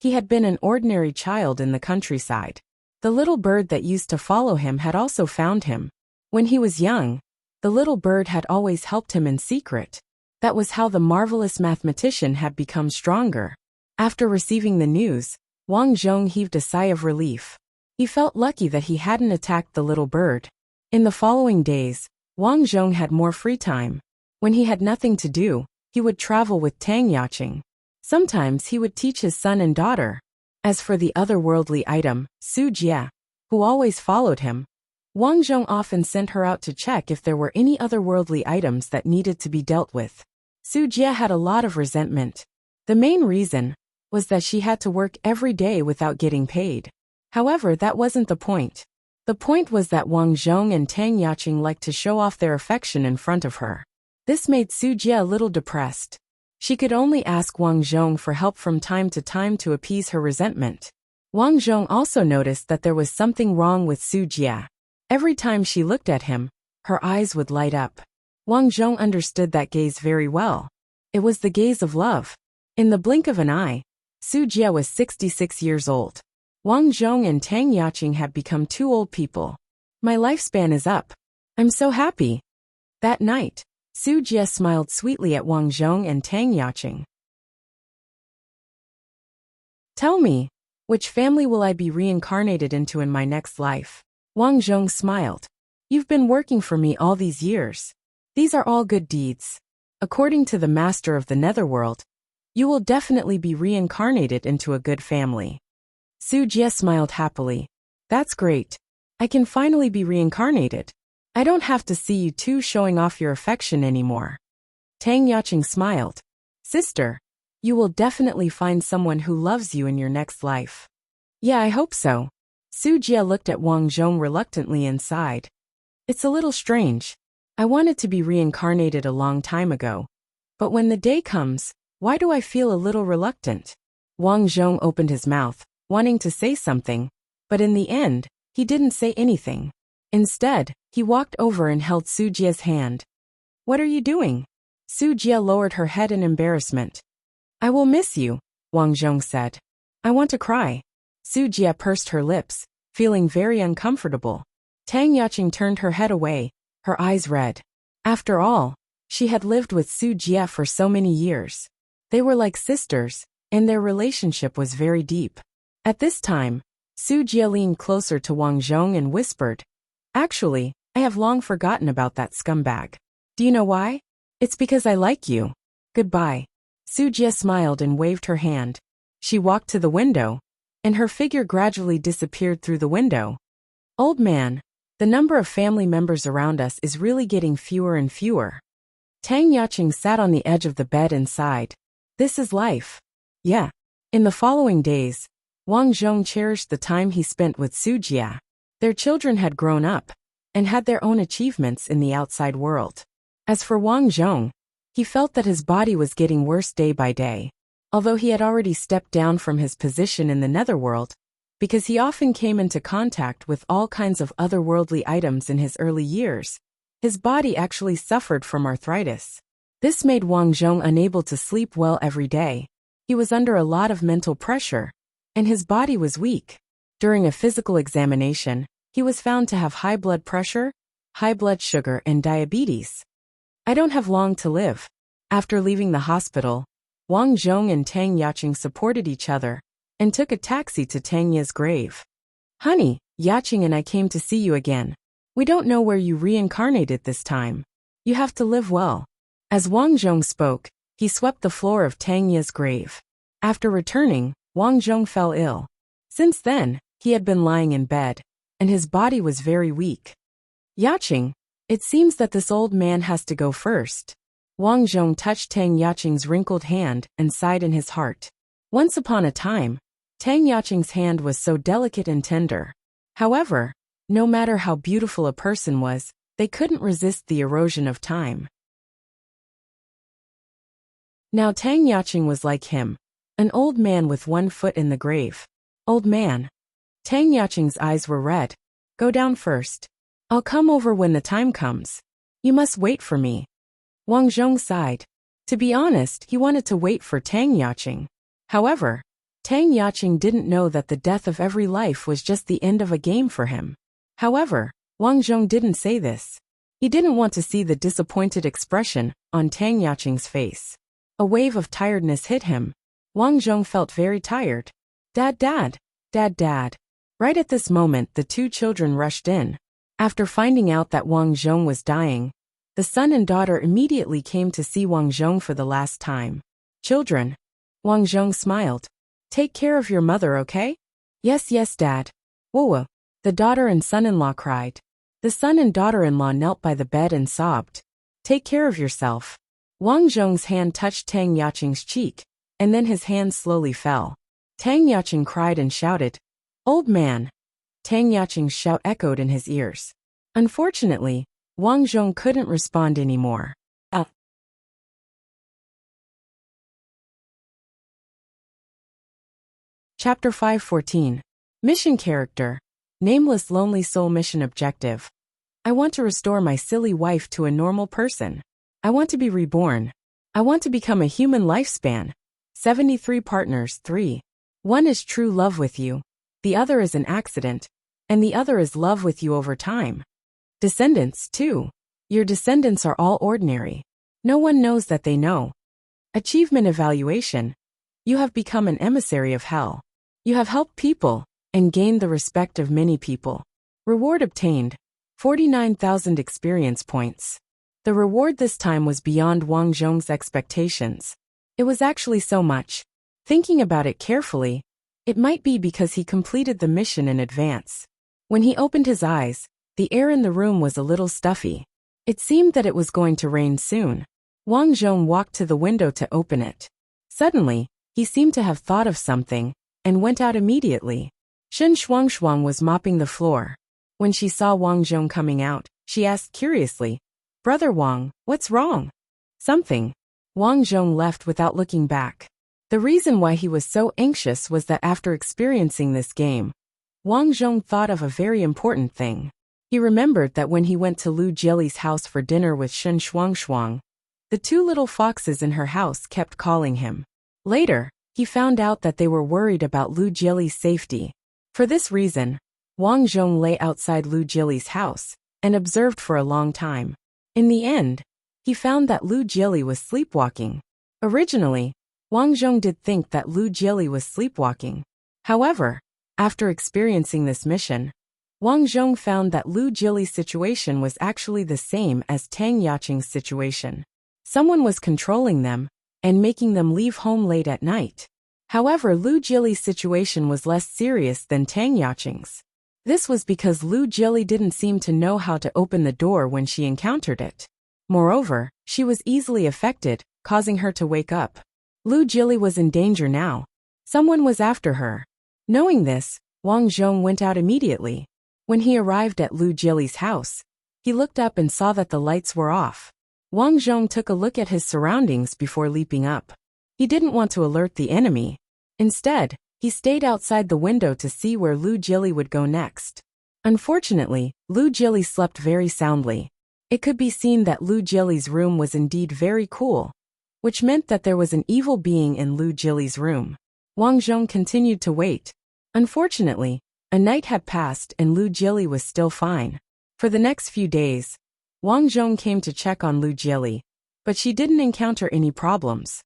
he had been an ordinary child in the countryside. The little bird that used to follow him had also found him. When he was young, the little bird had always helped him in secret. That was how the marvelous mathematician had become stronger. After receiving the news, Wang Zhong heaved a sigh of relief. He felt lucky that he hadn't attacked the little bird. In the following days, Wang Zhong had more free time. When he had nothing to do, he would travel with Tang Yaqing. Sometimes he would teach his son and daughter. As for the otherworldly item, Su Jie, who always followed him, Wang Zhong often sent her out to check if there were any otherworldly items that needed to be dealt with. Su Jie had a lot of resentment. The main reason was that she had to work every day without getting paid. However, that wasn't the point. The point was that Wang Zhong and Tang Yaqing liked to show off their affection in front of her. This made Su Jie a little depressed. She could only ask Wang Zhong for help from time to time to appease her resentment. Wang Zhong also noticed that there was something wrong with Su Jie. Every time she looked at him, her eyes would light up. Wang Zhong understood that gaze very well. It was the gaze of love. In the blink of an eye, Su Jie was 66 years old. Wang Zhong and Tang Yaqing had become two old people. My lifespan is up. I'm so happy. That night, Su Jie smiled sweetly at Wang Zhong and Tang Yaqing. Tell me, which family will I be reincarnated into in my next life? Wang Zhong smiled. You've been working for me all these years. These are all good deeds. According to the master of the netherworld, you will definitely be reincarnated into a good family. Su Jie smiled happily. That's great. I can finally be reincarnated. I don't have to see you two showing off your affection anymore. Tang Yaqing smiled. Sister, you will definitely find someone who loves you in your next life. Yeah, I hope so. Su Jie looked at Wang Zhong reluctantly and sighed. It's a little strange. I wanted to be reincarnated a long time ago. But when the day comes, why do I feel a little reluctant? Wang Zhong opened his mouth, wanting to say something, but in the end, he didn't say anything. Instead, he walked over and held Su Jie's hand. What are you doing? Su Jie lowered her head in embarrassment. I will miss you, Wang Zhong said. I want to cry. Su Jie pursed her lips, feeling very uncomfortable. Tang Yaqing turned her head away, her eyes red. After all, she had lived with Su Jie for so many years. They were like sisters, and their relationship was very deep. At this time, Su Jie leaned closer to Wang Zhong and whispered, Actually, I have long forgotten about that scumbag. Do you know why? It's because I like you. Goodbye. Su Jie smiled and waved her hand. She walked to the window, and her figure gradually disappeared through the window. Old man, the number of family members around us is really getting fewer and fewer. Tang Yaqing sat on the edge of the bed and sighed. This is life. Yeah. In the following days, Wang Zhong cherished the time he spent with Su Jie. Their children had grown up and had their own achievements in the outside world. As for Wang Zhong, he felt that his body was getting worse day by day. Although he had already stepped down from his position in the netherworld, because he often came into contact with all kinds of otherworldly items in his early years, His body actually suffered from arthritis. This made Wang Zhong unable to sleep well every day. He was under a lot of mental pressure, and his body was weak. During a physical examination, he was found to have high blood pressure, high blood sugar, and diabetes. I don't have long to live. After leaving the hospital, Wang Zhong and Tang Yaqing supported each other and took a taxi to Tang Ye's grave. Honey, Yaqing and I came to see you again. We don't know where you reincarnated this time. You have to live well. As Wang Zhong spoke, he swept the floor of Tang Ye's grave. After returning, Wang Zhong fell ill. Since then, he had been lying in bed, and his body was very weak. Yaqing, it seems that this old man has to go first. Wang Zhong touched Tang Yaqing's wrinkled hand and sighed in his heart. Once upon a time, Tang Yaqing's hand was so delicate and tender. However, no matter how beautiful a person was, they couldn't resist the erosion of time. Now Tang Yaqing was like him, an old man with one foot in the grave. Old man. Tang Yaqing's eyes were red. Go down first. I'll come over when the time comes. You must wait for me. Wang Zhong sighed. To be honest, he wanted to wait for Tang Yaqing. However, Tang Yaqing didn't know that the death of every life was just the end of a game for him. However, Wang Zhong didn't say this. He didn't want to see the disappointed expression on Tang Yaqing's face. A wave of tiredness hit him. Wang Zhong felt very tired. Dad, Dad, Dad, Dad. Right at this moment, the two children rushed in. After finding out that Wang Zhong was dying, the son and daughter immediately came to see Wang Zhong for the last time. Children. Wang Zhong smiled. Take care of your mother, okay? Yes, yes, Dad. Whoa. The daughter and son-in-law cried. The son and daughter-in-law knelt by the bed and sobbed. Take care of yourself. Wang Zhong's hand touched Tang Yaqing's cheek, and then his hand slowly fell. Tang Yaqing cried and shouted, Old man. Tang Yaqing's shout echoed in his ears. Unfortunately, Wang Zhong couldn't respond anymore. Chapter 514. Mission Character. Nameless Lonely Soul Mission Objective. I want to restore my silly wife to a normal person. I want to be reborn. I want to become a human lifespan. 73 partners 3. One is true love with you. The other is an accident. And the other is love with you over time. Descendants 2. Your descendants are all ordinary. No one knows that they know. Achievement Evaluation. You have become an emissary of hell. You have helped people and gained the respect of many people. Reward obtained. 49,000 experience points. The reward this time was beyond Wang Zhong's expectations. It was actually so much. Thinking about it carefully, it might be because he completed the mission in advance. When he opened his eyes, the air in the room was a little stuffy. It seemed that it was going to rain soon. Wang Zhong walked to the window to open it. Suddenly, he seemed to have thought of something and went out immediately. Shen Shuangshuang was mopping the floor. When she saw Wang Zhong coming out, she asked curiously, Brother Wang, what's wrong? Something. Wang Zhong left without looking back. The reason why he was so anxious was that after experiencing this game, Wang Zhong thought of a very important thing. He remembered that when he went to Lu Jieli's house for dinner with Shen Shuangshuang, the two little foxes in her house kept calling him. Later, he found out that they were worried about Lu Jieli's safety. For this reason, Wang Zhong lay outside Lu Jieli's house and observed for a long time. In the end, he found that Lu Jieli was sleepwalking. Originally, Wang Zhong did think that Lu Jieli was sleepwalking. However, after experiencing this mission, Wang Zhong found that Lu Jieli's situation was actually the same as Tang Yaqing's situation. Someone was controlling them and making them leave home late at night. However, Lu Jieli's situation was less serious than Tang Yaqing's. This was because Lu Jieli didn't seem to know how to open the door when she encountered it. Moreover, she was easily affected, causing her to wake up. Lu Jieli was in danger now. Someone was after her. Knowing this, Wang Zhong went out immediately. When he arrived at Lu Jieli's house, he looked up and saw that the lights were off. Wang Zhong took a look at his surroundings before leaping up. He didn't want to alert the enemy. Instead, he stayed outside the window to see where Lu Jieli would go next. Unfortunately, Lu Jieli slept very soundly. It could be seen that Lu Jili's room was indeed very cool, which meant that there was an evil being in Lu Jili's room. Wang Zhong continued to wait. Unfortunately, a night had passed and Lu Jili was still fine. For the next few days, Wang Zhong came to check on Lu Jili, but she didn't encounter any problems.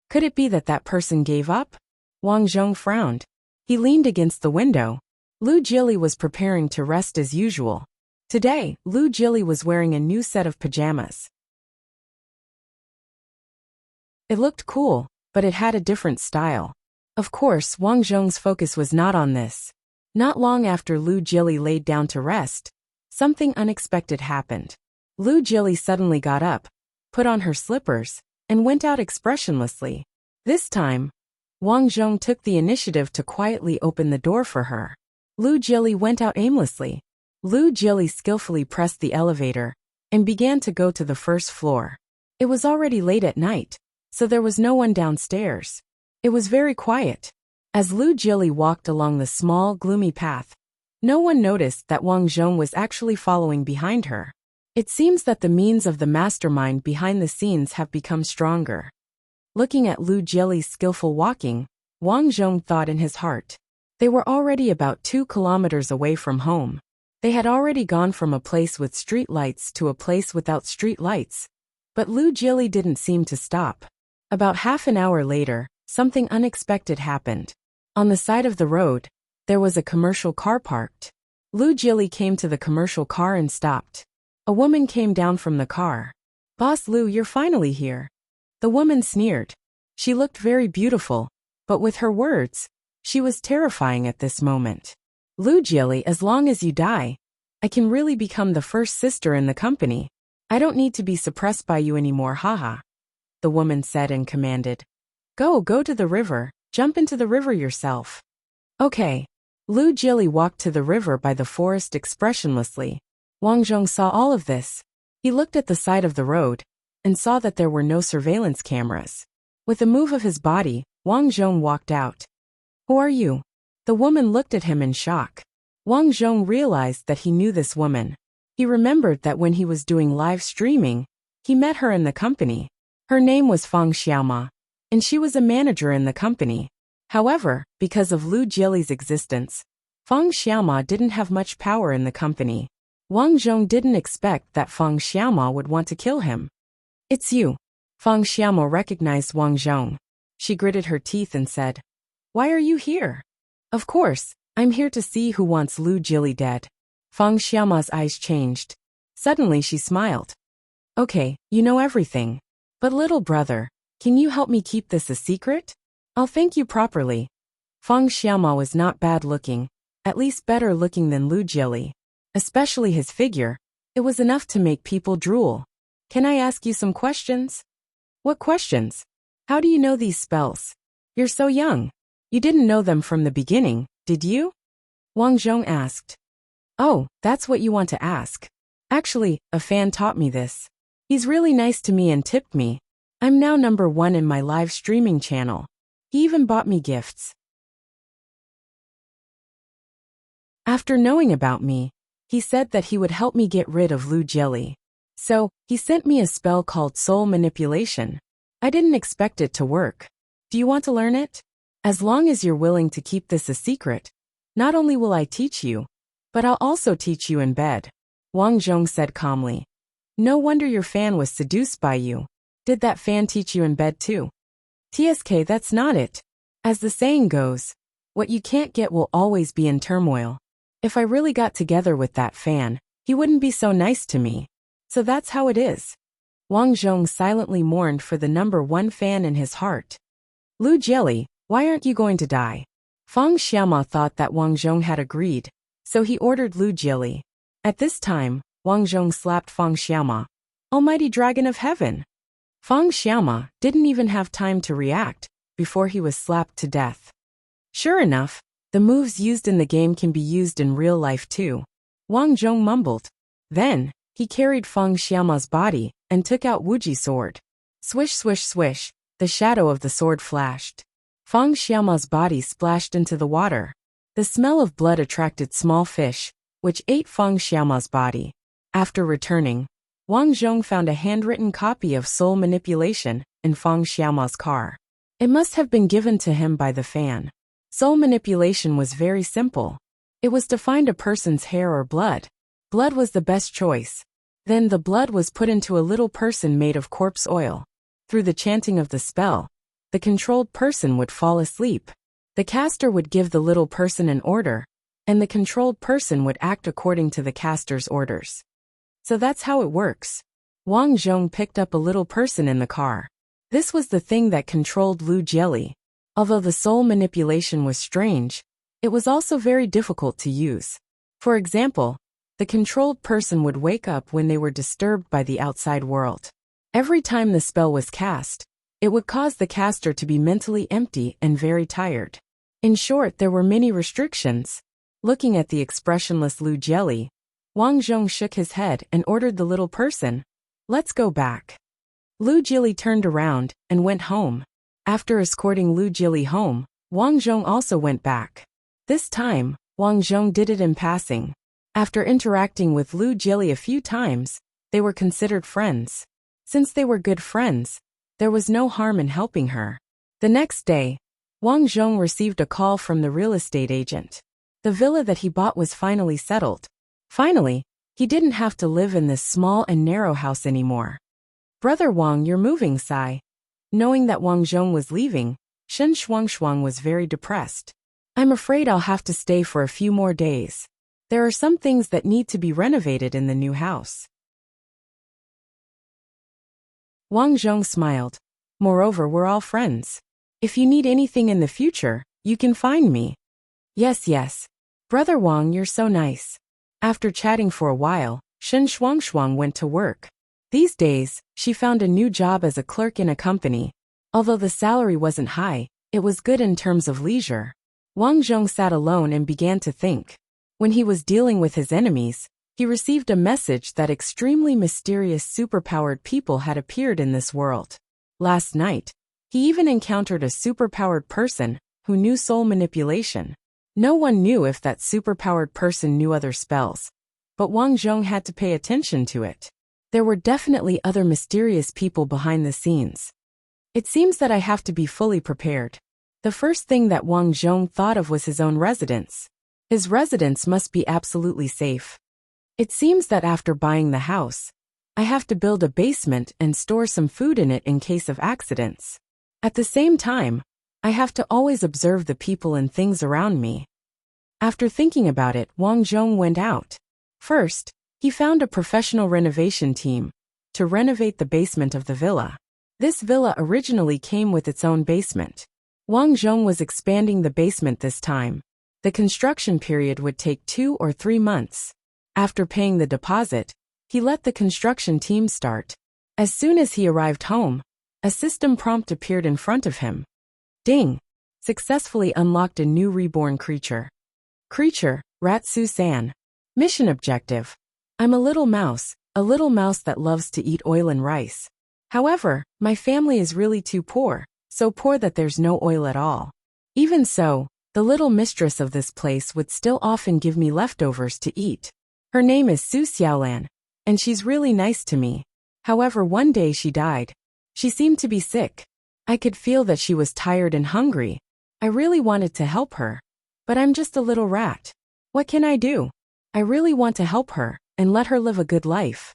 Could it be that that person gave up? Wang Zhong frowned. He leaned against the window. Lu Jili was preparing to rest as usual. Today, Lu Jili was wearing a new set of pajamas. It looked cool, but it had a different style. Of course, Wang Zhong's focus was not on this. Not long after Lu Jili laid down to rest, something unexpected happened. Lu Jili suddenly got up, put on her slippers, and went out expressionlessly. This time, Wang Zhong took the initiative to quietly open the door for her. Lu Jili went out aimlessly. Lu Jili skillfully pressed the elevator and began to go to the first floor. It was already late at night, so there was no one downstairs. It was very quiet. As Lu Jili walked along the small, gloomy path, no one noticed that Wang Zhong was actually following behind her. It seems that the means of the mastermind behind the scenes have become stronger. Looking at Lu Jili's skillful walking, Wang Zhong thought in his heart. They were already about 2 kilometers away from home. They had already gone from a place with street lights to a place without street lights. But Lu Jili didn't seem to stop. About half an hour later, something unexpected happened. On the side of the road, there was a commercial car parked. Lu Jili came to the commercial car and stopped. A woman came down from the car. "Boss Lu, you're finally here." The woman sneered. She looked very beautiful, but with her words, she was terrifying at this moment. "Lu Jili, as long as you die, I can really become the first sister in the company. I don't need to be suppressed by you anymore, haha," the woman said and commanded. Go to the river, jump into the river yourself." Okay. Lu Jili walked to the river by the forest expressionlessly. Wang Zhong saw all of this. He looked at the side of the road and saw that there were no surveillance cameras. With a move of his body, Wang Zhong walked out. "Who are you?" The woman looked at him in shock. Wang Zhong realized that he knew this woman. He remembered that when he was doing live streaming, he met her in the company. Her name was Fang Xiaoma, and she was a manager in the company. However, because of Lu Jili's existence, Fang Xiaoma didn't have much power in the company. Wang Zhong didn't expect that Fang Xiaoma would want to kill him. "It's you." Fang Xiaoma recognized Wang Zhong. She gritted her teeth and said, "Why are you here?" "Of course, I'm here to see who wants Lu Jili dead." Fang Xiaoma's eyes changed. Suddenly she smiled. "Okay, you know everything. But little brother, can you help me keep this a secret? I'll thank you properly." Fang Xiaoma was not bad looking, at least better looking than Lu Jili. Especially his figure, it was enough to make people drool. "Can I ask you some questions?" "What questions? How do you know these spells? You're so young. You didn't know them from the beginning, did you?" Wang Zhong asked. "Oh, that's what you want to ask. Actually, a fan taught me this. He's really nice to me and tipped me. I'm now #1 in my live streaming channel. He even bought me gifts." After knowing about me, he said that he would help me get rid of Lu Jili. So, he sent me a spell called Soul Manipulation. I didn't expect it to work. Do you want to learn it? As long as you're willing to keep this a secret, not only will I teach you, but I'll also teach you in bed," Wang Zhong said calmly. "No wonder your fan was seduced by you. Did that fan teach you in bed too?" "TSK, that's not it. As the saying goes, what you can't get will always be in turmoil. If I really got together with that fan, he wouldn't be so nice to me. So that's how it is." Wang Zhong silently mourned for the #1 fan in his heart. "Lu Jili, why aren't you going to die?" Fang Xiaoma thought that Wang Zhong had agreed, so he ordered Lu Jili. At this time, Wang Zhong slapped Fang Xiaoma. "Almighty Dragon of Heaven!" Fang Xiaoma didn't even have time to react before he was slapped to death. Sure enough, the moves used in the game can be used in real life too. Wang Zhong mumbled. Then, he carried Fang Xiaoma's body and took out Wuji sword. Swish swish swish, the shadow of the sword flashed. Fang Xiaoma's body splashed into the water. The smell of blood attracted small fish, which ate Fang Xiaoma's body. After returning, Wang Zhong found a handwritten copy of Soul Manipulation in Fang Xiaoma's car. It must have been given to him by the fan. Soul manipulation was very simple. It was to find a person's hair or blood. Blood was the best choice. Then the blood was put into a little person made of corpse oil. Through the chanting of the spell, the controlled person would fall asleep. The caster would give the little person an order, and the controlled person would act according to the caster's orders. So that's how it works. Wang Zhong picked up a little person in the car. This was the thing that controlled Lu Jieli. Although the soul manipulation was strange, it was also very difficult to use. For example, the controlled person would wake up when they were disturbed by the outside world. Every time the spell was cast, it would cause the caster to be mentally empty and very tired. In short, there were many restrictions. Looking at the expressionless Lu Jieli, Wang Zhong shook his head and ordered the little person, "Let's go back." Lu Jieli turned around and went home. After escorting Lu Jieli home, Wang Zhong also went back. This time, Wang Zhong did it in passing. After interacting with Lu Jieli a few times, they were considered friends. Since they were good friends, there was no harm in helping her. The next day, Wang Zhong received a call from the real estate agent. The villa that he bought was finally settled. Finally, he didn't have to live in this small and narrow house anymore. "Brother Wang, you're moving, Sai." Knowing that Wang Zhong was leaving, Shen Shuangshuang was very depressed. "I'm afraid I'll have to stay for a few more days. There are some things that need to be renovated in the new house." Wang Zhong smiled. "Moreover, we're all friends. If you need anything in the future, you can find me." Yes. Brother Wang, you're so nice." After chatting for a while, Shen Shuangshuang went to work. These days, she found a new job as a clerk in a company. Although the salary wasn't high, it was good in terms of leisure. Wang Zhong sat alone and began to think. When he was dealing with his enemies, he received a message that extremely mysterious superpowered people had appeared in this world. Last night, he even encountered a superpowered person who knew soul manipulation. No one knew if that superpowered person knew other spells, but Wang Zhong had to pay attention to it. There were definitely other mysterious people behind the scenes. It seems that I have to be fully prepared. The first thing that Wang Zhong thought of was his own residence. His residence must be absolutely safe. It seems that after buying the house, I have to build a basement and store some food in it in case of accidents. At the same time, I have to always observe the people and things around me. After thinking about it, Wang Zhong went out. First, he found a professional renovation team to renovate the basement of the villa. This villa originally came with its own basement. Wang Zhong was expanding the basement this time. The construction period would take 2 or 3 months. After paying the deposit, he let the construction team start. As soon as he arrived home, a system prompt appeared in front of him. Ding! Successfully unlocked a new reborn creature. Creature, Ratsu-san. Mission objective. I'm a little mouse that loves to eat oil and rice. However, my family is really too poor, so poor that there's no oil at all. Even so, the little mistress of this place would still often give me leftovers to eat. Her name is Su Xiaolan, and she's really nice to me. However, one day she died. She seemed to be sick. I could feel that she was tired and hungry. I really wanted to help her. But I'm just a little rat. What can I do? I really want to help her and let her live a good life.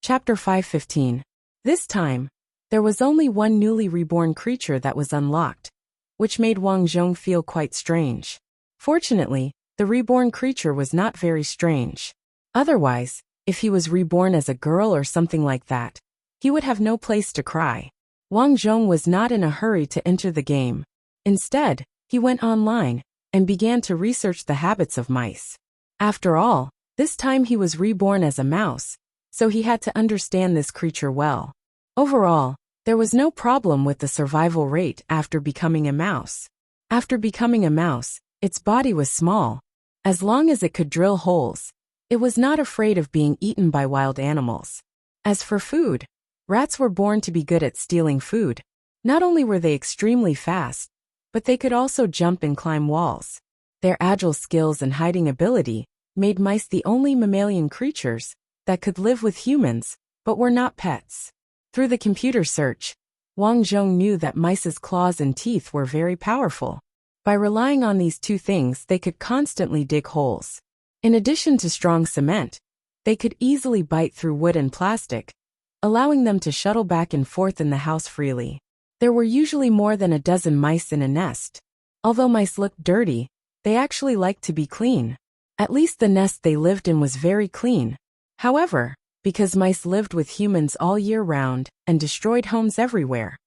Chapter 5:15. This time, there was only one newly reborn creature that was unlocked, which made Wang Zhong feel quite strange. Fortunately, the reborn creature was not very strange. Otherwise, if he was reborn as a girl or something like that, he would have no place to cry. Wang Zhong was not in a hurry to enter the game. Instead, he went online and began to research the habits of mice. After all, this time he was reborn as a mouse, so he had to understand this creature well. Overall, there was no problem with the survival rate after becoming a mouse. After becoming a mouse, its body was small. As long as it could drill holes, it was not afraid of being eaten by wild animals. As for food, rats were born to be good at stealing food. Not only were they extremely fast, but they could also jump and climb walls. Their agile skills and hiding ability made mice the only mammalian creatures that could live with humans, but were not pets. Through the computer search, Wang Zhong knew that mice's claws and teeth were very powerful. By relying on these two things, they could constantly dig holes. In addition to strong cement, they could easily bite through wood and plastic, allowing them to shuttle back and forth in the house freely. There were usually more than a dozen mice in a nest. Although mice looked dirty, they actually liked to be clean. At least the nest they lived in was very clean. However, because mice lived with humans all year round and destroyed homes everywhere,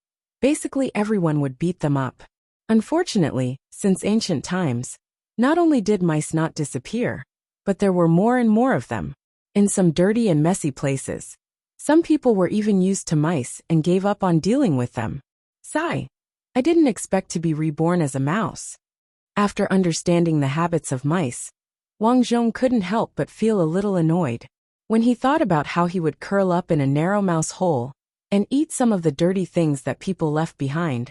basically everyone would beat them up. Unfortunately, since ancient times, not only did mice not disappear, but there were more and more of them. In some dirty and messy places, some people were even used to mice and gave up on dealing with them. Sigh. I didn't expect to be reborn as a mouse. After understanding the habits of mice, Wang Zhong couldn't help but feel a little annoyed. When he thought about how he would curl up in a narrow mouse hole and eat some of the dirty things that people left behind,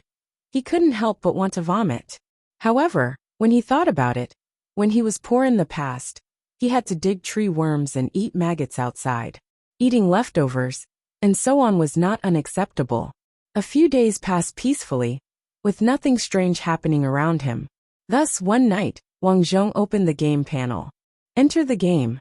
he couldn't help but want to vomit. However, when he thought about it, when he was poor in the past, he had to dig tree worms and eat maggots outside. Eating leftovers, and so on was not unacceptable. A few days passed peacefully, with nothing strange happening around him. Thus, one night, Wang Zhong opened the game panel. Enter the game.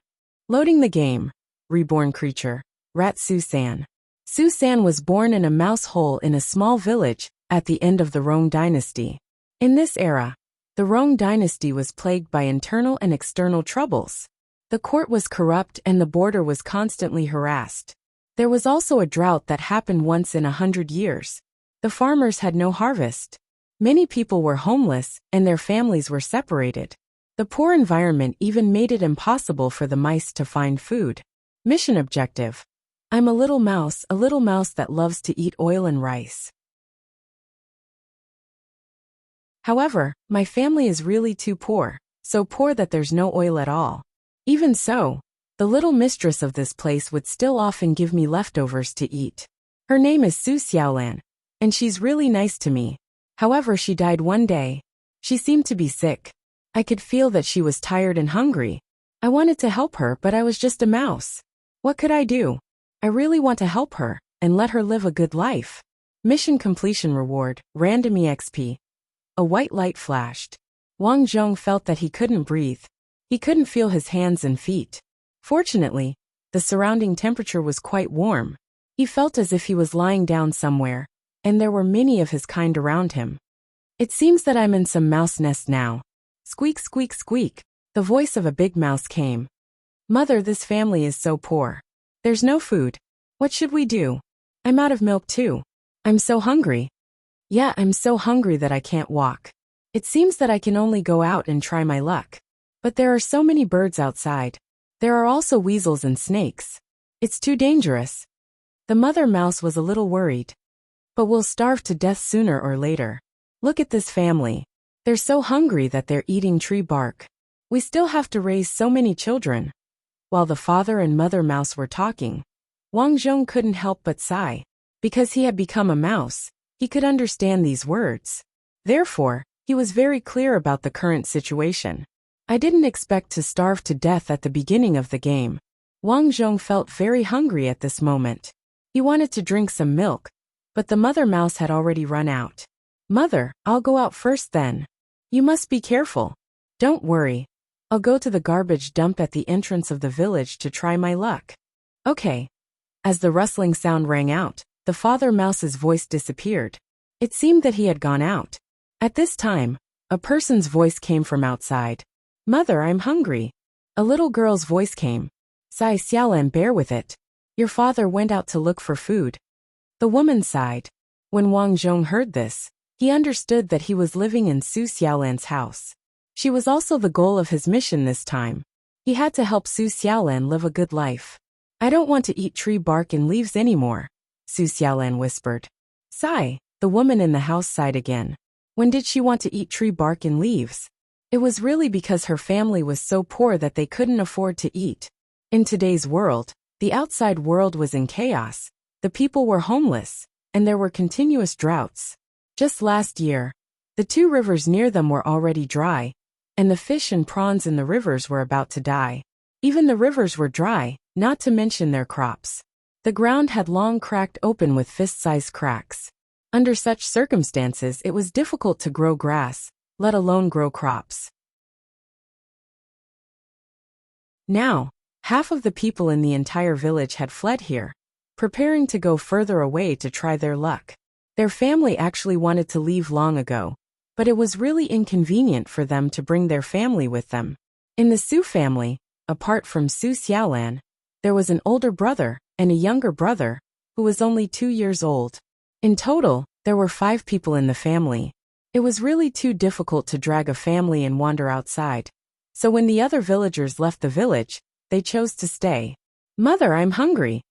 Loading the game. Reborn creature. Rat Susan. Susan was born in a mouse hole in a small village at the end of the Rong dynasty. In this era, the Rong dynasty was plagued by internal and external troubles. The court was corrupt and the border was constantly harassed. There was also a drought that happened once in 100 years. The farmers had no harvest. Many people were homeless and their families were separated. The poor environment even made it impossible for the mice to find food. Mission objective. I'm a little mouse that loves to eat oil and rice. However, my family is really too poor, so poor that there's no oil at all. Even so, the little mistress of this place would still often give me leftovers to eat. Her name is Su Xiaolan, and she's really nice to me. However, she died one day. She seemed to be sick. I could feel that she was tired and hungry. I wanted to help her, but I was just a mouse. What could I do? I really want to help her and let her live a good life. Mission completion reward, random EXP. A white light flashed. Wang Zhong felt that he couldn't breathe. He couldn't feel his hands and feet. Fortunately, the surrounding temperature was quite warm. He felt as if he was lying down somewhere, and there were many of his kind around him. It seems that I'm in some mouse nest now. Squeak, squeak, squeak. The voice of a big mouse came. Mother, this family is so poor. There's no food. What should we do? I'm out of milk too. I'm so hungry. Yeah, I'm so hungry that I can't walk. It seems that I can only go out and try my luck. But there are so many birds outside. There are also weasels and snakes. It's too dangerous. The mother mouse was a little worried. But we'll starve to death sooner or later. Look at this family. They're so hungry that they're eating tree bark. We still have to raise so many children. While the father and mother mouse were talking, Wang Zhong couldn't help but sigh. Because he had become a mouse, he could understand these words. Therefore, he was very clear about the current situation. I didn't expect to starve to death at the beginning of the game. Wang Zhong felt very hungry at this moment. He wanted to drink some milk, but the mother mouse had already run out. Mother, I'll go out first then. You must be careful. Don't worry. I'll go to the garbage dump at the entrance of the village to try my luck. Okay. As the rustling sound rang out, the father mouse's voice disappeared. It seemed that he had gone out. At this time, a person's voice came from outside. Mother, I'm hungry. A little girl's voice came. Sai Xiaolan, bear with it. Your father went out to look for food. The woman sighed. When Wang Zhong heard this, he understood that he was living in Su Xiaolan's house. She was also the goal of his mission this time. He had to help Su Xiaolan live a good life. I don't want to eat tree bark and leaves anymore, Su Xiaolan whispered. Sigh, the woman in the house sighed again. When did she want to eat tree bark and leaves? It was really because her family was so poor that they couldn't afford to eat. In today's world, the outside world was in chaos. The people were homeless, and there were continuous droughts. Just last year, the two rivers near them were already dry, and the fish and prawns in the rivers were about to die. Even the rivers were dry, not to mention their crops. The ground had long cracked open with fist-sized cracks. Under such circumstances, it was difficult to grow grass, let alone grow crops. Now, half of the people in the entire village had fled here, preparing to go further away to try their luck. Their family actually wanted to leave long ago, but it was really inconvenient for them to bring their family with them. In the Su family, apart from Su Xiaolan, there was an older brother and a younger brother, who was only 2 years old. In total, there were 5 people in the family. It was really too difficult to drag a family and wander outside. So when the other villagers left the village, they chose to stay. "Mother, I'm hungry."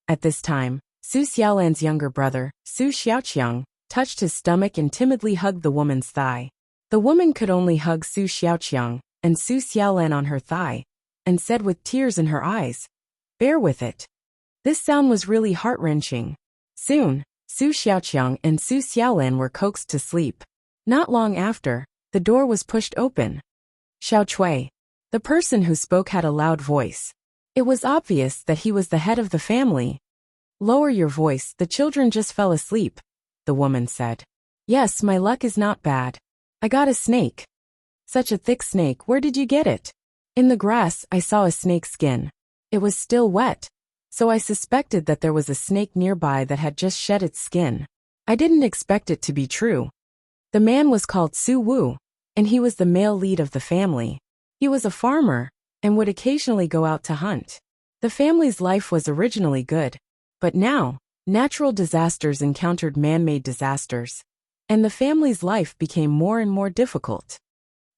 At this time, Su Xiaolan's younger brother, Su Xiaoqiang, touched his stomach and timidly hugged the woman's thigh. The woman could only hug Su Xiaoqiang and Su Xiaolan on her thigh, and said with tears in her eyes, "Bear with it." This sound was really heart-wrenching. Soon, Su Xiaoqiang and Su Xiaolan were coaxed to sleep. Not long after, the door was pushed open. Xiao Chui, the person who spoke, had a loud voice. It was obvious that he was the head of the family. "Lower your voice, the children just fell asleep," the woman said. "Yes, my luck is not bad. I got a snake." "Such a thick snake, where did you get it?" "In the grass, I saw a snake skin. It was still wet, so I suspected that there was a snake nearby that had just shed its skin. I didn't expect it to be true." The man was called Su Wu, and he was the male lead of the family. He was a farmer, and would occasionally go out to hunt. The family's life was originally good, but now, natural disasters encountered man-made disasters, and the family's life became more and more difficult.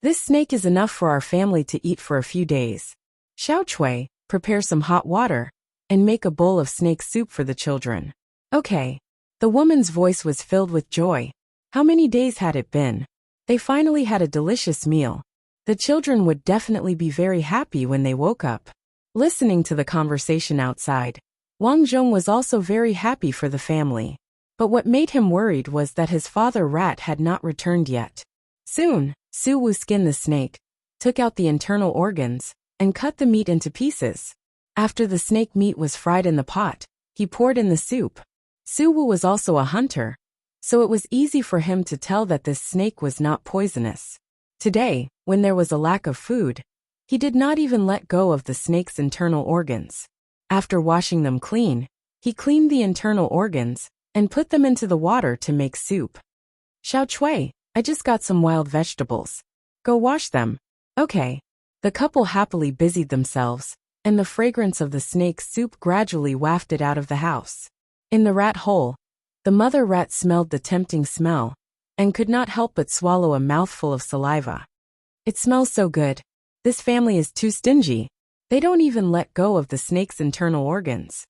"This snake is enough for our family to eat for a few days. Xiao Chui, prepare some hot water, and make a bowl of snake soup for the children." "Okay." The woman's voice was filled with joy. How many days had it been? They finally had a delicious meal. The children would definitely be very happy when they woke up. Listening to the conversation outside, Wang Zhong was also very happy for the family. But what made him worried was that his father rat had not returned yet. Soon, Su Wu skinned the snake, took out the internal organs, and cut the meat into pieces. After the snake meat was fried in the pot, he poured in the soup. Su Wu was also a hunter, so it was easy for him to tell that this snake was not poisonous. Today, when there was a lack of food, he did not even let go of the snake's internal organs. After washing them clean, he cleaned the internal organs and put them into the water to make soup. "Xiao Chui, I just got some wild vegetables. Go wash them." "Okay." The couple happily busied themselves, and the fragrance of the snake's soup gradually wafted out of the house. In the rat hole, the mother rat smelled the tempting smell, and could not help but swallow a mouthful of saliva. "It smells so good. This family is too stingy. They don't even let go of the snake's internal organs."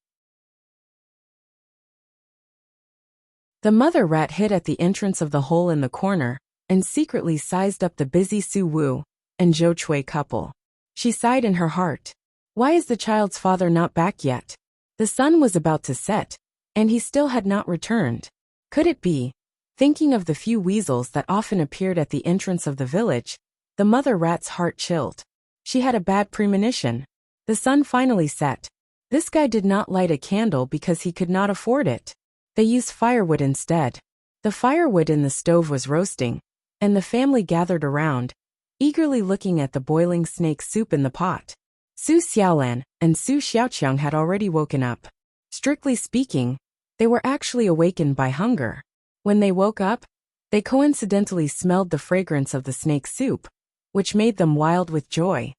The mother rat hid at the entrance of the hole in the corner, and secretly sized up the busy Su Wu and Zhou Chui couple. She sighed in her heart. Why is the child's father not back yet? The sun was about to set, and he still had not returned. Could it be? Thinking of the few weasels that often appeared at the entrance of the village, the mother rat's heart chilled. She had a bad premonition. The sun finally set. This guy did not light a candle because he could not afford it. They used firewood instead. The firewood in the stove was roasting, and the family gathered around, eagerly looking at the boiling snake soup in the pot. Su Xiaolan and Su Xiaoqiang had already woken up. Strictly speaking, they were actually awakened by hunger. When they woke up, they coincidentally smelled the fragrance of the snake soup, which made them wild with joy.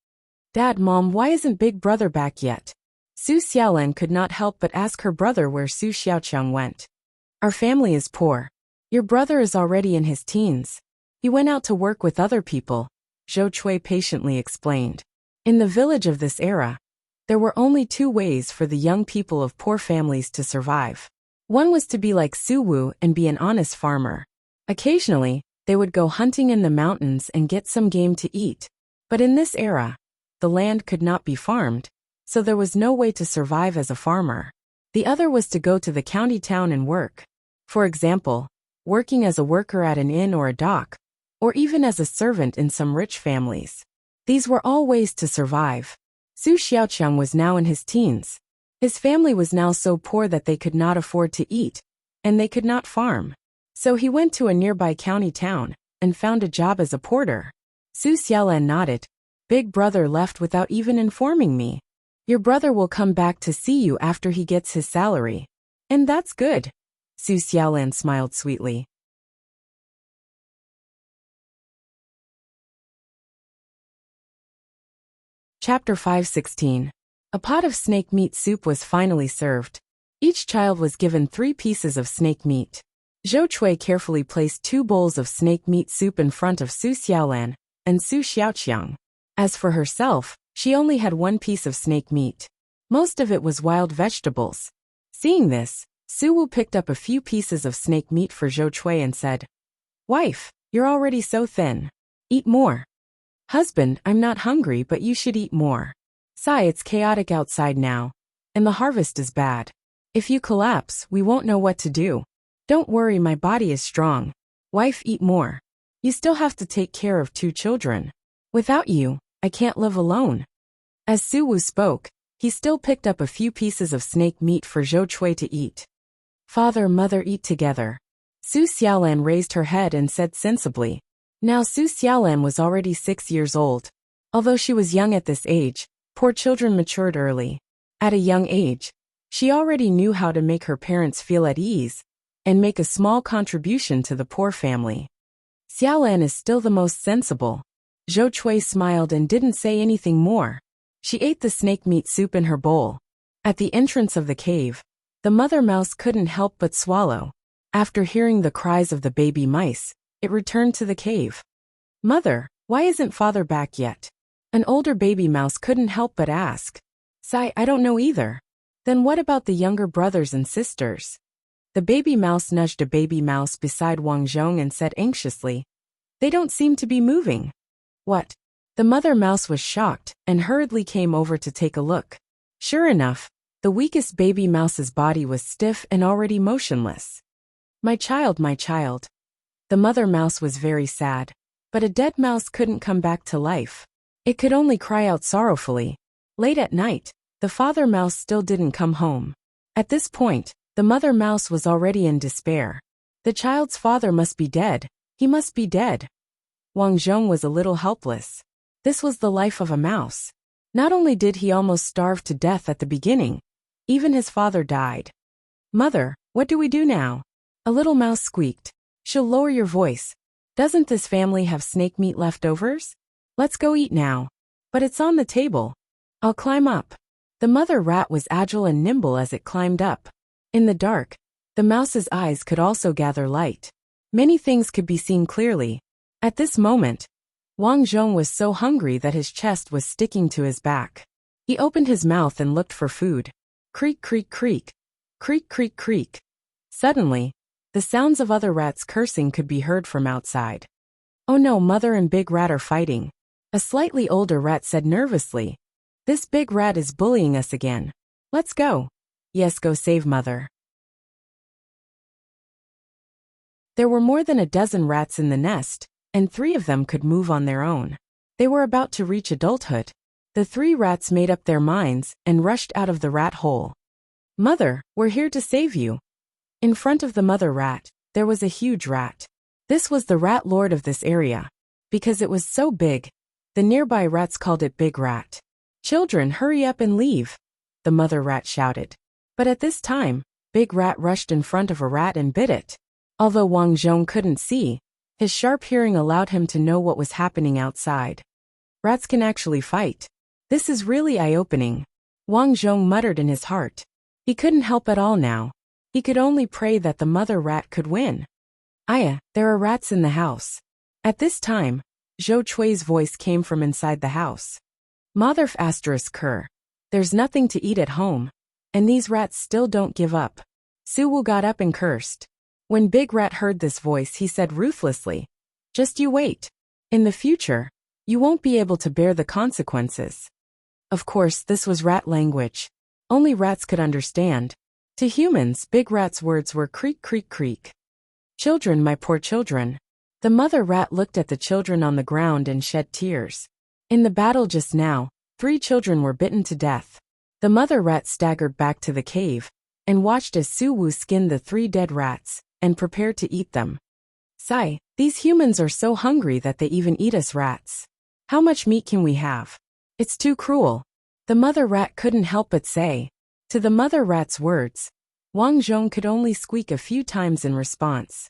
"Dad, Mom, why isn't Big Brother back yet?" Su Xiaolan could not help but ask her brother where Su Xiaoqiang went. "Our family is poor. Your brother is already in his teens. He went out to work with other people," Zhou Chui patiently explained. In the village of this era, there were only 2 ways for the young people of poor families to survive. One was to be like Su Wu and be an honest farmer. Occasionally, they would go hunting in the mountains and get some game to eat. But in this era, the land could not be farmed, so there was no way to survive as a farmer. The other was to go to the county town and work. For example, working as a worker at an inn or a dock, or even as a servant in some rich families. These were all ways to survive. Su Xiaoqiang was now in his teens. His family was now so poor that they could not afford to eat, and they could not farm. So he went to a nearby county town and found a job as a porter. Su Xiaolan nodded. Big brother left without even informing me. Your brother will come back to see you after he gets his salary. And that's good. Su Xiaolan smiled sweetly. Chapter 5:16. A pot of snake meat soup was finally served. Each child was given 3 pieces of snake meat. Zhou Chui carefully placed 2 bowls of snake meat soup in front of Su Xiaolan and Su Xiaoqiang. As for herself, she only had 1 piece of snake meat. Most of it was wild vegetables. Seeing this, Su Wu picked up a few pieces of snake meat for Zhou Chui and said, "Wife, you're already so thin. Eat more." "Husband, I'm not hungry, but you should eat more. Sigh, it's chaotic outside now, and the harvest is bad. If you collapse, we won't know what to do. Don't worry, my body is strong. Wife, eat more. You still have to take care of 2 children. Without you, I can't live alone." As Su Wu spoke, he still picked up a few pieces of snake meat for Zhou Chui to eat. "Father, mother, eat together." Su Xiaolan raised her head and said sensibly. Now Su Xiaolan was already 6 years old. Although she was young at this age, poor children matured early. At a young age, she already knew how to make her parents feel at ease and make a small contribution to the poor family. Xiaolan is still the most sensible. Zhou Chui smiled and didn't say anything more. She ate the snake meat soup in her bowl. At the entrance of the cave, the mother mouse couldn't help but swallow. After hearing the cries of the baby mice, it returned to the cave. "Mother, why isn't father back yet?" An older baby mouse couldn't help but ask. "Sigh, I don't know either." "Then what about the younger brothers and sisters?" The baby mouse nudged a baby mouse beside Wang Zhong and said anxiously, "They don't seem to be moving." "What?" The mother mouse was shocked and hurriedly came over to take a look. Sure enough, the weakest baby mouse's body was stiff and already motionless. My child, my child." The mother mouse was very sad, but a dead mouse couldn't come back to life. It could only cry out sorrowfully. Late at night, the father mouse still didn't come home. At this point, the mother mouse was already in despair. The child's father must be dead. He must be dead. Wang Zhong was a little helpless. This was the life of a mouse. Not only did he almost starve to death at the beginning, even his father died. "Mother, what do we do now?" A little mouse squeaked. "She'll lower your voice. Doesn't this family have snake meat leftovers? Let's go eat now." "But it's on the table." "I'll climb up." The mother rat was agile and nimble as it climbed up. In the dark, the mouse's eyes could also gather light. Many things could be seen clearly. At this moment, Wang Zhong was so hungry that his chest was sticking to his back. He opened his mouth and looked for food. Creak, creak, creak. Creak, creak, creak. Suddenly, the sounds of other rats cursing could be heard from outside. "Oh no, Mother and Big Rat are fighting." A slightly older rat said nervously. "This big rat is bullying us again. Let's go." "Yes, go save Mother." There were more than a dozen rats in the nest, and 3 of them could move on their own. They were about to reach adulthood. The 3 rats made up their minds and rushed out of the rat hole. "Mother, we're here to save you." In front of the mother rat, there was a huge rat. This was the rat lord of this area. Because it was so big, the nearby rats called it Big Rat. "Children, hurry up and leave," the mother rat shouted. But at this time, Big Rat rushed in front of a rat and bit it. Although Wang Zhong couldn't see, his sharp hearing allowed him to know what was happening outside. Rats can actually fight. This is really eye-opening. Wang Zhong muttered in his heart. He couldn't help at all now. He could only pray that the mother rat could win. "Aya, there are rats in the house." At this time, Zhou Chui's voice came from inside the house. "Mother ***, there's nothing to eat at home, and these rats still don't give up." Su Wu got up and cursed. When Big Rat heard this voice, he said ruthlessly, "Just you wait. In the future, you won't be able to bear the consequences." Of course, this was rat language. Only rats could understand. To humans, Big Rat's words were creak, creak, creak. "Children, my poor children." The mother rat looked at the children on the ground and shed tears. In the battle just now, 3 children were bitten to death. The mother rat staggered back to the cave and watched as Suwu skinned the 3 dead rats and prepared to eat them. Sigh, these humans are so hungry that they even eat us rats. How much meat can we have? It's too cruel. The mother rat couldn't help but say. To the mother rat's words, Wang Zhong could only squeak a few times in response.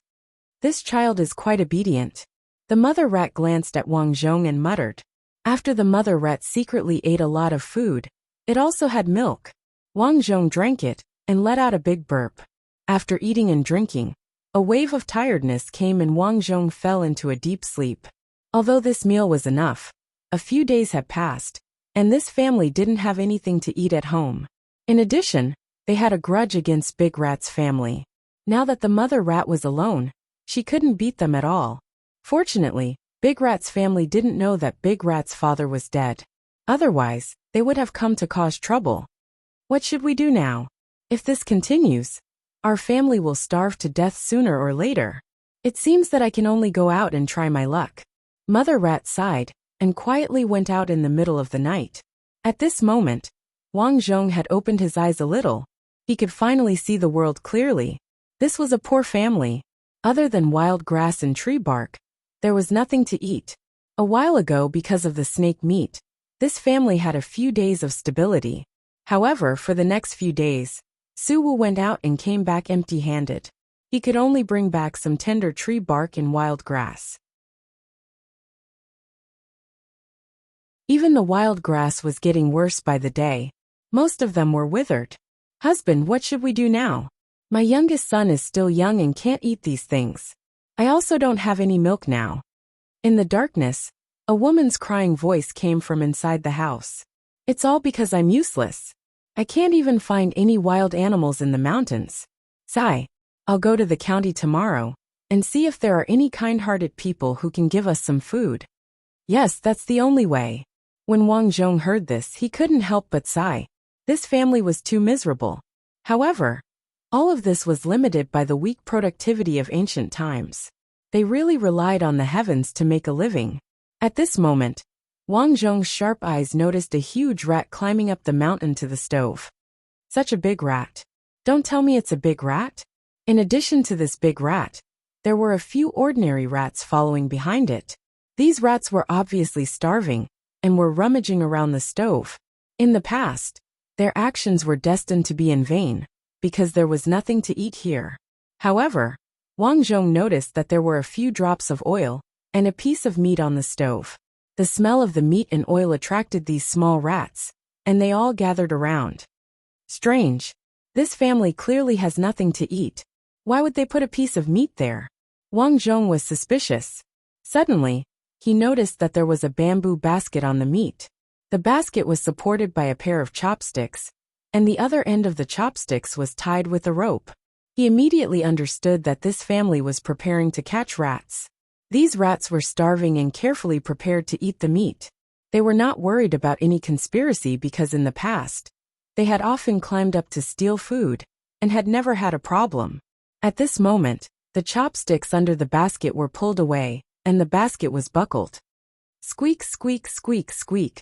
This child is quite obedient. The mother rat glanced at Wang Zhong and muttered. After the mother rat secretly ate a lot of food, it also had milk. Wang Zhong drank it and let out a big burp. After eating and drinking, a wave of tiredness came and Wang Zhong fell into a deep sleep. Although this meal was enough, a few days had passed, and this family didn't have anything to eat at home. In addition, they had a grudge against Big Rat's family. Now that the mother rat was alone, she couldn't beat them at all. Fortunately, Big Rat's family didn't know that Big Rat's father was dead. Otherwise, they would have come to cause trouble. What should we do now? If this continues, our family will starve to death sooner or later. It seems that I can only go out and try my luck. Mother Rat sighed and quietly went out in the middle of the night. At this moment, Wang Zhong had opened his eyes a little. He could finally see the world clearly. This was a poor family. Other than wild grass and tree bark, there was nothing to eat. A while ago, because of the snake meat, this family had a few days of stability. However, for the next few days, Suwu went out and came back empty-handed. He could only bring back some tender tree bark and wild grass. Even the wild grass was getting worse by the day. Most of them were withered. Husband, what should we do now? My youngest son is still young and can't eat these things. I also don't have any milk now. In the darkness, a woman's crying voice came from inside the house. It's all because I'm useless. I can't even find any wild animals in the mountains. Sigh. I'll go to the county tomorrow and see if there are any kind-hearted people who can give us some food. Yes, that's the only way. When Wang Zhong heard this, he couldn't help but sigh. This family was too miserable. However, all of this was limited by the weak productivity of ancient times. They really relied on the heavens to make a living. At this moment, Wang Zhong's sharp eyes noticed a huge rat climbing up the mountain to the stove. Such a big rat. Don't tell me it's a big rat? In addition to this big rat, there were a few ordinary rats following behind it. These rats were obviously starving and were rummaging around the stove. In the past, their actions were destined to be in vain, because there was nothing to eat here. However, Wang Zhong noticed that there were a few drops of oil and a piece of meat on the stove. The smell of the meat and oil attracted these small rats, and they all gathered around. Strange. This family clearly has nothing to eat. Why would they put a piece of meat there? Wang Zhong was suspicious. Suddenly, he noticed that there was a bamboo basket on the meat. The basket was supported by a pair of chopsticks, and the other end of the chopsticks was tied with a rope. He immediately understood that this family was preparing to catch rats. These rats were starving and carefully prepared to eat the meat. They were not worried about any conspiracy because in the past, they had often climbed up to steal food and had never had a problem. At this moment, the chopsticks under the basket were pulled away, and the basket was buckled. Squeak, squeak, squeak, squeak.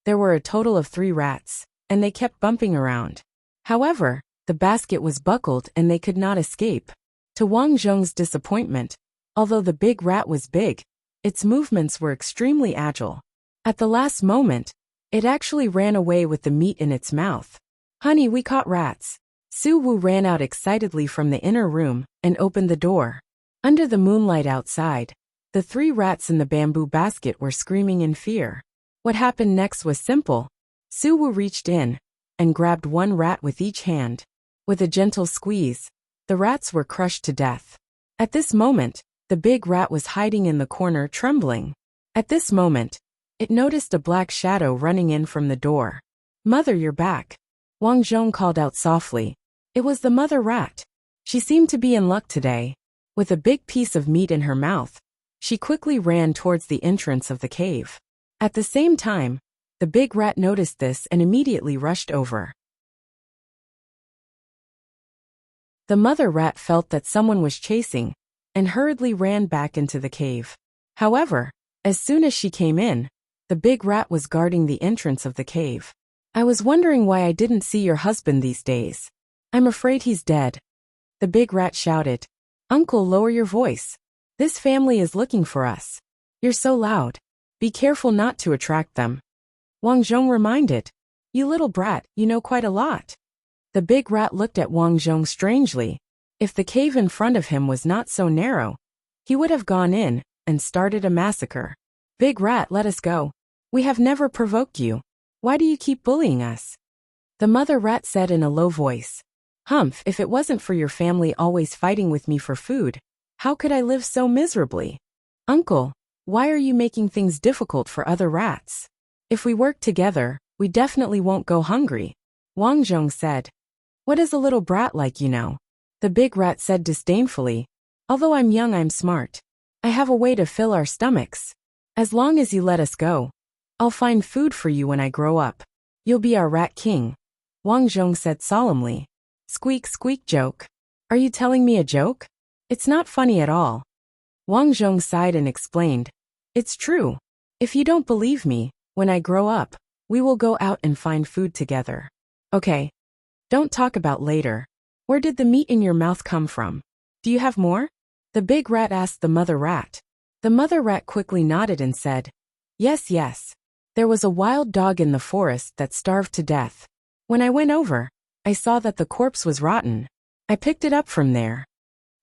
There were a total of 3 rats, and they kept bumping around. However, the basket was buckled and they could not escape. To Wang Zhong's disappointment, although the big rat was big, its movements were extremely agile. At the last moment, it actually ran away with the meat in its mouth. Honey, we caught rats. Suwu ran out excitedly from the inner room and opened the door. Under the moonlight outside, the 3 rats in the bamboo basket were screaming in fear. What happened next was simple. Suwu reached in and grabbed 1 rat with each hand. With a gentle squeeze, the rats were crushed to death. At this moment, the big rat was hiding in the corner trembling. At this moment, it noticed a black shadow running in from the door. Mother, you're back. Wang Zhong called out softly. It was the mother rat. She seemed to be in luck today. With a big piece of meat in her mouth, she quickly ran towards the entrance of the cave. At the same time, the big rat noticed this and immediately rushed over. The mother rat felt that someone was chasing, and hurriedly ran back into the cave. However, as soon as she came in, the big rat was guarding the entrance of the cave. I was wondering why I didn't see your husband these days. I'm afraid he's dead. The big rat shouted. Uncle, lower your voice. This family is looking for us. You're so loud. Be careful not to attract them. Wang Zhong reminded. You little brat, you know quite a lot. The big rat looked at Wang Zhong strangely. If the cave in front of him was not so narrow, he would have gone in and started a massacre. Big rat, let us go. We have never provoked you. Why do you keep bullying us? The mother rat said in a low voice. Humph, if it wasn't for your family always fighting with me for food, how could I live so miserably? Uncle, why are you making things difficult for other rats? If we work together, we definitely won't go hungry. Wang Zhong said. What is a little brat like, you know? The big rat said disdainfully. Although I'm young, I'm smart. I have a way to fill our stomachs. As long as you let us go, I'll find food for you when I grow up. You'll be our rat king. Wang Zhong said solemnly. Squeak, squeak joke. Are you telling me a joke? It's not funny at all. Wang Zhong sighed and explained. It's true. If you don't believe me, when I grow up, we will go out and find food together. Okay. Don't talk about later. Where did the meat in your mouth come from? Do you have more? The big rat asked the mother rat. The mother rat quickly nodded and said, Yes, yes. There was a wild dog in the forest that starved to death. When I went over, I saw that the corpse was rotten. I picked it up from there.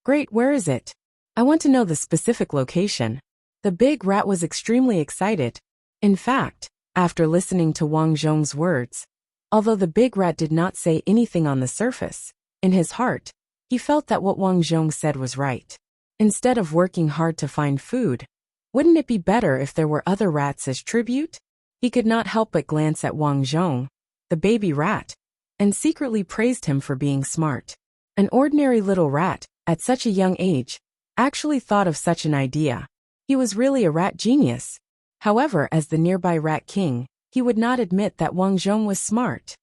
Great, where is it? I want to know the specific location. The big rat was extremely excited. In fact, after listening to Wang Zhong's words, although the big rat did not say anything on the surface, in his heart, he felt that what Wang Zhong said was right. Instead of working hard to find food, wouldn't it be better if there were other rats as tribute? He could not help but glance at Wang Zhong, the baby rat, and secretly praised him for being smart. An ordinary little rat, at such a young age, actually thought of such an idea. He was really a rat genius. However, as the nearby rat king, he would not admit that Wang Zhong was smart.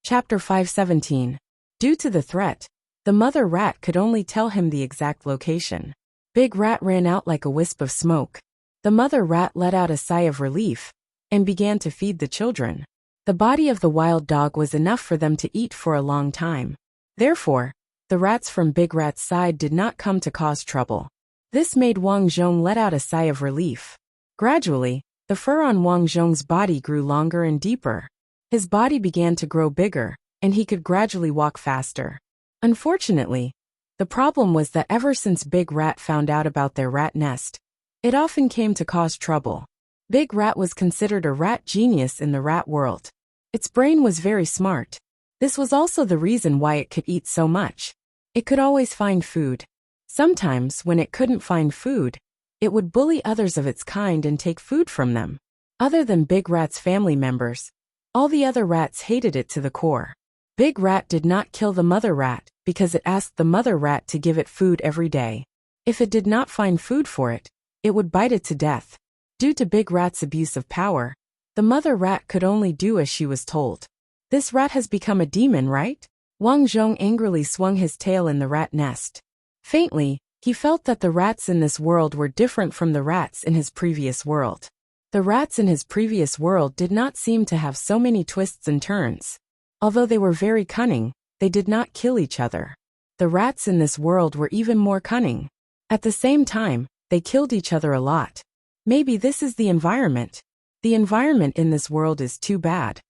Chapter 517. Due to the threat, the mother rat could only tell him the exact location. Big rat ran out like a wisp of smoke. The mother rat let out a sigh of relief and began to feed the children. The body of the wild dog was enough for them to eat for a long time. Therefore, the rats from Big Rat's side did not come to cause trouble. This made Wang Zhong let out a sigh of relief. Gradually, the fur on Wang Zhong's body grew longer and deeper. His body began to grow bigger, and he could gradually walk faster. Unfortunately, the problem was that ever since Big Rat found out about their rat nest, it often came to cause trouble. Big Rat was considered a rat genius in the rat world. Its brain was very smart. This was also the reason why it could eat so much. It could always find food. Sometimes, when it couldn't find food, it would bully others of its kind and take food from them. Other than Big Rat's family members, all the other rats hated it to the core. Big Rat did not kill the mother rat because it asked the mother rat to give it food every day. If it did not find food for it, it would bite it to death. Due to Big Rat's abuse of power, the mother rat could only do as she was told. This rat has become a demon, right? Wang Zhong angrily swung his tail in the rat nest. Faintly, he felt that the rats in this world were different from the rats in his previous world. The rats in his previous world did not seem to have so many twists and turns. Although they were very cunning, they did not kill each other. The rats in this world were even more cunning. At the same time, they killed each other a lot. Maybe this is the environment. The environment in this world is too bad.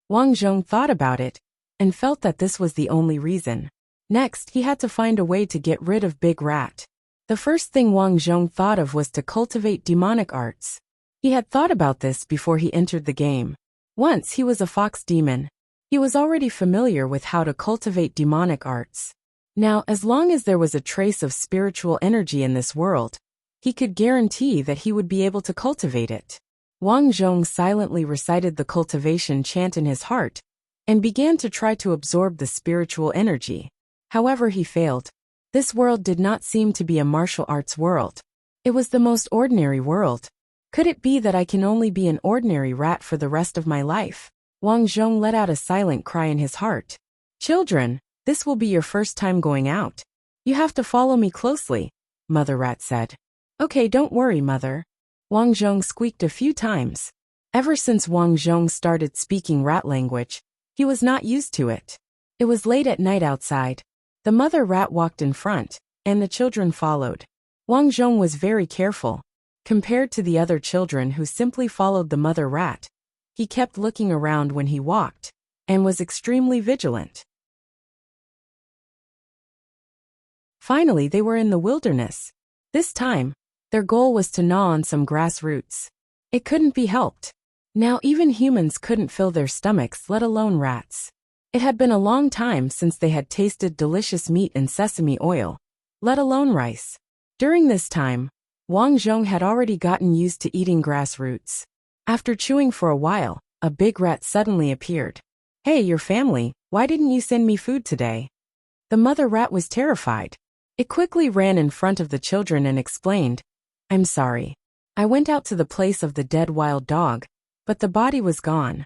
Wang Zhong thought about it, and felt that this was the only reason. Next, he had to find a way to get rid of Big Rat. The first thing Wang Zhong thought of was to cultivate demonic arts. He had thought about this before he entered the game. Once he was a fox demon. He was already familiar with how to cultivate demonic arts. Now, as long as there was a trace of spiritual energy in this world, he could guarantee that he would be able to cultivate it. Wang Zhong silently recited the cultivation chant in his heart, and began to try to absorb the spiritual energy. However, he failed. This world did not seem to be a martial arts world. It was the most ordinary world. Could it be that I can only be an ordinary rat for the rest of my life? Wang Zhong let out a silent cry in his heart. Children, this will be your first time going out. You have to follow me closely, Mother Rat said. Okay, don't worry, Mother. Wang Zhong squeaked a few times. Ever since Wang Zhong started speaking rat language, he was not used to it. It was late at night outside. The mother rat walked in front, and the children followed. Wang Zhong was very careful. Compared to the other children who simply followed the mother rat, he kept looking around when he walked, and was extremely vigilant. Finally, they were in the wilderness. This time, their goal was to gnaw on some grass roots. It couldn't be helped. Now even humans couldn't fill their stomachs, let alone rats. It had been a long time since they had tasted delicious meat and sesame oil, let alone rice. During this time, Wang Zhong had already gotten used to eating grass roots. After chewing for a while, a big rat suddenly appeared. Hey, your family, why didn't you send me food today? The mother rat was terrified. It quickly ran in front of the children and explained, I'm sorry. I went out to the place of the dead wild dog, but the body was gone.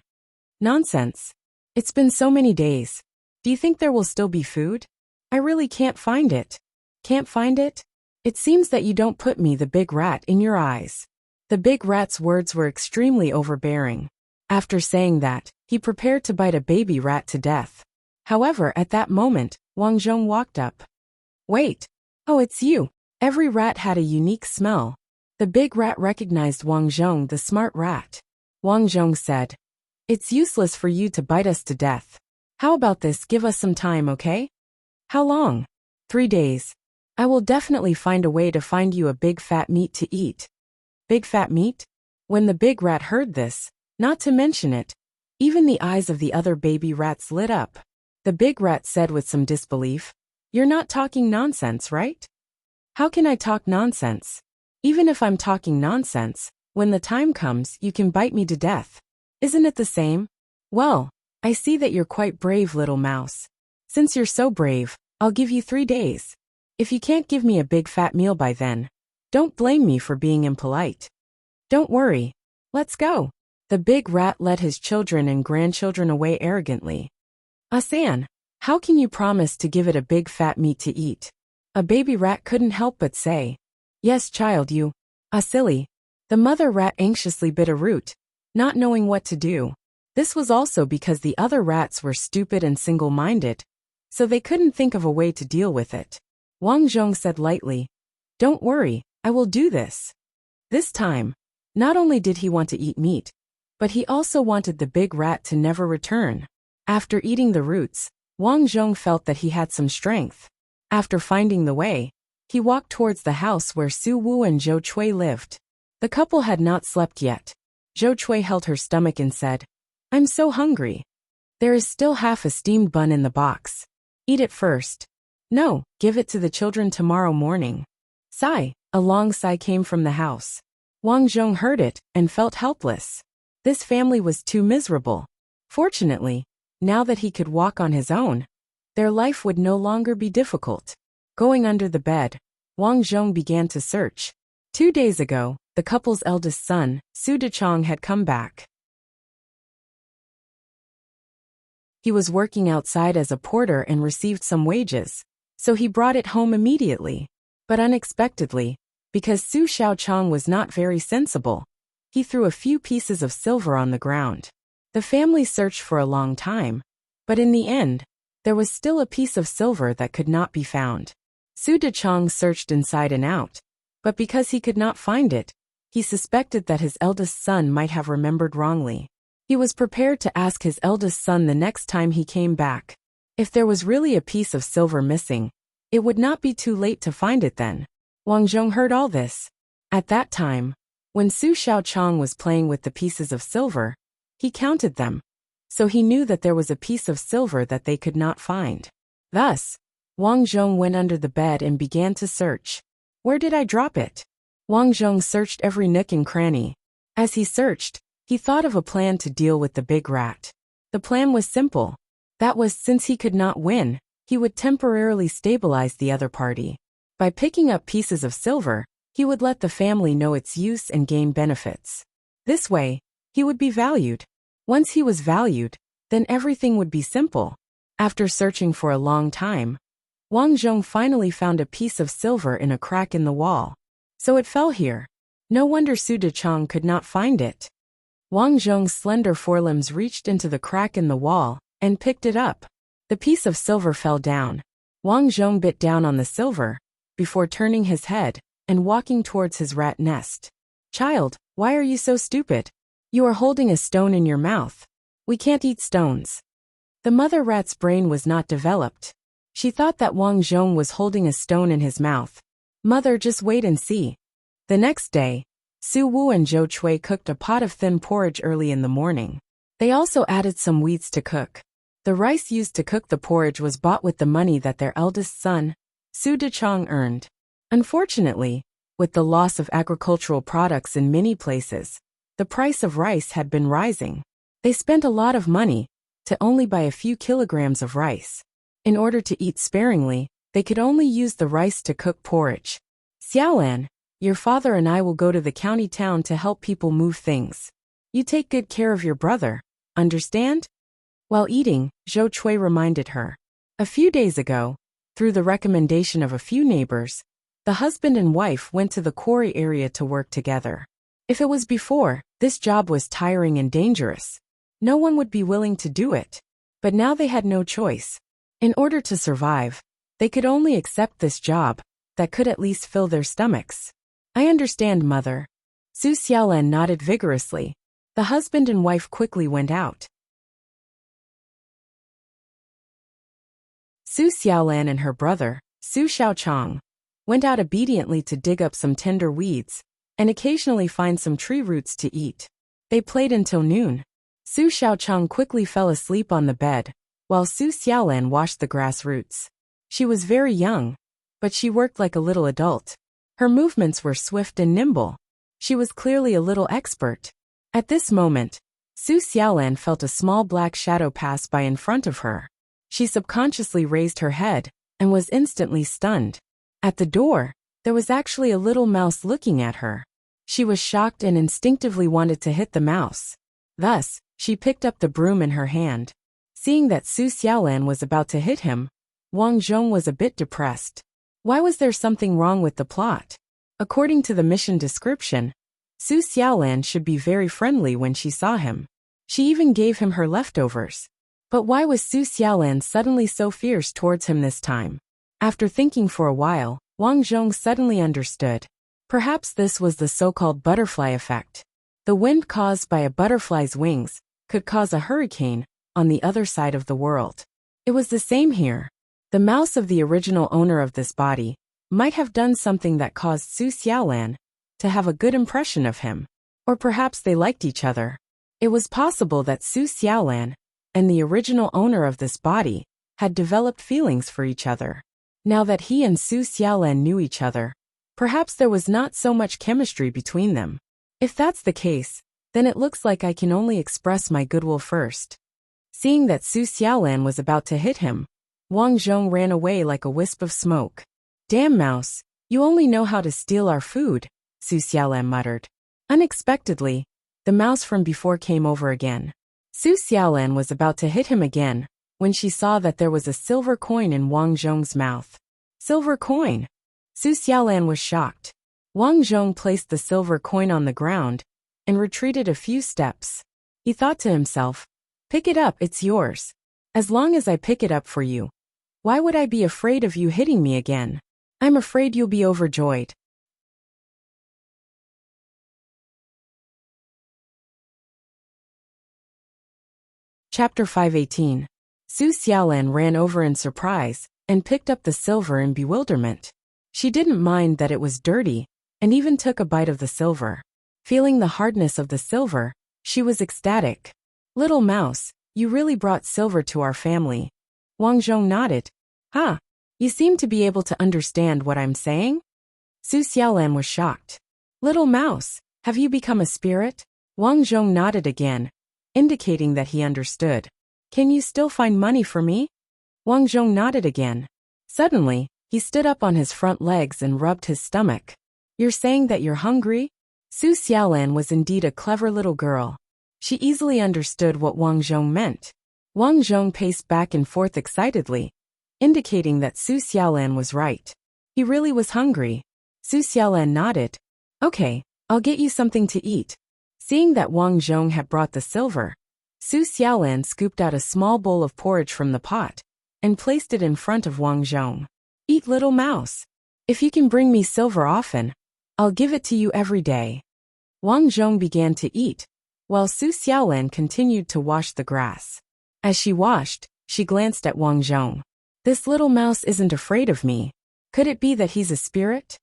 Nonsense. It's been so many days. Do you think there will still be food? I really can't find it. Can't find it? It seems that you don't put me, the big rat, in your eyes. The big rat's words were extremely overbearing. After saying that, he prepared to bite a baby rat to death. However, at that moment, Wang Zhong walked up. Wait. Oh, it's you. Every rat had a unique smell. The big rat recognized Wang Zhong, the smart rat. Wang Zhong said, It's useless for you to bite us to death. How about this, give us some time, okay? How long? 3 days. I will definitely find a way to find you a big fat meat to eat. Big fat meat? When the big rat heard this, not to mention it, even the eyes of the other baby rats lit up. The big rat said with some disbelief, You're not talking nonsense, right? How can I talk nonsense? Even if I'm talking nonsense, when the time comes, you can bite me to death. Isn't it the same? Well, I see that you're quite brave, little mouse. Since you're so brave, I'll give you 3 days. If you can't give me a big fat meal by then, don't blame me for being impolite. Don't worry. Let's go. The big rat led his children and grandchildren away arrogantly. Asan, how can you promise to give it a big fat meat to eat? A baby rat couldn't help but say. Yes, child, you. Silly. The mother rat anxiously bit a root, not knowing what to do. This was also because the other rats were stupid and single-minded, so they couldn't think of a way to deal with it. Wang Zhong said lightly, Don't worry, I will do this. This time, not only did he want to eat meat, but he also wanted the big rat to never return. After eating the roots, Wang Zhong felt that he had some strength. After finding the way, he walked towards the house where Su Wu and Zhou Chui lived. The couple had not slept yet. Zhou Chui held her stomach and said, I'm so hungry. There is still half a steamed bun in the box. Eat it first. No, give it to the children tomorrow morning. Sigh, a long sigh came from the house. Wang Zhong heard it and felt helpless. This family was too miserable. Fortunately, now that he could walk on his own, their life would no longer be difficult. Going under the bed, Wang Zhong began to search. 2 days ago, the couple's eldest son, Su Dechong, had come back. He was working outside as a porter and received some wages, so he brought it home immediately. But unexpectedly, because Su Xiaochong was not very sensible, he threw a few pieces of silver on the ground. The family searched for a long time, but in the end, there was still a piece of silver that could not be found. Su Dechong searched inside and out, but because he could not find it, he suspected that his eldest son might have remembered wrongly. He was prepared to ask his eldest son the next time he came back. If there was really a piece of silver missing, it would not be too late to find it then. Wang Zhong heard all this. At that time, when Su Xiaochong was playing with the pieces of silver, he counted them, so he knew that there was a piece of silver that they could not find. Thus, Wang Zhong went under the bed and began to search. Where did I drop it? Wang Zhong searched every nook and cranny. As he searched, he thought of a plan to deal with the big rat. The plan was simple. That was, since he could not win, he would temporarily stabilize the other party. By picking up pieces of silver, he would let the family know its use and gain benefits. This way, he would be valued. Once he was valued, then everything would be simple. After searching for a long time, Wang Zhong finally found a piece of silver in a crack in the wall. So it fell here. No wonder Su Dechang could not find it. Wang Zhong's slender forelimbs reached into the crack in the wall and picked it up. The piece of silver fell down. Wang Zhong bit down on the silver before turning his head and walking towards his rat nest. Child, why are you so stupid? You are holding a stone in your mouth. We can't eat stones. The mother rat's brain was not developed. She thought that Wang Zhong was holding a stone in his mouth. Mother, just wait and see. The next day, Su Wu and Zhou Chui cooked a pot of thin porridge early in the morning. They also added some wheats to cook. The rice used to cook the porridge was bought with the money that their eldest son, Su Dechang, earned. Unfortunately, with the loss of agricultural products in many places, the price of rice had been rising. They spent a lot of money to only buy a few kilograms of rice. In order to eat sparingly, they could only use the rice to cook porridge. Xiaolan, your father and I will go to the county town to help people move things. You take good care of your brother, understand? While eating, Zhou Chui reminded her. A few days ago, through the recommendation of a few neighbors, the husband and wife went to the quarry area to work together. If it was before, this job was tiring and dangerous. No one would be willing to do it. But now they had no choice. In order to survive, they could only accept this job that could at least fill their stomachs. I understand, mother. Su Xiaolan nodded vigorously. The husband and wife quickly went out. Su Xiaolan and her brother, Su Xiaochang, went out obediently to dig up some tender weeds and occasionally find some tree roots to eat. They played until noon. Su Xiaochang quickly fell asleep on the bed, while Su Xiaolan washed the grass roots. She was very young, but she worked like a little adult. Her movements were swift and nimble. She was clearly a little expert. At this moment, Su Xiaolan felt a small black shadow pass by in front of her. She subconsciously raised her head and was instantly stunned. At the door, there was actually a little mouse looking at her. She was shocked and instinctively wanted to hit the mouse. Thus, she picked up the broom in her hand. Seeing that Su Xiaolan was about to hit him, Wang Zhong was a bit depressed. Why was there something wrong with the plot? According to the mission description, Su Xiaolan should be very friendly when she saw him. She even gave him her leftovers. But why was Su Xiaolan suddenly so fierce towards him this time? After thinking for a while, Wang Zhong suddenly understood. Perhaps this was the so-called butterfly effect. The wind caused by a butterfly's wings could cause a hurricane on the other side of the world. It was the same here. The mouse of the original owner of this body might have done something that caused Su Xiaolan to have a good impression of him. Or perhaps they liked each other. It was possible that Su Xiaolan and the original owner of this body had developed feelings for each other. Now that he and Su Xiaolan knew each other, perhaps there was not so much chemistry between them. If that's the case, then it looks like I can only express my goodwill first. Seeing that Su Xiaolan was about to hit him, Wang Zhong ran away like a wisp of smoke. Damn mouse, you only know how to steal our food, Su Xiaolan muttered. Unexpectedly, the mouse from before came over again. Su Xiaolan was about to hit him again when she saw that there was a silver coin in Wang Zhong's mouth. Silver coin! Su Xiaolan was shocked. Wang Zhong placed the silver coin on the ground and retreated a few steps. He thought to himself, pick it up, it's yours. As long as I pick it up for you. Why would I be afraid of you hitting me again? I'm afraid you'll be overjoyed. Chapter 518. Su Xiaolan ran over in surprise and picked up the silver in bewilderment. She didn't mind that it was dirty and even took a bite of the silver. Feeling the hardness of the silver, she was ecstatic. Little mouse, you really brought silver to our family. Wang Zhong nodded. Huh? You seem to be able to understand what I'm saying? Su Xiaolan was shocked. Little mouse, have you become a spirit? Wang Zhong nodded again, indicating that he understood. Can you still find money for me? Wang Zhong nodded again. Suddenly, he stood up on his front legs and rubbed his stomach. You're saying that you're hungry? Su Xiaolan was indeed a clever little girl. She easily understood what Wang Zhong meant. Wang Zhong paced back and forth excitedly, indicating that Su Xiaolan was right. He really was hungry. Su Xiaolan nodded. Okay, I'll get you something to eat. Seeing that Wang Zhong had brought the silver, Su Xiaolan scooped out a small bowl of porridge from the pot and placed it in front of Wang Zhong. Eat, little mouse. If you can bring me silver often, I'll give it to you every day. Wang Zhong began to eat, while Su Xiaolan continued to wash the grass. As she washed, she glanced at Wang Zhong. This little mouse isn't afraid of me. Could it be that he's a spirit?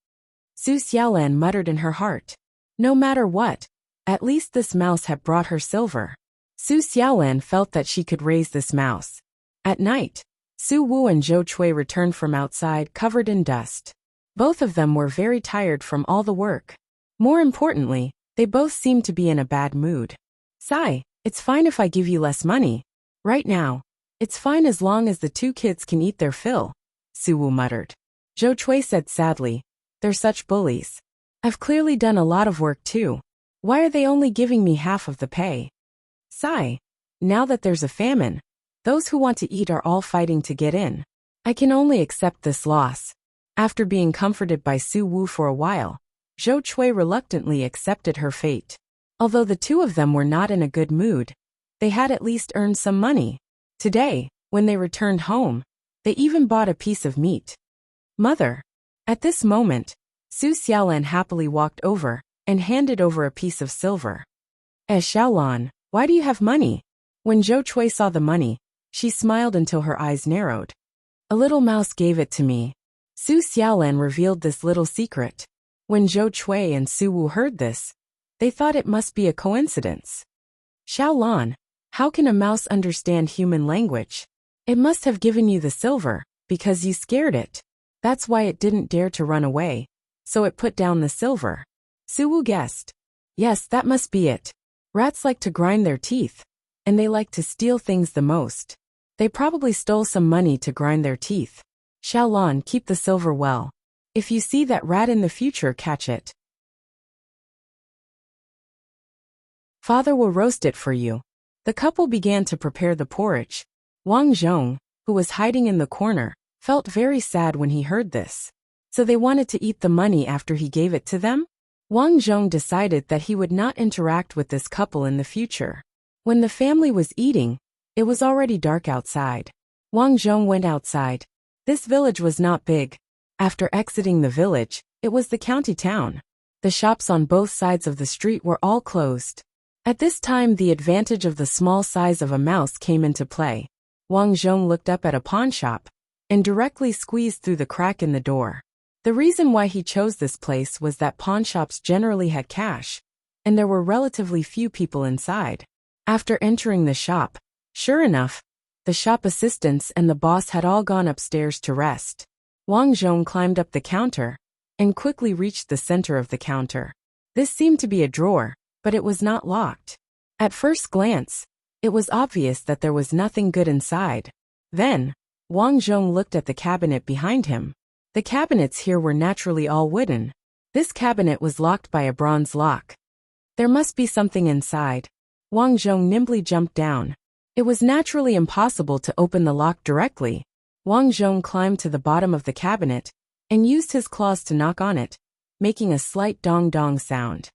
Su Xiaolan muttered in her heart. No matter what, at least this mouse had brought her silver. Su Xiaolan felt that she could raise this mouse. At night, Su Wu and Zhou Chui returned from outside covered in dust. Both of them were very tired from all the work. More importantly, they both seemed to be in a bad mood. Sai, it's fine if I give you less money. Right now, it's fine as long as the two kids can eat their fill, Su Wu muttered. Zhou Chui said sadly, they're such bullies. I've clearly done a lot of work too. Why are they only giving me half of the pay? Sai, now that there's a famine, those who want to eat are all fighting to get in. I can only accept this loss. After being comforted by Su Wu for a while, Zhou Chui reluctantly accepted her fate. Although the two of them were not in a good mood, they had at least earned some money. Today, when they returned home, they even bought a piece of meat. Mother. At this moment, Su Xiaolan happily walked over and handed over a piece of silver. Xiaolan, why do you have money? When Zhou Chui saw the money, she smiled until her eyes narrowed. A little mouse gave it to me. Su Xiaolan revealed this little secret. When Zhou Chui and Su Wu heard this, they thought it must be a coincidence. Xiaolan, how can a mouse understand human language? It must have given you the silver, because you scared it. That's why it didn't dare to run away, so it put down the silver. Su Wu guessed. Yes, that must be it. Rats like to grind their teeth, and they like to steal things the most. They probably stole some money to grind their teeth. Xiaolan, keep the silver well. If you see that rat in the future, catch it. Father will roast it for you. The couple began to prepare the porridge. Wang Zhong, who was hiding in the corner, felt very sad when he heard this. So they wanted to eat the money after he gave it to them? Wang Zhong decided that he would not interact with this couple in the future. When the family was eating, it was already dark outside. Wang Zhong went outside. This village was not big. After exiting the village, it was the county town. The shops on both sides of the street were all closed. At this time, the advantage of the small size of a mouse came into play. Wang Zhong looked up at a pawn shop and directly squeezed through the crack in the door. The reason why he chose this place was that pawn shops generally had cash, and there were relatively few people inside. After entering the shop, sure enough, the shop assistants and the boss had all gone upstairs to rest. Wang Zhong climbed up the counter and quickly reached the center of the counter. This seemed to be a drawer, but it was not locked. At first glance, it was obvious that there was nothing good inside. Then, Wang Zhong looked at the cabinet behind him. The cabinets here were naturally all wooden. This cabinet was locked by a bronze lock. There must be something inside. Wang Zhong nimbly jumped down. It was naturally impossible to open the lock directly. Wang Zhong climbed to the bottom of the cabinet and used his claws to knock on it, making a slight dong-dong sound.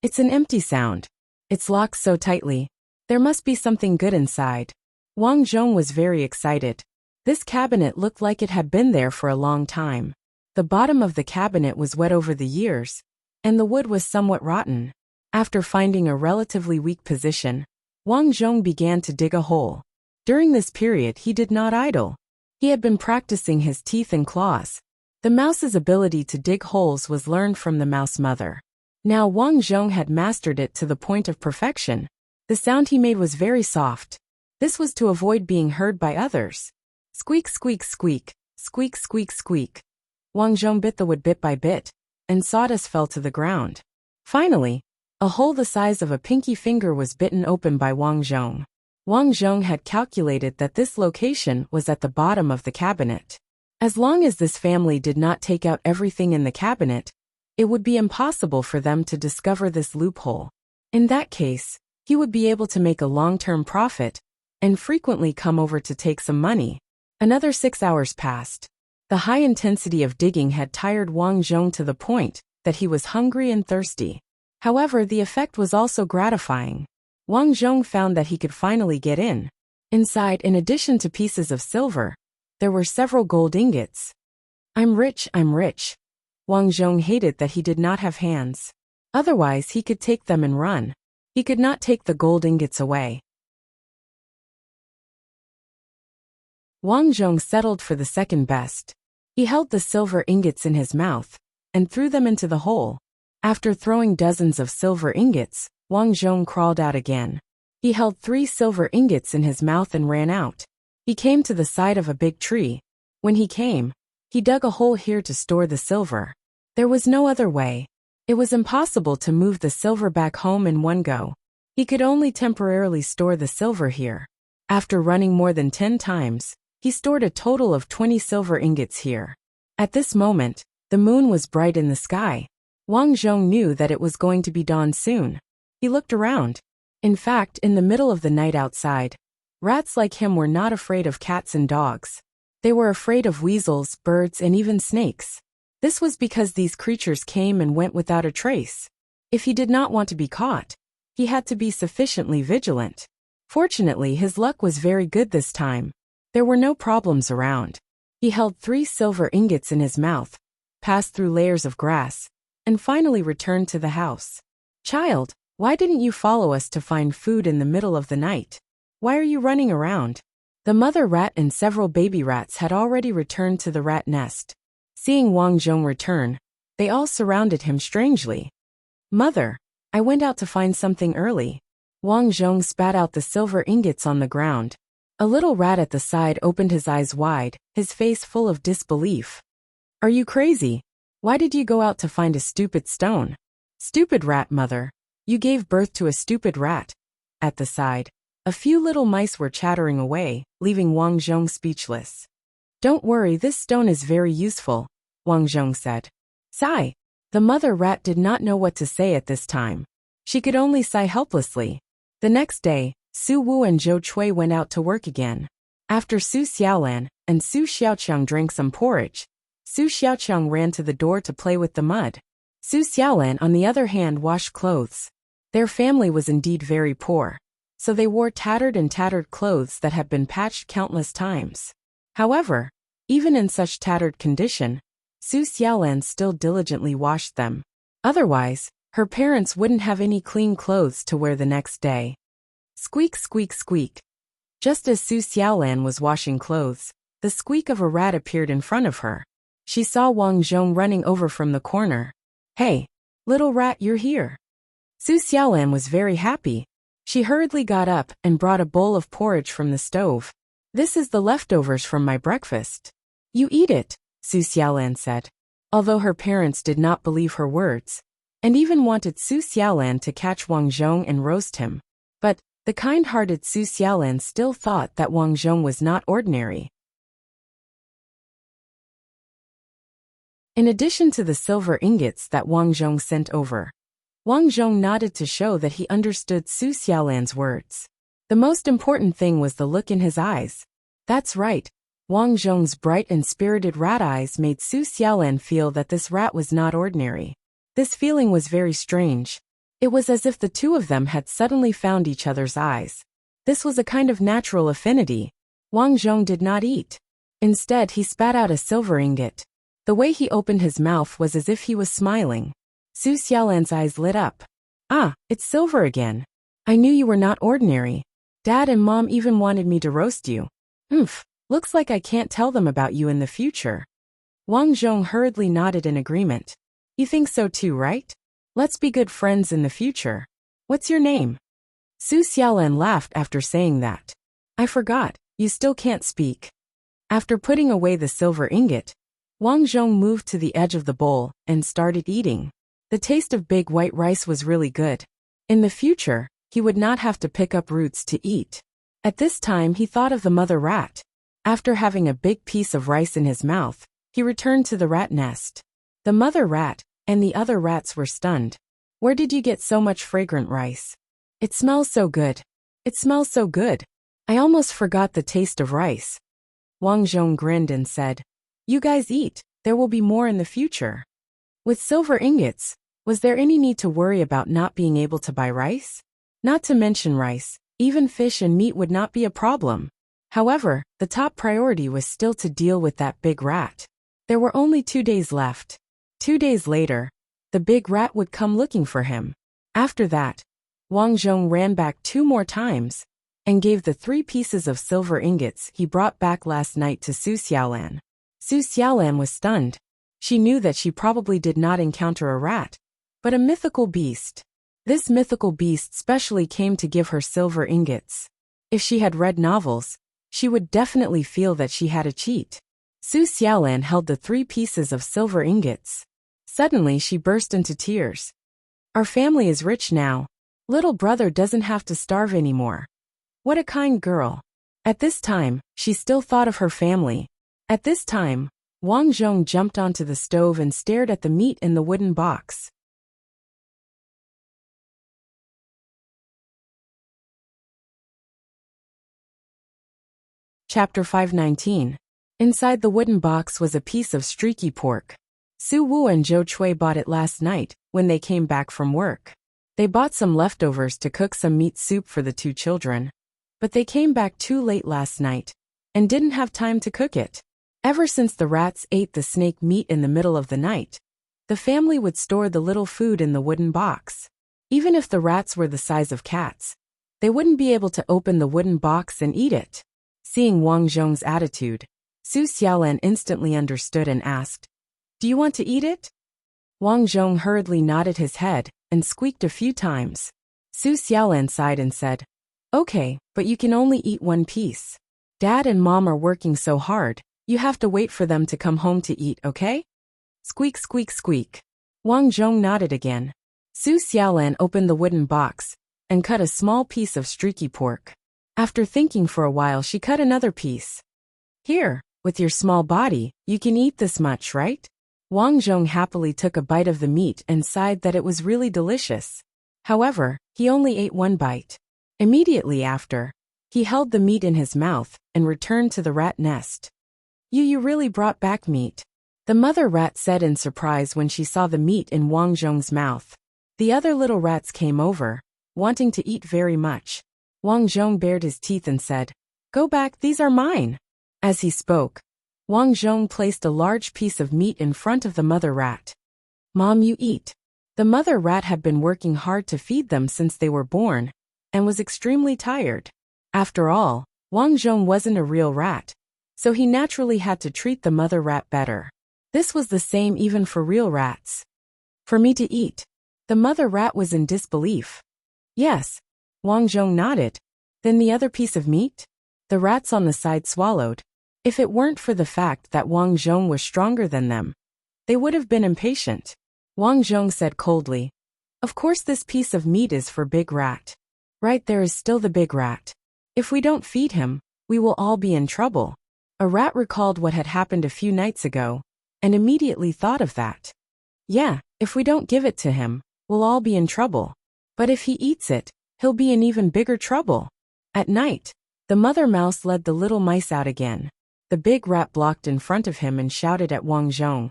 It's an empty sound. It's locked so tightly. There must be something good inside. Wang Zhong was very excited. This cabinet looked like it had been there for a long time. The bottom of the cabinet was wet over the years, and the wood was somewhat rotten. After finding a relatively weak position, Wang Zhong began to dig a hole. During this period, he did not idle. He had been practicing his teeth and claws. The mouse's ability to dig holes was learned from the mouse mother. Now Wang Zhong had mastered it to the point of perfection. The sound he made was very soft. This was to avoid being heard by others. Squeak, squeak, squeak, squeak, squeak, squeak. Wang Zhong bit the wood bit by bit, and sawdust fell to the ground. Finally, a hole the size of a pinky finger was bitten open by Wang Zhong. Wang Zhong had calculated that this location was at the bottom of the cabinet. As long as this family did not take out everything in the cabinet, it would be impossible for them to discover this loophole. In that case, he would be able to make a long-term profit and frequently come over to take some money. Another 6 hours passed. The high intensity of digging had tired Wang Zhong to the point that he was hungry and thirsty. However, the effect was also gratifying. Wang Zhong found that he could finally get in. Inside, in addition to pieces of silver, there were several gold ingots. I'm rich, I'm rich. Wang Zhong hated that he did not have hands. Otherwise, he could take them and run. He could not take the gold ingots away. Wang Zhong settled for the second best. He held the silver ingots in his mouth and threw them into the hole. After throwing dozens of silver ingots, Wang Zhong crawled out again. He held 3 silver ingots in his mouth and ran out. He came to the side of a big tree. When he came, he dug a hole here to store the silver. There was no other way. It was impossible to move the silver back home in one go. He could only temporarily store the silver here. After running more than 10 times, he stored a total of 20 silver ingots here. At this moment, the moon was bright in the sky. Wang Zhong knew that it was going to be dawn soon. He looked around. In fact, in the middle of the night outside, rats like him were not afraid of cats and dogs. They were afraid of weasels, birds, and even snakes. This was because these creatures came and went without a trace. If he did not want to be caught, he had to be sufficiently vigilant. Fortunately, his luck was very good this time. There were no problems around. He held 3 silver ingots in his mouth, passed through layers of grass, and finally returned to the house. Child, why didn't you follow us to find food in the middle of the night? Why are you running around? The mother rat and several baby rats had already returned to the rat nest. Seeing Wang Zhong return, they all surrounded him strangely. Mother, I went out to find something early. Wang Zhong spat out the silver ingots on the ground. A little rat at the side opened his eyes wide, his face full of disbelief. Are you crazy? Why did you go out to find a stupid stone? Stupid rat, mother. You gave birth to a stupid rat. At the side, a few little mice were chattering away, leaving Wang Zhong speechless. Don't worry, this stone is very useful, Wang Zhong said. Sigh. The mother rat did not know what to say at this time. She could only sigh helplessly. The next day, Su Wu and Zhou Chui went out to work again. After Su Xiaolan and Su Xiaoqiang drank some porridge, Su Xiaoqiang ran to the door to play with the mud. Su Xiaolan, on the other hand, washed clothes. Their family was indeed very poor, so they wore tattered clothes that had been patched countless times. However, even in such tattered condition, Su Xiaolan still diligently washed them. Otherwise, her parents wouldn't have any clean clothes to wear the next day. Squeak, squeak, squeak. Just as Su Xiaolan was washing clothes, the squeak of a rat appeared in front of her. She saw Wang Zhong running over from the corner. Hey, little rat, you're here. Su Xiaolan was very happy. She hurriedly got up and brought a bowl of porridge from the stove. This is the leftovers from my breakfast. You eat it, Su Xiaolan said. Although her parents did not believe her words, and even wanted Su Xiaolan to catch Wang Zhong and roast him. But the kind-hearted Su Xiaolan still thought that Wang Zhong was not ordinary. In addition to the silver ingots that Wang Zhong sent over, Wang Zhong nodded to show that he understood Su Xiaolan's words. The most important thing was the look in his eyes. That's right. Wang Zhong's bright and spirited rat eyes made Su Xiaolan feel that this rat was not ordinary. This feeling was very strange. It was as if the two of them had suddenly found each other's eyes. This was a kind of natural affinity. Wang Zhong did not eat. Instead, he spat out a silver ingot. The way he opened his mouth was as if he was smiling. Su Xiaolan's eyes lit up. Ah, it's silver again. I knew you were not ordinary. Dad and Mom even wanted me to roast you. Looks like I can't tell them about you in the future. Wang Zhong hurriedly nodded in agreement. You think so too, right? Let's be good friends in the future. What's your name? Su Xiaolan laughed after saying that. I forgot, you still can't speak. After putting away the silver ingot, Wang Zhong moved to the edge of the bowl and started eating. The taste of big white rice was really good. In the future, he would not have to pick up roots to eat. At this time, he thought of the mother rat. After having a big piece of rice in his mouth, he returned to the rat nest. The mother rat and the other rats were stunned. Where did you get so much fragrant rice? It smells so good. It smells so good. I almost forgot the taste of rice. Wang Zhong grinned and said, You guys eat, there will be more in the future. With silver ingots, was there any need to worry about not being able to buy rice? Not to mention rice, even fish and meat would not be a problem. However, the top priority was still to deal with that big rat. There were only 2 days left. 2 days later, the big rat would come looking for him. After that, Wang Zhong ran back 2 more times and gave the 3 pieces of silver ingots he brought back last night to Su Xiaolan. Su Xiaolan was stunned. She knew that she probably did not encounter a rat, but a mythical beast. This mythical beast specially came to give her silver ingots. If she had read novels, she would definitely feel that she had a cheat. Su Xiaolan held the 3 pieces of silver ingots. Suddenly she burst into tears. Our family is rich now. Little brother doesn't have to starve anymore. What a kind girl. At this time, she still thought of her family. At this time, Wang Zhong jumped onto the stove and stared at the meat in the wooden box. Chapter 519. Inside the wooden box was a piece of streaky pork. Su Wu and Zhou Chui bought it last night, when they came back from work. They bought some leftovers to cook some meat soup for the 2 children. But they came back too late last night, and didn't have time to cook it. Ever since the rats ate the snake meat in the middle of the night, the family would store the little food in the wooden box. Even if the rats were the size of cats, they wouldn't be able to open the wooden box and eat it. Seeing Wang Zhong's attitude, Su Xiaolan instantly understood and asked, Do you want to eat it? Wang Zhong hurriedly nodded his head and squeaked a few times. Su Xiaolan sighed and said, Okay, but you can only eat 1 piece. Dad and Mom are working so hard, you have to wait for them to come home to eat, okay? Squeak, squeak, squeak. Wang Zhong nodded again. Su Xiaolan opened the wooden box and cut a small piece of streaky pork. After thinking for a while, she cut another piece. Here, with your small body, you can eat this much, right? Wang Zhong happily took a bite of the meat and sighed that it was really delicious. However, he only ate 1 bite. Immediately after, he held the meat in his mouth and returned to the rat nest. You really brought back meat, the mother rat said in surprise when she saw the meat in Wang Zhong's mouth. The other little rats came over, wanting to eat very much. Wang Zhong bared his teeth and said, Go back, these are mine. As he spoke, Wang Zhong placed a large piece of meat in front of the mother rat. Mom, you eat. The mother rat had been working hard to feed them since they were born, and was extremely tired. After all, Wang Zhong wasn't a real rat, so he naturally had to treat the mother rat better. This was the same even for real rats. For me to eat. The mother rat was in disbelief. Yes. Wang Zhong nodded. Then the other piece of meat? The rats on the side swallowed. If it weren't for the fact that Wang Zhong was stronger than them, they would have been impatient. Wang Zhong said coldly, Of course this piece of meat is for Big Rat. Right there is still the big rat. If we don't feed him, we will all be in trouble. A rat recalled what had happened a few nights ago, and immediately thought of that. Yeah, if we don't give it to him, we'll all be in trouble. But if he eats it, he'll be in even bigger trouble. At night, the mother mouse led the little mice out again. The big rat blocked in front of him and shouted at Wang Zhong.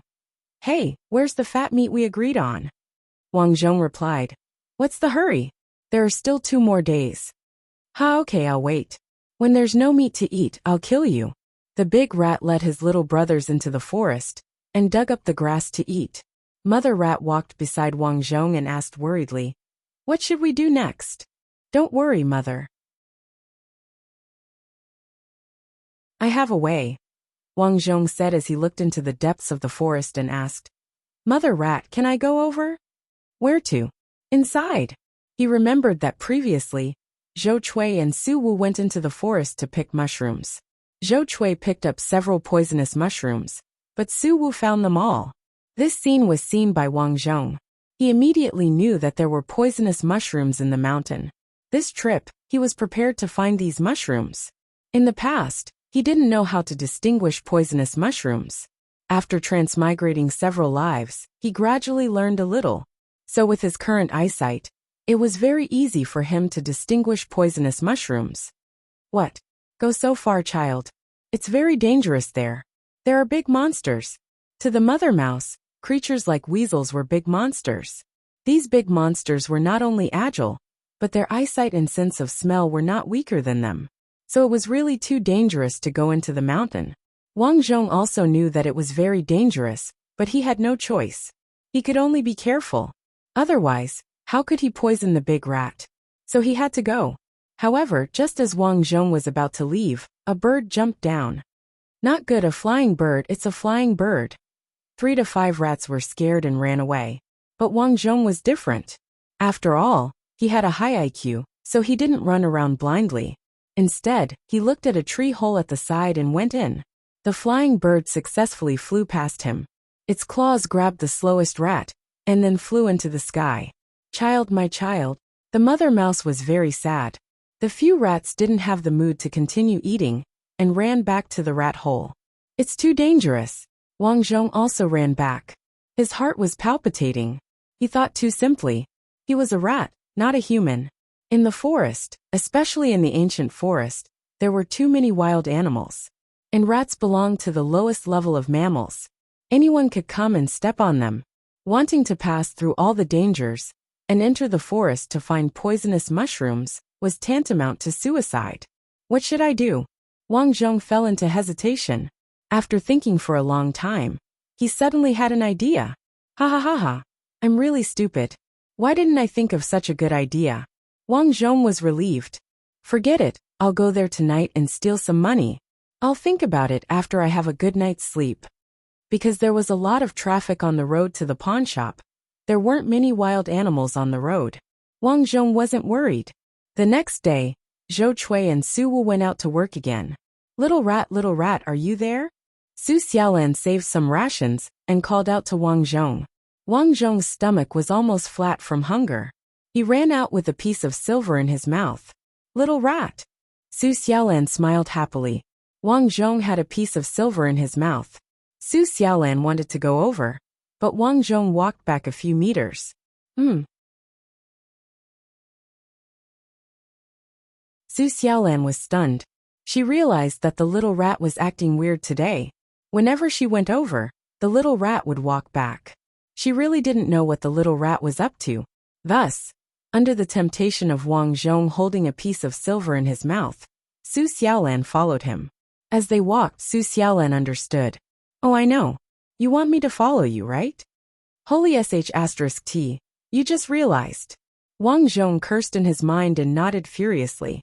Hey, where's the fat meat we agreed on? Wang Zhong replied, What's the hurry? There are still 2 more days. Okay, I'll wait. When there's no meat to eat, I'll kill you. The big rat led his little brothers into the forest and dug up the grass to eat. Mother rat walked beside Wang Zhong and asked worriedly, What should we do next? Don't worry, mother. I have a way, Wang Zhong said as he looked into the depths of the forest and asked, Mother rat, can I go over? Where to? Inside. He remembered that previously, Zhou Chui and Su Wu went into the forest to pick mushrooms. Zhou Chui picked up several poisonous mushrooms, but Su Wu found them all. This scene was seen by Wang Zhong. He immediately knew that there were poisonous mushrooms in the mountain. This trip, he was prepared to find these mushrooms. In the past, he didn't know how to distinguish poisonous mushrooms. After transmigrating several lives, he gradually learned a little. So with his current eyesight, It was very easy for him to distinguish poisonous mushrooms. What? Go so far, child. It's very dangerous there. There are big monsters. To the mother mouse, creatures like weasels were big monsters. These big monsters were not only agile, but their eyesight and sense of smell were not weaker than them. So it was really too dangerous to go into the mountain. Wang Zhong also knew that it was very dangerous, but he had no choice. He could only be careful. Otherwise, how could he poison the big rat? So he had to go. However, just as Wang Zhong was about to leave, a bird jumped down. Not good, a flying bird, it's a flying bird. 3 to 5 rats were scared and ran away. But Wang Zhong was different. After all, he had a high IQ, so he didn't run around blindly. Instead, he looked at a tree hole at the side and went in. The flying bird successfully flew past him. Its claws grabbed the slowest rat, and then flew into the sky. Child, my child, the mother mouse was very sad. The few rats didn't have the mood to continue eating, and ran back to the rat hole. It's too dangerous. Wang Zhong also ran back. His heart was palpitating. He thought too simply. He was a rat, not a human. In the forest, especially in the ancient forest, there were too many wild animals. And rats belonged to the lowest level of mammals. Anyone could come and step on them. Wanting to pass through all the dangers and enter the forest to find poisonous mushrooms was tantamount to suicide. What should I do? Wang Zhong fell into hesitation. After thinking for a long time, he suddenly had an idea. Ha ha ha ha. I'm really stupid. Why didn't I think of such a good idea? Wang Zhong was relieved. Forget it, I'll go there tonight and steal some money. I'll think about it after I have a good night's sleep. Because there was a lot of traffic on the road to the pawn shop, there weren't many wild animals on the road. Wang Zhong wasn't worried. The next day, Zhou Cui and Su Wu went out to work again. Little rat, are you there? Su Xiaolan saved some rations and called out to Wang Zhong. Wang Zhong's stomach was almost flat from hunger. He ran out with a piece of silver in his mouth. Little rat. Su Xiaolan smiled happily. Wang Zhong had a piece of silver in his mouth. Su Xiaolan wanted to go over, but Wang Zhong walked back a few meters. Su Xiaolan was stunned. She realized that the little rat was acting weird today. Whenever she went over, the little rat would walk back. She really didn't know what the little rat was up to. Thus, under the temptation of Wang Zhong holding a piece of silver in his mouth, Su Xiaolan followed him. As they walked, Su Xiaolan understood. Oh, I know. You want me to follow you, right? Holy sh*t, you just realized. Wang Zhong cursed in his mind and nodded furiously.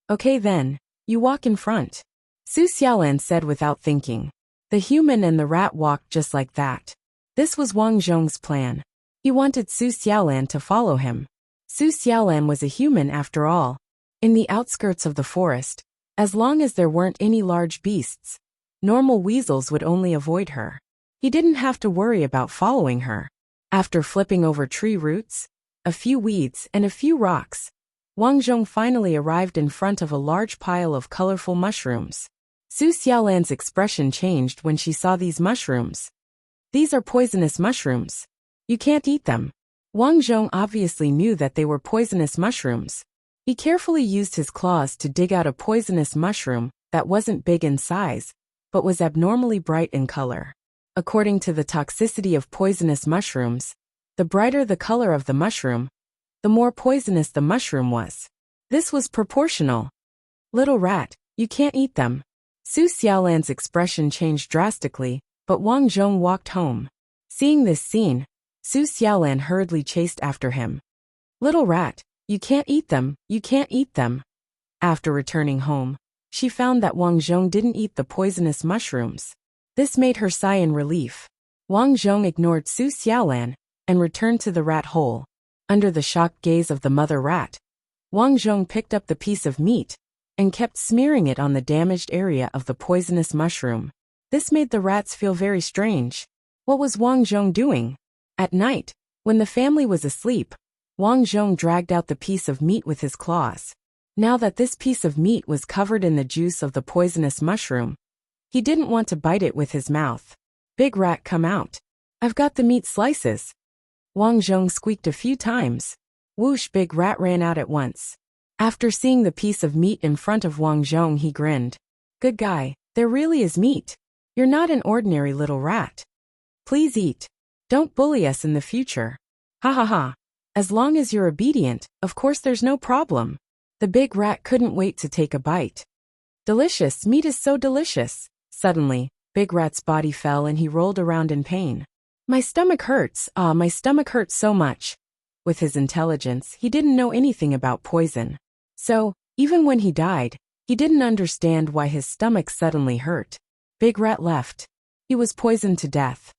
Okay then, you walk in front. Su Xiaolan said without thinking. The human and the rat walked just like that. This was Wang Zhong's plan. He wanted Su Xiaolan to follow him. Su Xiaolan was a human after all. In the outskirts of the forest, as long as there weren't any large beasts, normal weasels would only avoid her. He didn't have to worry about following her. After flipping over tree roots, a few weeds and a few rocks, Wang Zhong finally arrived in front of a large pile of colorful mushrooms. Su Xiaolan's expression changed when she saw these mushrooms. These are poisonous mushrooms. You can't eat them. Wang Zhong obviously knew that they were poisonous mushrooms. He carefully used his claws to dig out a poisonous mushroom that wasn't big in size, but was abnormally bright in color. According to the toxicity of poisonous mushrooms, the brighter the color of the mushroom, the more poisonous the mushroom was. This was proportional. Little rat, you can't eat them. Su Xiaolan's expression changed drastically, but Wang Zhong walked home. Seeing this scene, Su Xiaolan hurriedly chased after him. Little rat, you can't eat them, you can't eat them. After returning home, she found that Wang Zhong didn't eat the poisonous mushrooms. This made her sigh in relief. Wang Zhong ignored Su Xiaolan and returned to the rat hole. Under the shocked gaze of the mother rat, Wang Zhong picked up the piece of meat and kept smearing it on the damaged area of the poisonous mushroom. This made the rats feel very strange. What was Wang Zhong doing? At night, when the family was asleep, Wang Zhong dragged out the piece of meat with his claws. Now that this piece of meat was covered in the juice of the poisonous mushroom, he didn't want to bite it with his mouth. Big rat, come out. I've got the meat slices. Wang Zhong squeaked a few times. Whoosh! Big Rat ran out at once. After seeing the piece of meat in front of Wang Zhong, he grinned. Good guy, there really is meat. You're not an ordinary little rat. Please eat. Don't bully us in the future. Ha ha ha. As long as you're obedient, of course there's no problem. The big rat couldn't wait to take a bite. Delicious, meat is so delicious. Suddenly, Big Rat's body fell and he rolled around in pain. My stomach hurts, my stomach hurts so much. With his intelligence, he didn't know anything about poison. So, even when he died, he didn't understand why his stomach suddenly hurt. Big Rat left. He was poisoned to death.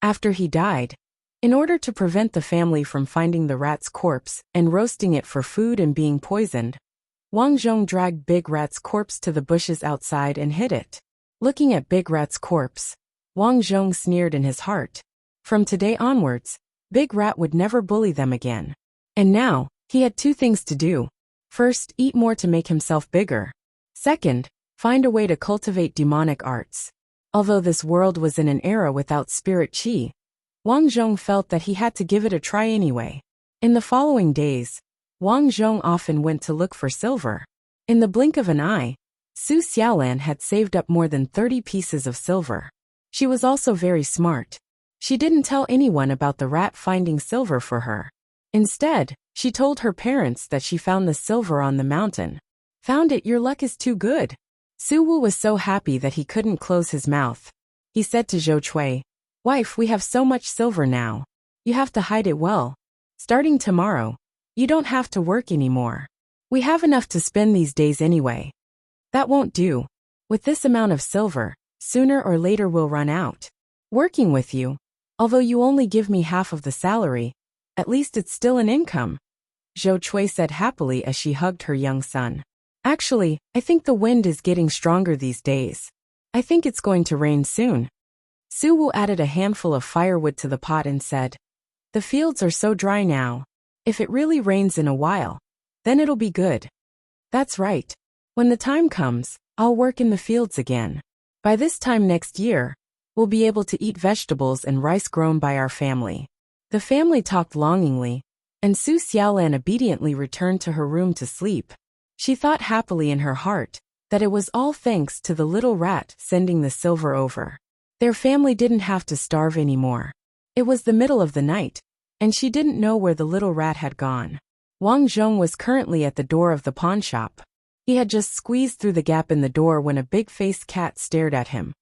After he died, in order to prevent the family from finding the rat's corpse and roasting it for food and being poisoned, Wang Zhong dragged Big Rat's corpse to the bushes outside and hid it. Looking at Big Rat's corpse, Wang Zhong sneered in his heart. From today onwards, Big Rat would never bully them again. And now, he had two things to do. First, eat more to make himself bigger. Second, find a way to cultivate demonic arts. Although this world was in an era without spirit qi, Wang Zhong felt that he had to give it a try anyway. In the following days, Wang Zhong often went to look for silver. In the blink of an eye, Su Xiaolan had saved up more than 30 pieces of silver. She was also very smart. She didn't tell anyone about the rat finding silver for her. Instead, she told her parents that she found the silver on the mountain. Found it, your luck is too good. Su Wu was so happy that he couldn't close his mouth. He said to Zhou Cui, Wife, we have so much silver now. You have to hide it well. Starting tomorrow, you don't have to work anymore. We have enough to spend these days anyway. That won't do. With this amount of silver, sooner or later we'll run out. Working with you, although you only give me half of the salary, at least it's still an income. Zhou Cui said happily as she hugged her young son. Actually, I think the wind is getting stronger these days. I think it's going to rain soon. Su Wu added a handful of firewood to the pot and said, The fields are so dry now. If it really rains in a while, then it'll be good. That's right. When the time comes, I'll work in the fields again. By this time next year, we'll be able to eat vegetables and rice grown by our family. The family talked longingly, and Su Xiaolan obediently returned to her room to sleep. She thought happily in her heart that it was all thanks to the little rat sending the silver over. Their family didn't have to starve anymore. It was the middle of the night, and she didn't know where the little rat had gone. Wang Zhong was currently at the door of the pawn shop. He had just squeezed through the gap in the door when a big-faced cat stared at him.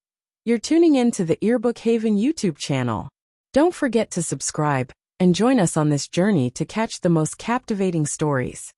You're tuning in to the Earbook Haven YouTube channel. Don't forget to subscribe and join us on this journey to catch the most captivating stories.